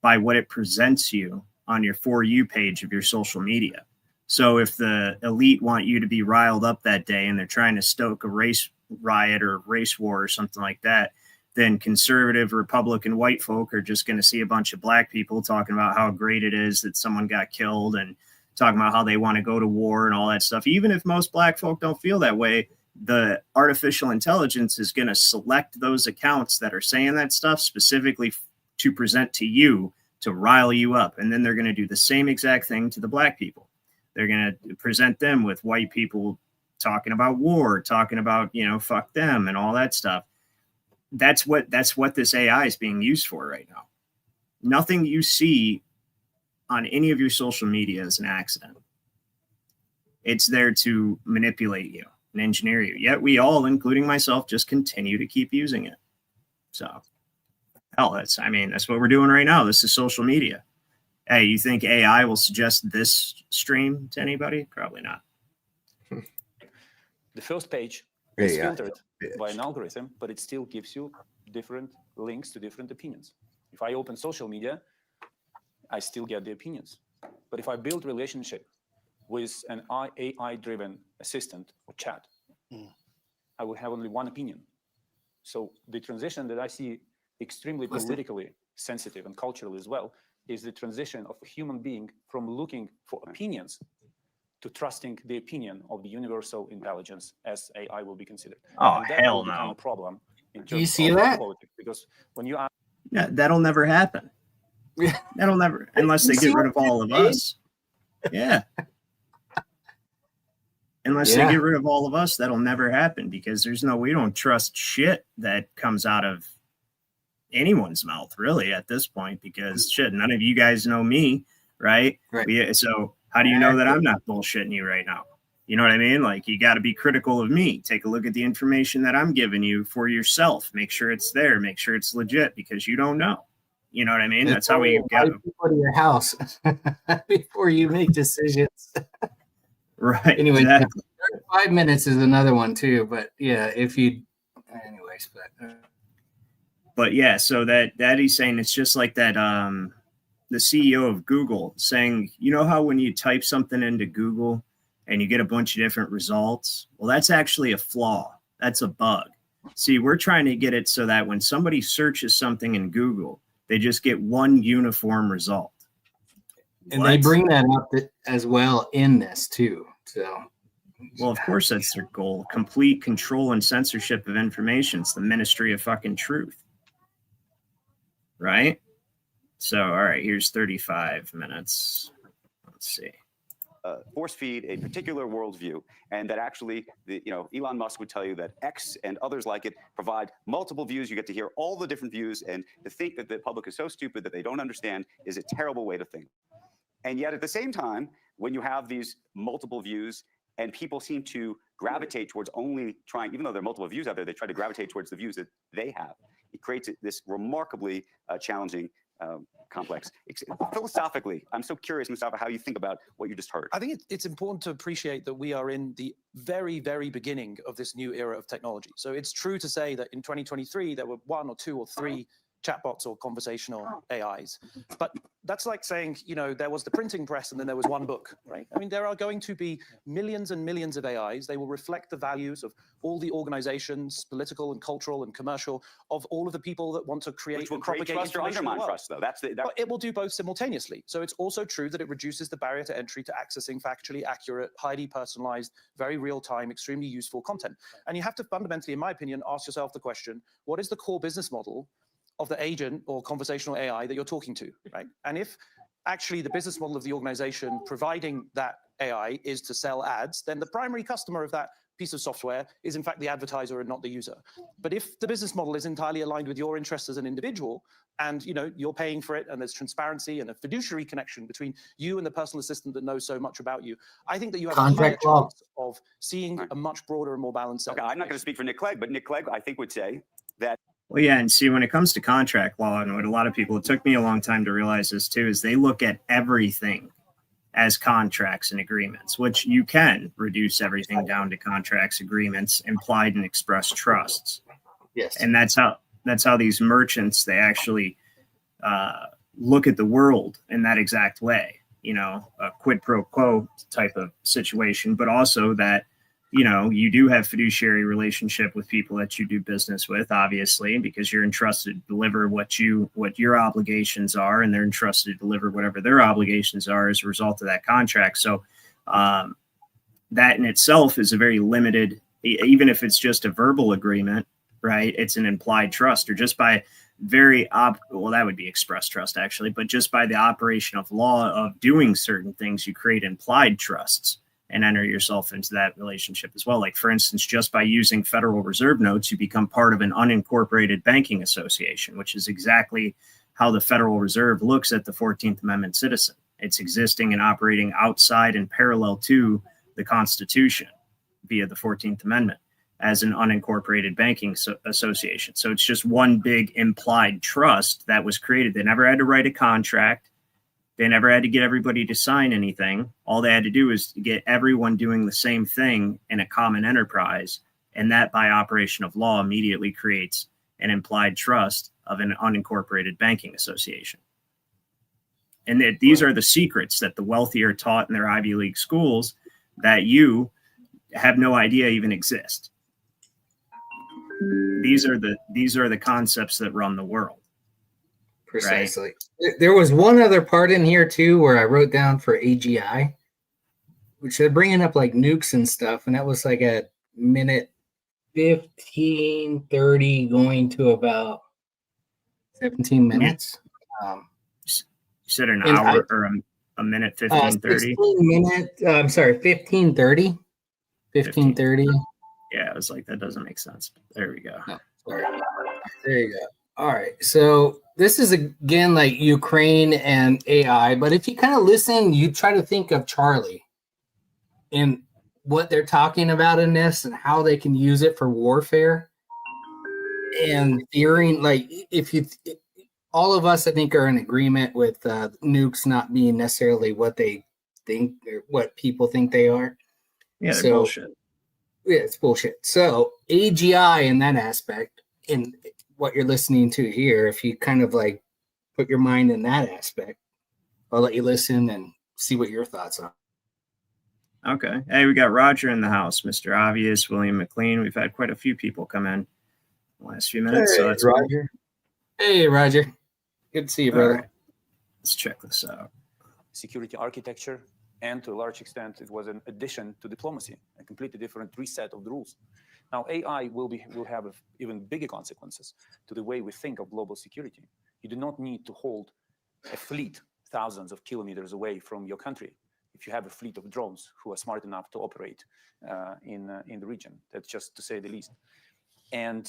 by what it presents you on your For You page of your social media. So if the elite want you to be riled up that day and they're trying to stoke a race riot or race war or something like that, then conservative Republican white folk are just going to see a bunch of black people talking about how great it is that someone got killed and talking about how they want to go to war and all that stuff. Even if most black folk don't feel that way, the artificial intelligence is going to select those accounts that are saying that stuff specifically to present to you to rile you up. And then they're going to do the same exact thing to the black people. They're going to present them with white people talking about war, talking about, fuck them and all that stuff. That's what this AI is being used for right now. Nothing you see on any of your social media is an accident. It's there to manipulate you and engineer you. Yet we all, including myself, just continue to keep using it. So, hell, that's what we're doing right now. This is social media. Hey, you think AI will suggest this stream to anybody? Probably not. The first page is filtered by an algorithm, but it still gives you different links to different opinions. If I open social media, I still get the opinions. But if I build relationship with an AI-driven assistant or chat, I will have only one opinion. So the transition that I see extremely politically sensitive and culturally as well is the transition of a human being from looking for opinions to trusting the opinion of the universal intelligence as AI will be considered. Oh, and that hell will become no. a problem in terms Do you see of that? politics, because when you ask, Yeah, that'll never happen. That'll never, unless they get rid of all of us. Yeah. Unless they get rid of all of us, that'll never happen, because we don't trust shit that comes out of anyone's mouth, really, at this point, because shit, none of you guys know me, right? So how do you know that I'm not bullshitting you right now? You know what I mean? Like, you got to be critical of me. Take a look at the information that I'm giving you for yourself. Make sure it's there. Make sure it's legit, because you don't know. You know what I mean? That's how we got people to your house before you make decisions. Right. Anyway, exactly. 5 minutes is another one too. But yeah, anyways, but yeah, so that he's saying it's just like that. The CEO of Google saying, you know how when you type something into Google and you get a bunch of different results? Well, that's actually a flaw. That's a bug. See, we're trying to get it so that when somebody searches something in Google, they just get one uniform result. And they bring that up as well in this too. So, well, of course, that's their goal. Complete control and censorship of information. It's the ministry of fucking truth. Right? So, all right, here's 35 minutes. Let's see. Force feed a particular worldview, and that actually, Elon Musk would tell you that X and others like it provide multiple views. You get to hear all the different views, and to think that the public is so stupid that they don't understand is a terrible way to think. And yet, at the same time, when you have these multiple views, and people seem to gravitate towards only trying, even though there are multiple views out there, they try to gravitate towards the views that they have. It creates this remarkably challenging complex. Philosophically, I'm so curious, Mustafa, how you think about what you just heard. I think it's important to appreciate that we are in the very, very beginning of this new era of technology. So it's true to say that in 2023, there were 1 or 2 or 3 chatbots or conversational AIs. But that's like saying, there was the printing press and then there was one book, right? I mean, there are going to be millions and millions of AIs. They will reflect the values of all the organizations, political and cultural and commercial, of all of the people that want to create Which will and create propagate trust or information in the undermine world. trust, though. But it will do both simultaneously. So it's also true that it reduces the barrier to entry to accessing factually accurate, highly personalized, very real-time, extremely useful content. And you have to fundamentally, in my opinion, ask yourself the question, what is the core business model of the agent or conversational AI that you're talking to, right? And if actually the business model of the organization providing that AI is to sell ads, then the primary customer of that piece of software is in fact the advertiser and not the user. But if the business model is entirely aligned with your interests as an individual, and you're paying for it, and there's transparency and a fiduciary connection between you and the personal assistant that knows so much about you, I think that you have a higher chance of seeing a much broader and more balanced set. Okay, I'm not going to speak for Nick Clegg, but Nick Clegg, I think, would say that. Well, yeah, and see, when it comes to contract law, and what a lot of people, it took me a long time to realize this too, is they look at everything as contracts and agreements, which you can reduce everything down to contracts, agreements, implied and express trusts. Yes. And that's how these merchants, they actually look at the world in that exact way, a quid pro quo type of situation, but also that, you do have fiduciary relationship with people that you do business with, obviously, because you're entrusted to deliver what your obligations are, and they're entrusted to deliver whatever their obligations are as a result of that contract. So that in itself is a very limited, even if it's just a verbal agreement, right? It's an implied trust, or just by that would be express trust actually, but just by the operation of law of doing certain things, you create implied trusts and enter yourself into that relationship as well. Like, for instance, just by using Federal Reserve notes, you become part of an unincorporated banking association, which is exactly how the Federal Reserve looks at the 14th Amendment citizen. It's existing and operating outside and parallel to the Constitution via the 14th Amendment as an unincorporated banking association. So it's just one big implied trust that was created. They never had to write a contract. They never had to get everybody to sign anything. All they had to do is get everyone doing the same thing in a common enterprise. And that, by operation of law, immediately creates and implied trust of an unincorporated banking association. And that these are the secrets that the wealthy are taught in their Ivy League schools that you have no idea even exist. These are the concepts that run the world. Precisely. Right? There was one other part in here too where I wrote down for AGI, which they're bringing up like nukes and stuff, and that was like at minute 15:30 going to about 17 minutes. You said an hour or a minute 15:30. 15:30. 15:30. Yeah, I was like, that doesn't make sense. There we go. No, sorry. There you go. All right. So this is again like Ukraine and AI, but if you kind of listen, you try to think of Charlie and what they're talking about in this and how they can use it for warfare. And fearing, like, all of us, I think, are in agreement with nukes not being necessarily what they think or what people think they are. Yeah, they're bullshit. Yeah, it's bullshit. So AGI in that aspect, in what you're listening to here, if you kind of like put your mind in that aspect, I'll let you listen and see what your thoughts are. Okay. Hey, we got Roger in the house, Mr. Obvious, William McLean. We've had quite a few people come in the last few minutes. Hey, so that's Roger. Hey, Roger. Good to see you, brother. Right. Let's check this out. Security architecture, and to a large extent, it was an addition to diplomacy, a completely different reset of the rules. Now, AI will have even bigger consequences to the way we think of global security. You do not need to hold a fleet thousands of kilometers away from your country if you have a fleet of drones who are smart enough to operate in the region. That's just to say the least. And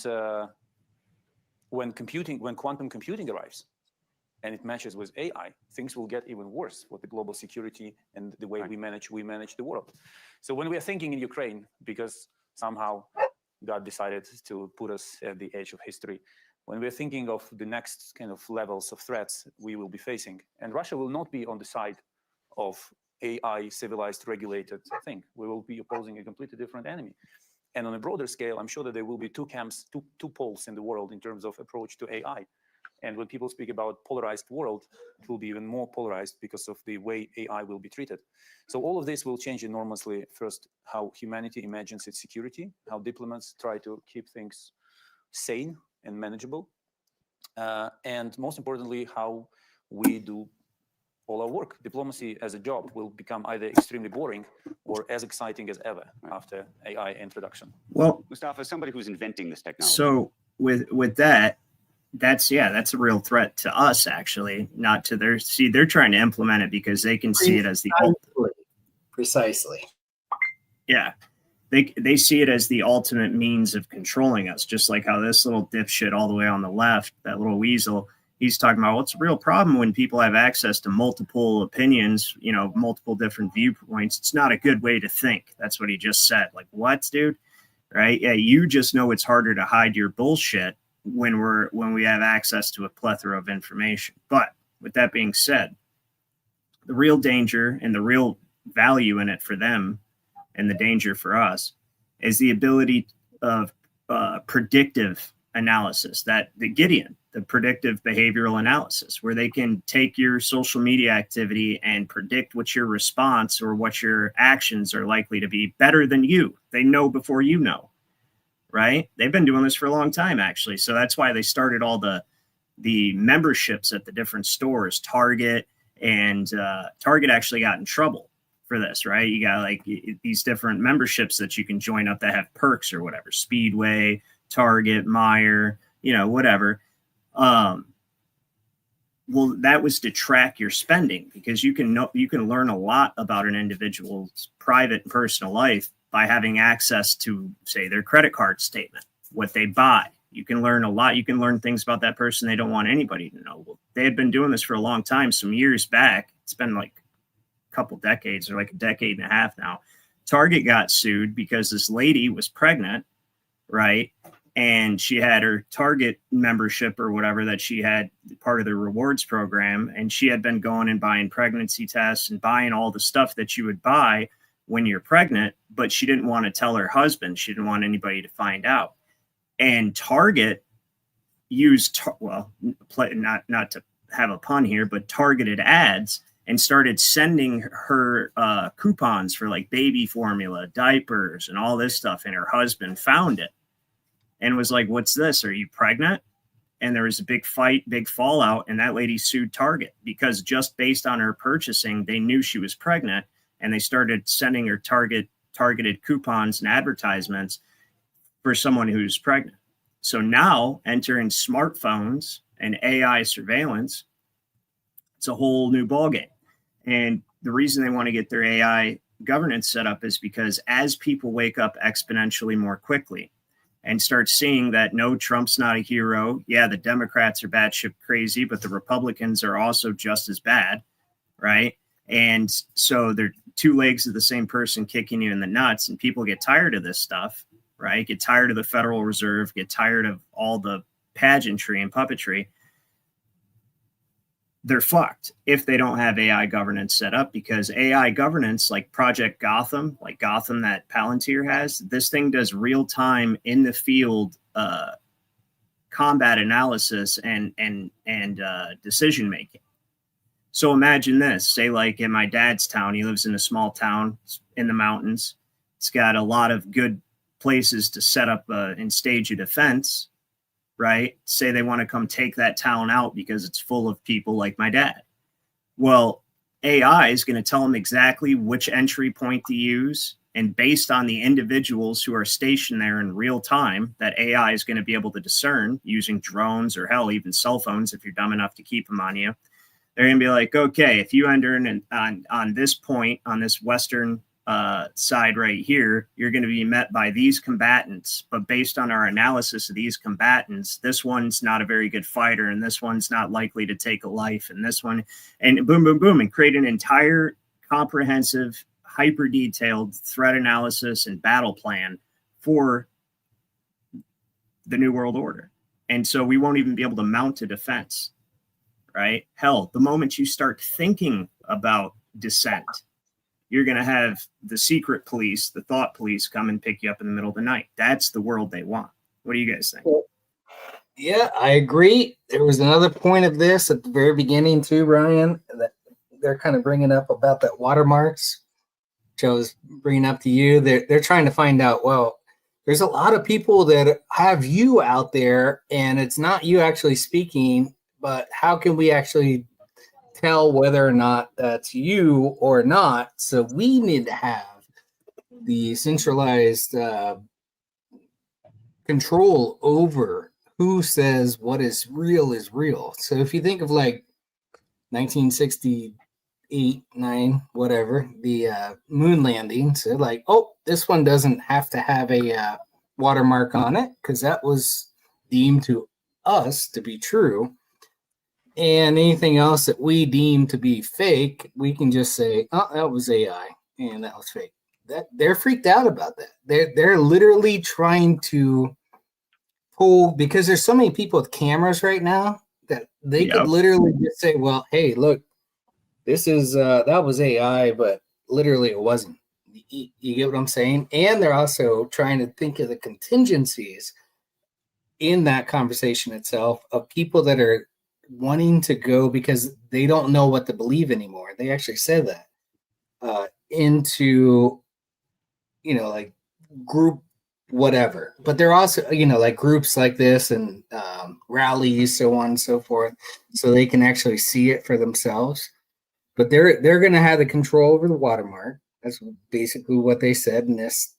when quantum computing arrives, and it matches with AI, things will get even worse with the global security and the way we manage the world. So when we are thinking in Ukraine, because somehow God decided to put us at the edge of history, when we're thinking of the next kind of levels of threats we will be facing, and Russia will not be on the side of AI civilized regulated thing. We will be opposing a completely different enemy. And on a broader scale, I'm sure that there will be two camps, two poles in the world in terms of approach to AI. And when people speak about polarized world, it will be even more polarized because of the way AI will be treated. So all of this will change enormously. First, how humanity imagines its security, how diplomats try to keep things sane and manageable, and most importantly, how we do all our work. Diplomacy as a job will become either extremely boring or as exciting as ever after AI introduction. Well, Mustafa, somebody who's inventing this technology. So with that, that's a real threat to us, actually, not to their. See, they're trying to implement it because they can see it as the precisely. Yeah, they see it as the ultimate means of controlling us, just like how this little dipshit all the way on the left, that little weasel, he's talking about what's a real problem when people have access to multiple opinions, multiple different viewpoints. It's not a good way to think. That's what he just said. Like, what, dude? Right? Yeah, you just know it's harder to hide your bullshit when we have access to a plethora of information. But with that being said, the real danger and the real value in it for them, and the danger for us, is the ability of predictive analysis, the predictive behavioral analysis, where they can take your social media activity and predict what your response or what your actions are likely to be better than you. They know before you know. Right? They've been doing this for a long time, actually. So that's why they started all the memberships at the different stores. Target actually got in trouble for this, right? You got like these different memberships that you can join up that have perks or whatever. Speedway, Target, Meijer, whatever. Well, that was to track your spending, because you can learn a lot about an individual's private and personal life by having access to, say, their credit card statement, what they buy. You can learn a lot. You can learn things about that person they don't want anybody to know. Well, they had been doing this for a long time. Some years back, it's been like a couple decades or like a decade and a half now. Target got sued because this lady was pregnant, right? And she had her Target membership or whatever that she had part of the rewards program. And she had been going and buying pregnancy tests and buying all the stuff that you would buy when you're pregnant, but she didn't want to tell her husband. She didn't want anybody to find out. And Target used, not to have a pun here, but targeted ads, and started sending her coupons for like baby formula, diapers, and all this stuff. And her husband found it and was like, "What's this? Are you pregnant?" And there was a big fight, big fallout, and that lady sued Target because just based on her purchasing, they knew she was pregnant, and they started sending her targeted coupons and advertisements for someone who's pregnant. So now, entering smartphones and AI surveillance, it's a whole new ballgame. And the reason they want to get their AI governance set up is because as people wake up exponentially more quickly and start seeing that no, Trump's not a hero. Yeah, the Democrats are batshit crazy, but the Republicans are also just as bad, right? And so they're two legs of the same person kicking you in the nuts, and people get tired of this stuff, right? Get tired of the Federal Reserve, get tired of all the pageantry and puppetry. They're fucked if they don't have AI governance set up, because AI governance, like Project Gotham, like Gotham that Palantir has, this thing does real time in the field combat analysis and decision making. So imagine this, say like in my dad's town, he lives in a small town in the mountains. It's got a lot of good places to set up and stage a defense. Right? Say they want to come take that town out because it's full of people like my dad. Well, AI is going to tell them exactly which entry point to use. And based on the individuals who are stationed there in real time, that AI is going to be able to discern using drones or hell, even cell phones, if you're dumb enough to keep them on you. They're going to be like, okay, if you enter in on this point, on this western side right here, you're going to be met by these combatants, but based on our analysis of these combatants, this one's not a very good fighter, and this one's not likely to take a life, and this one, and boom, boom, boom, and create an entire comprehensive, hyper detailed threat analysis and battle plan for the New World Order. And so we won't even be able to mount a defense, right? Hell, the moment you start thinking about dissent, you're going to have the secret police, the thought police, come and pick you up in the middle of the night. That's the world they want. What do you guys think? Yeah, I agree. There was another point of this at the very beginning too, Ryan, that they're kind of bringing up about that watermarks, which I was bringing up to you. They're trying to find out, well, there's a lot of people that have you out there, and it's not you actually speaking, but how can we actually tell whether or not that's you or not? So we need to have the centralized control over who says what is real. So if you think of like 1968, 9, whatever, the moon landing, so like, oh, this one doesn't have to have a watermark on it because that was deemed to us to be true. And anything else that we deem to be fake, we can just say, oh, that was AI and that was fake. That they're freaked out about that. They're literally trying to pull, because there's so many people with cameras right now that they could literally just say, well, hey, look, this is that was AI, but literally it wasn't. You get what I'm saying? And they're also trying to think of the contingencies in that conversation itself of people that are wanting to go because they don't know what to believe anymore. They actually said that into, like group whatever. But they're also, like groups like this and rallies, so on and so forth, so they can actually see it for themselves. But they're going to have the control over the watermark. That's basically what they said in this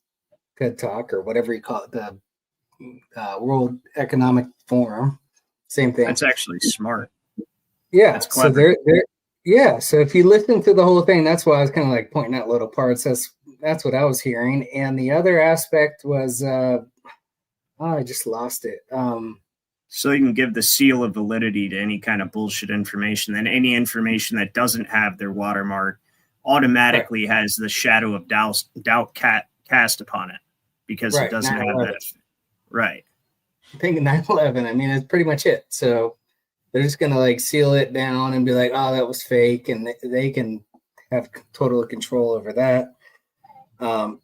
TED Talk or whatever you call it, the World Economic Forum. Same thing. That's actually smart. Yeah. That's clever. So they're so if you listen to the whole thing, that's why I was kind of like pointing out little parts. That's what I was hearing. And the other aspect was I just lost it. So you can give the seal of validity to any kind of bullshit information. Then any information that doesn't have their watermark automatically has the shadow of doubt cast upon it because it doesn't have that. Right. I think 9/11, I mean, that's pretty much it. So they're just going to like seal it down and be like, oh, that was fake. And they can have total control over that.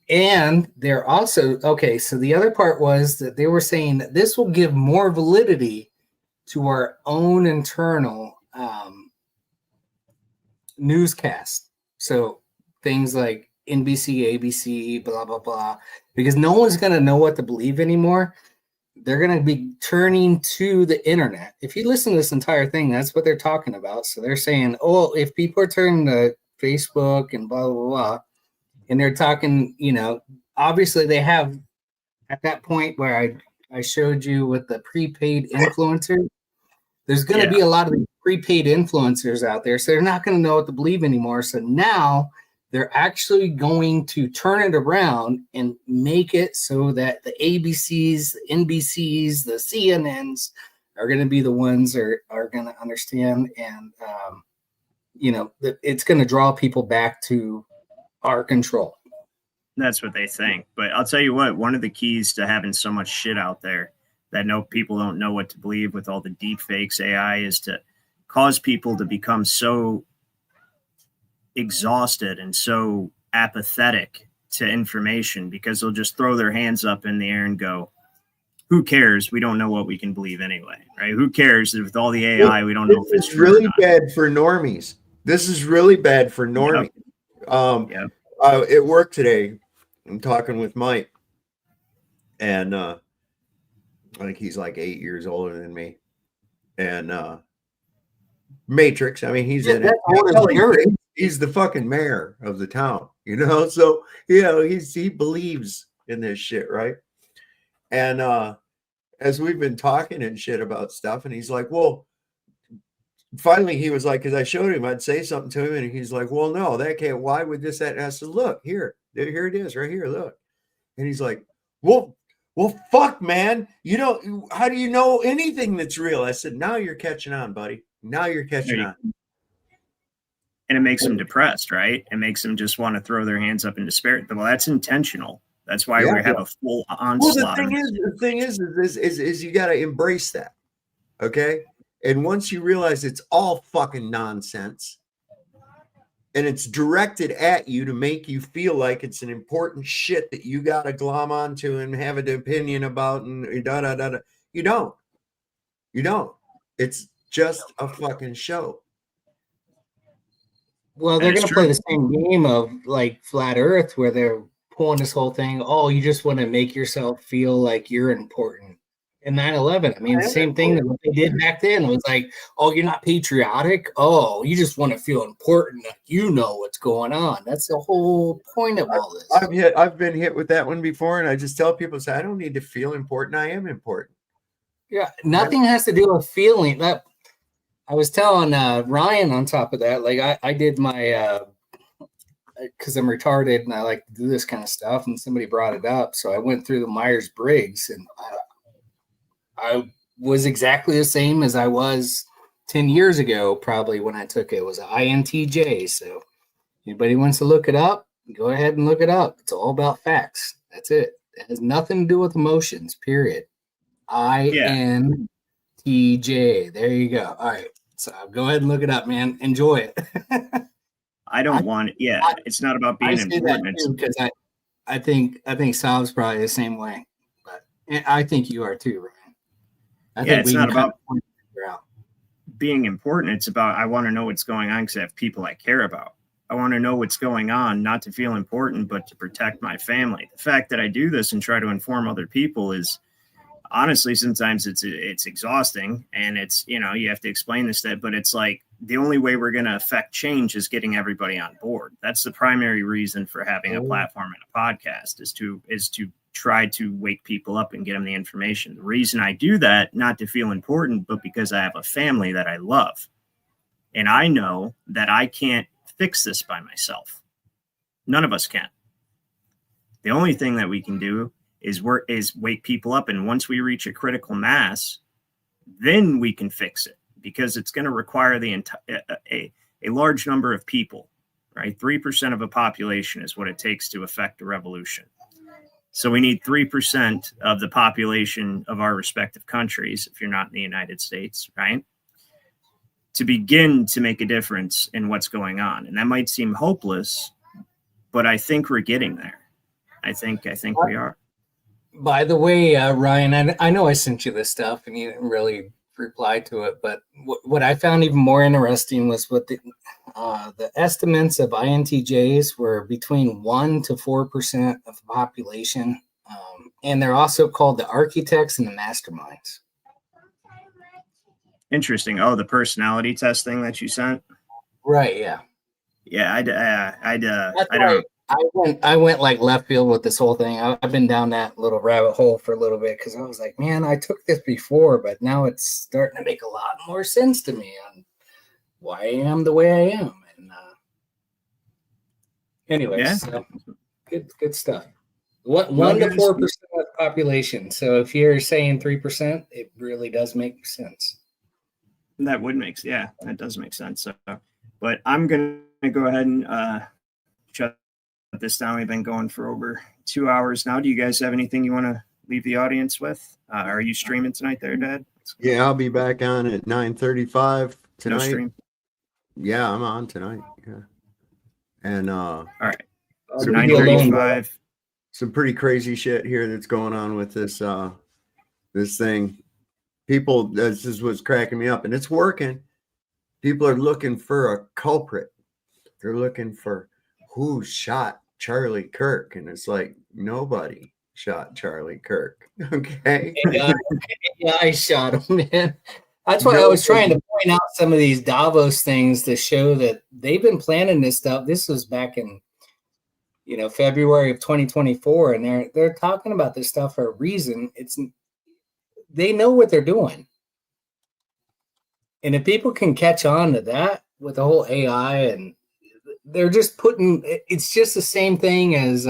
And they're also, okay, so the other part was that they were saying that this will give more validity to our own internal newscast. So things like NBC, ABC, blah, blah, blah, because no one's going to know what to believe anymore. They're going to be turning to the internet. If you listen to this entire thing, that's what they're talking about. So they're saying, oh, if people are turning to Facebook and blah, blah, blah, and they're talking, you know, obviously they have at that point where I showed you with the prepaid influencers, there's going to be a lot of these prepaid influencers out there. So they're not going to know what to believe anymore. So now they're actually going to turn it around and make it so that the ABCs, the NBCs, the CNNs are going to be the ones that are going to understand. And, you know, it's going to draw people back to our control. That's what they think. But I'll tell you what, one of the keys to having so much shit out there that people don't know what to believe with all the deep fakes, AI, is to cause people to become so exhausted and so apathetic to information, because they'll just throw their hands up in the air and go, who cares? We don't know what we can believe anyway, right? Who cares? With all the AI, we don't know if it's true. Really or not. Bad for normies. This is really bad for normies. Yep. At work today, I'm talking with Mike, and I think he's like 8 years older than me. And Matrix, I mean, he's in it. He's the fucking mayor of the town, you know? So, you know, he believes in this shit, right? And as we've been talking and shit about stuff, and he's like, well, finally he was like, because I showed him, I'd say something to him, and he's like, well, no, that can't, why would this, that? And I said, look, here it is right here, look. And he's like, well, fuck, man, you know, how do you know anything that's real? I said, now you're catching on, buddy. Now you're catching on. And it makes them depressed, right? It makes them just want to throw their hands up in despair. Well, that's intentional. That's why we have a full onslaught. Well, the thing is you got to embrace that, okay? And once you realize it's all fucking nonsense, and it's directed at you to make you feel like it's an important shit that you got to glom onto and have an opinion about, and da-da-da-da. You don't. It's just a fucking show. Well, they're going to play the same game of like Flat Earth, where they're pulling this whole thing. Oh, you just want to make yourself feel like you're important. In 9/11, I mean, the same thing that what they did back then was like, oh, you're not patriotic. Oh, you just want to feel important. Like you know what's going on. That's the whole point of all this. I've been hit with that one before, and I just tell people, I don't need to feel important. I am important. Yeah, nothing has to do with feeling that. I was telling Ryan on top of that, like I did my, because I'm retarded and I like to do this kind of stuff, and somebody brought it up. So I went through the Myers-Briggs, and I was exactly the same as I was 10 years ago, probably when I took it. It was an INTJ. So anybody wants to look it up, go ahead and look it up. It's all about facts. That's it. It has nothing to do with emotions, period. INTJ. There you go. All right. So go ahead and look it up, man. Enjoy it. I don't want it. Yeah, it's not about being important. Because I think Sal's probably the same way, but I think you are too, Ryan. I think it's not about being important. It's about I want to know what's going on because I have people I care about. I want to know what's going on, not to feel important, but to protect my family. The fact that I do this and try to inform other people is honestly, sometimes it's exhausting, and it's, you know, you have to explain this, but it's like the only way we're going to affect change is getting everybody on board. That's the primary reason for having a platform and a podcast is to try to wake people up and get them the information. The reason I do that, not to feel important, but because I have a family that I love, and I know that I can't fix this by myself. None of us can. The only thing that we can do is wake people up. And once we reach a critical mass, then we can fix it, because it's going to require a large number of people, right? 3% of a population is what it takes to affect a revolution. So we need 3% of the population of our respective countries, if you're not in the United States, right, to begin to make a difference in what's going on. And that might seem hopeless, but I think we're getting there. I think we are. By the way, Ryan, I know I sent you this stuff and you didn't really reply to it, but what I found even more interesting was what the estimates of INTJs were between 1% to 4% of the population, and they're also called the architects and the masterminds. Interesting. Oh, the personality test thing that you sent. Right. Yeah. Yeah. I That's don't. I went like left field with this whole thing. I've been down that little rabbit hole for a little bit because I was like, man, I took this before, but now it's starting to make a lot more sense to me on why I am the way I am. And anyways, Yeah. so good stuff. 1% to 4% of the population. So if you're saying 3%, it really does make sense. That would make, yeah, that does make sense. So, but I'm gonna go ahead and shut this down. We've been going for over 2 hours now. Do you guys have anything you want to leave the audience with? Are you streaming tonight there, Dad? Yeah, I'll be back on at 9:35 tonight. No stream? Yeah, I'm on tonight. Yeah. And all right. So 9:35. Some pretty crazy shit here that's going on with this this thing. People, this is what's cracking me up, and it's working. People are looking for a culprit. They're looking for who shot Charlie Kirk, and it's like nobody shot Charlie Kirk. Okay. Yeah, I shot him, man. That's why I was trying to point out some of these Davos things to show that they've been planning this stuff. This was back in, February of 2024, and they're talking about this stuff for a reason. They know what they're doing, and if people can catch on to that with the whole AI, and they're just it's just the same thing as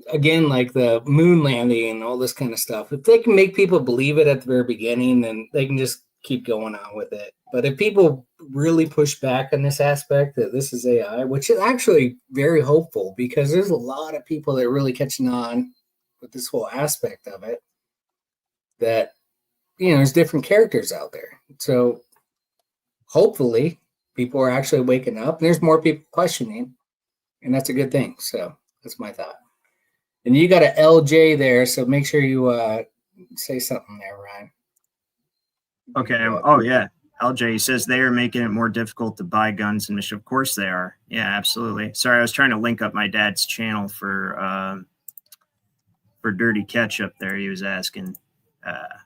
again, like the moon landing and all this kind of stuff. If they can make people believe it at the very beginning, then they can just keep going on with it. But if people really push back on this aspect that this is AI, which is actually very hopeful, because there's a lot of people that are really catching on with this whole aspect of it, that, there's different characters out there. So hopefully people are actually waking up, and there's more people questioning, and that's a good thing. So that's my thought. And you got an LJ there, so make sure you say something there, Ryan. Okay. Oh, yeah. LJ says they are making it more difficult to buy guns in Michigan. Of course they are. Yeah, absolutely. Sorry, I was trying to link up my dad's channel for Dirty Ketchup there. He was asking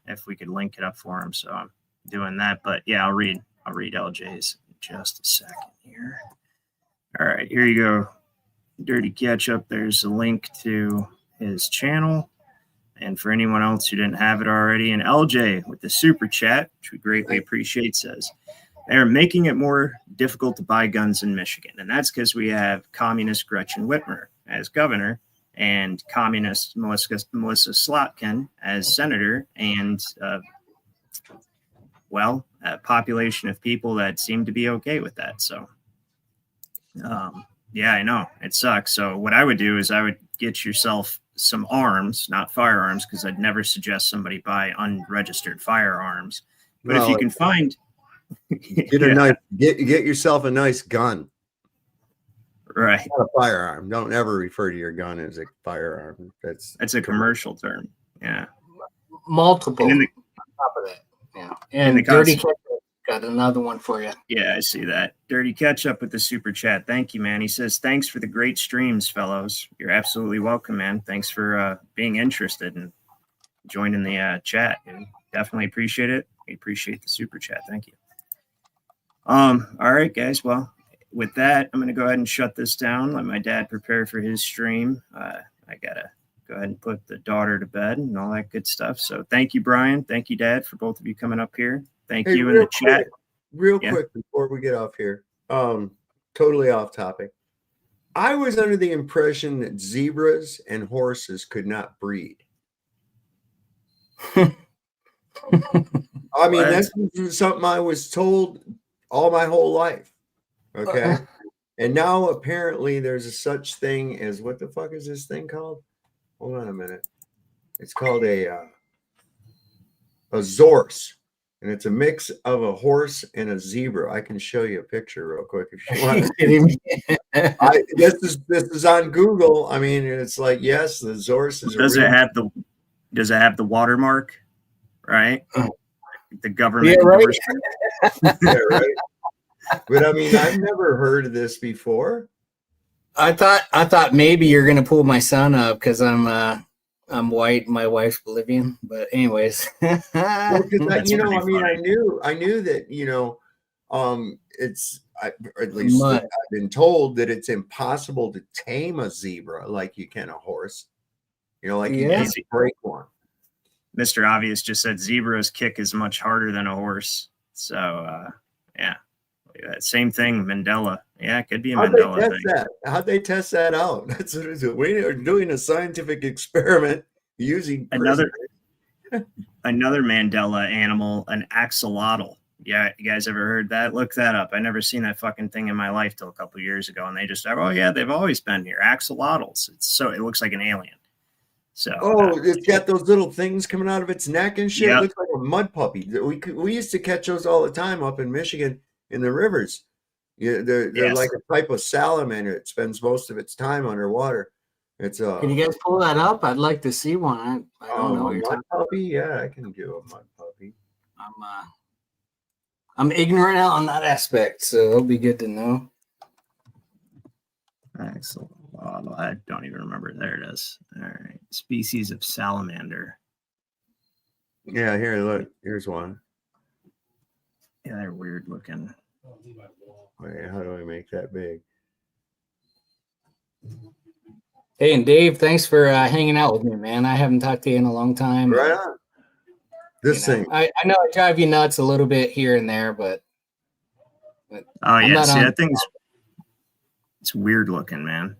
if we could link it up for him, so I'm doing that. But yeah, I'll read LJ's in just a second here. All right, here you go. Dirty Ketchup. There's a link to his channel. And for anyone else who didn't have it already, and LJ with the super chat, which we greatly appreciate, says they're making it more difficult to buy guns in Michigan. And that's because we have communist Gretchen Whitmer as governor and communist Melissa Slotkin as senator, and a population of people that seem to be okay with that. So yeah, I know it sucks. So what I would do is I would get yourself some arms, not firearms, because I'd never suggest somebody buy unregistered firearms. But if you can find, get yourself a nice gun. Right. Not a firearm. Don't ever refer to your gun as a firearm. That's a commercial term. Yeah. Multiple. And on top of that. Yeah. And the Dirty Ketchup got another one for you. Yeah, I see that. Dirty Ketchup with the super chat. Thank you, man. He says, thanks for the great streams, fellows. You're absolutely welcome, man. Thanks for being interested and joining the chat. Dude. Definitely appreciate it. We appreciate the super chat. Thank you. All right, guys. Well, with that, I'm going to go ahead and shut this down. Let my dad prepare for his stream. I got to go ahead and put the daughter to bed and all that good stuff. So thank you, Brian. Thank you, Dad, for both of you coming up here. Thank you in the chat. Real quick before we get off here, totally off topic. I was under the impression that zebras and horses could not breed. I mean, that's something I was told all my whole life. Okay. And now apparently there's a such thing as, what the fuck is this thing called? Hold on a minute. It's called a zorse. And it's a mix of a horse and a zebra. I can show you a picture real quick if you want. This is on Google. I mean, it's like, yes, the zorse is. Does it have the watermark? right? Oh. The government Yeah, right. endorsement. Yeah, right. But I mean, I've never heard of this before. I thought maybe you're gonna pull my son up because I'm white, my wife's Bolivian. But anyways, Well, because That's I pretty mean, funny. I knew that or at least Mud. I've been told that it's impossible to tame a zebra like you can a horse. Like you Yeah. can't break one. Mr. Obvious just said zebras kick is much harder than a horse. So, yeah. Same thing, Mandela. Yeah, it could be a Mandela thing. How'd they test that out? That's what it is. We are doing a scientific experiment using Another Mandela animal, an axolotl. Yeah, you guys ever heard that? Look that up. I never seen that fucking thing in my life till a couple of years ago, and they just, oh yeah, they've always been here. Axolotls. It looks like an alien. So it's got those little things coming out of its neck and shit. Yep. It looks like a mud puppy. We used to catch those all the time up in Michigan in the rivers. Yeah, they're Yes. like a type of salamander. It spends most of its time underwater. It's Can you guys pull that up? I'd like to see one. I don't know what a you're mud talking. puppy. Yeah, I can do a mud puppy. I'm ignorant on that aspect, so it'll be good to know. Axolotl. I don't even remember. There it is. All right. Species of salamander. Yeah, here, look. Here's one. Yeah, they're weird looking. Wait, how do I make that big? Hey, and Dave, thanks for hanging out with me, man. I haven't talked to you in a long time. Right on. This thing. I know I drive you nuts a little bit here and there, but oh yeah, see that thing's it's weird looking, man.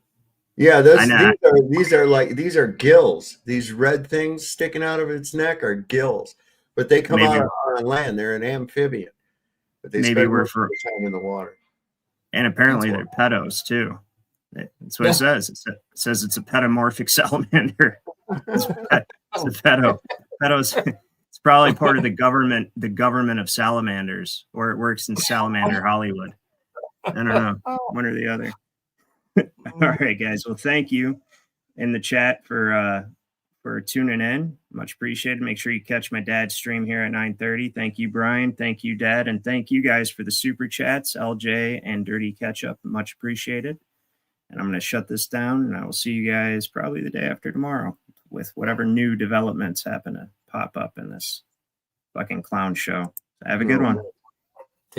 Yeah, these are gills. These red things sticking out of its neck are gills, but they come out on land. They're an amphibian, but they spend most of the time in the water. And apparently they're pedos too. That's what it says. It says it's a pedomorphic salamander. It's a pedo. Pedos. It's probably part of the government of salamanders, or it works in Salamander Hollywood. I don't know, one or the other. All right, guys. Well, thank you in the chat for tuning in. Much appreciated. Make sure you catch my dad's stream here at 9:30. Thank you, Brian. Thank you, Dad. And thank you guys for the super chats, LJ and Dirty Ketchup. Much appreciated. And I'm going to shut this down, and I will see you guys probably the day after tomorrow with whatever new developments happen to pop up in this fucking clown show. Have a good one.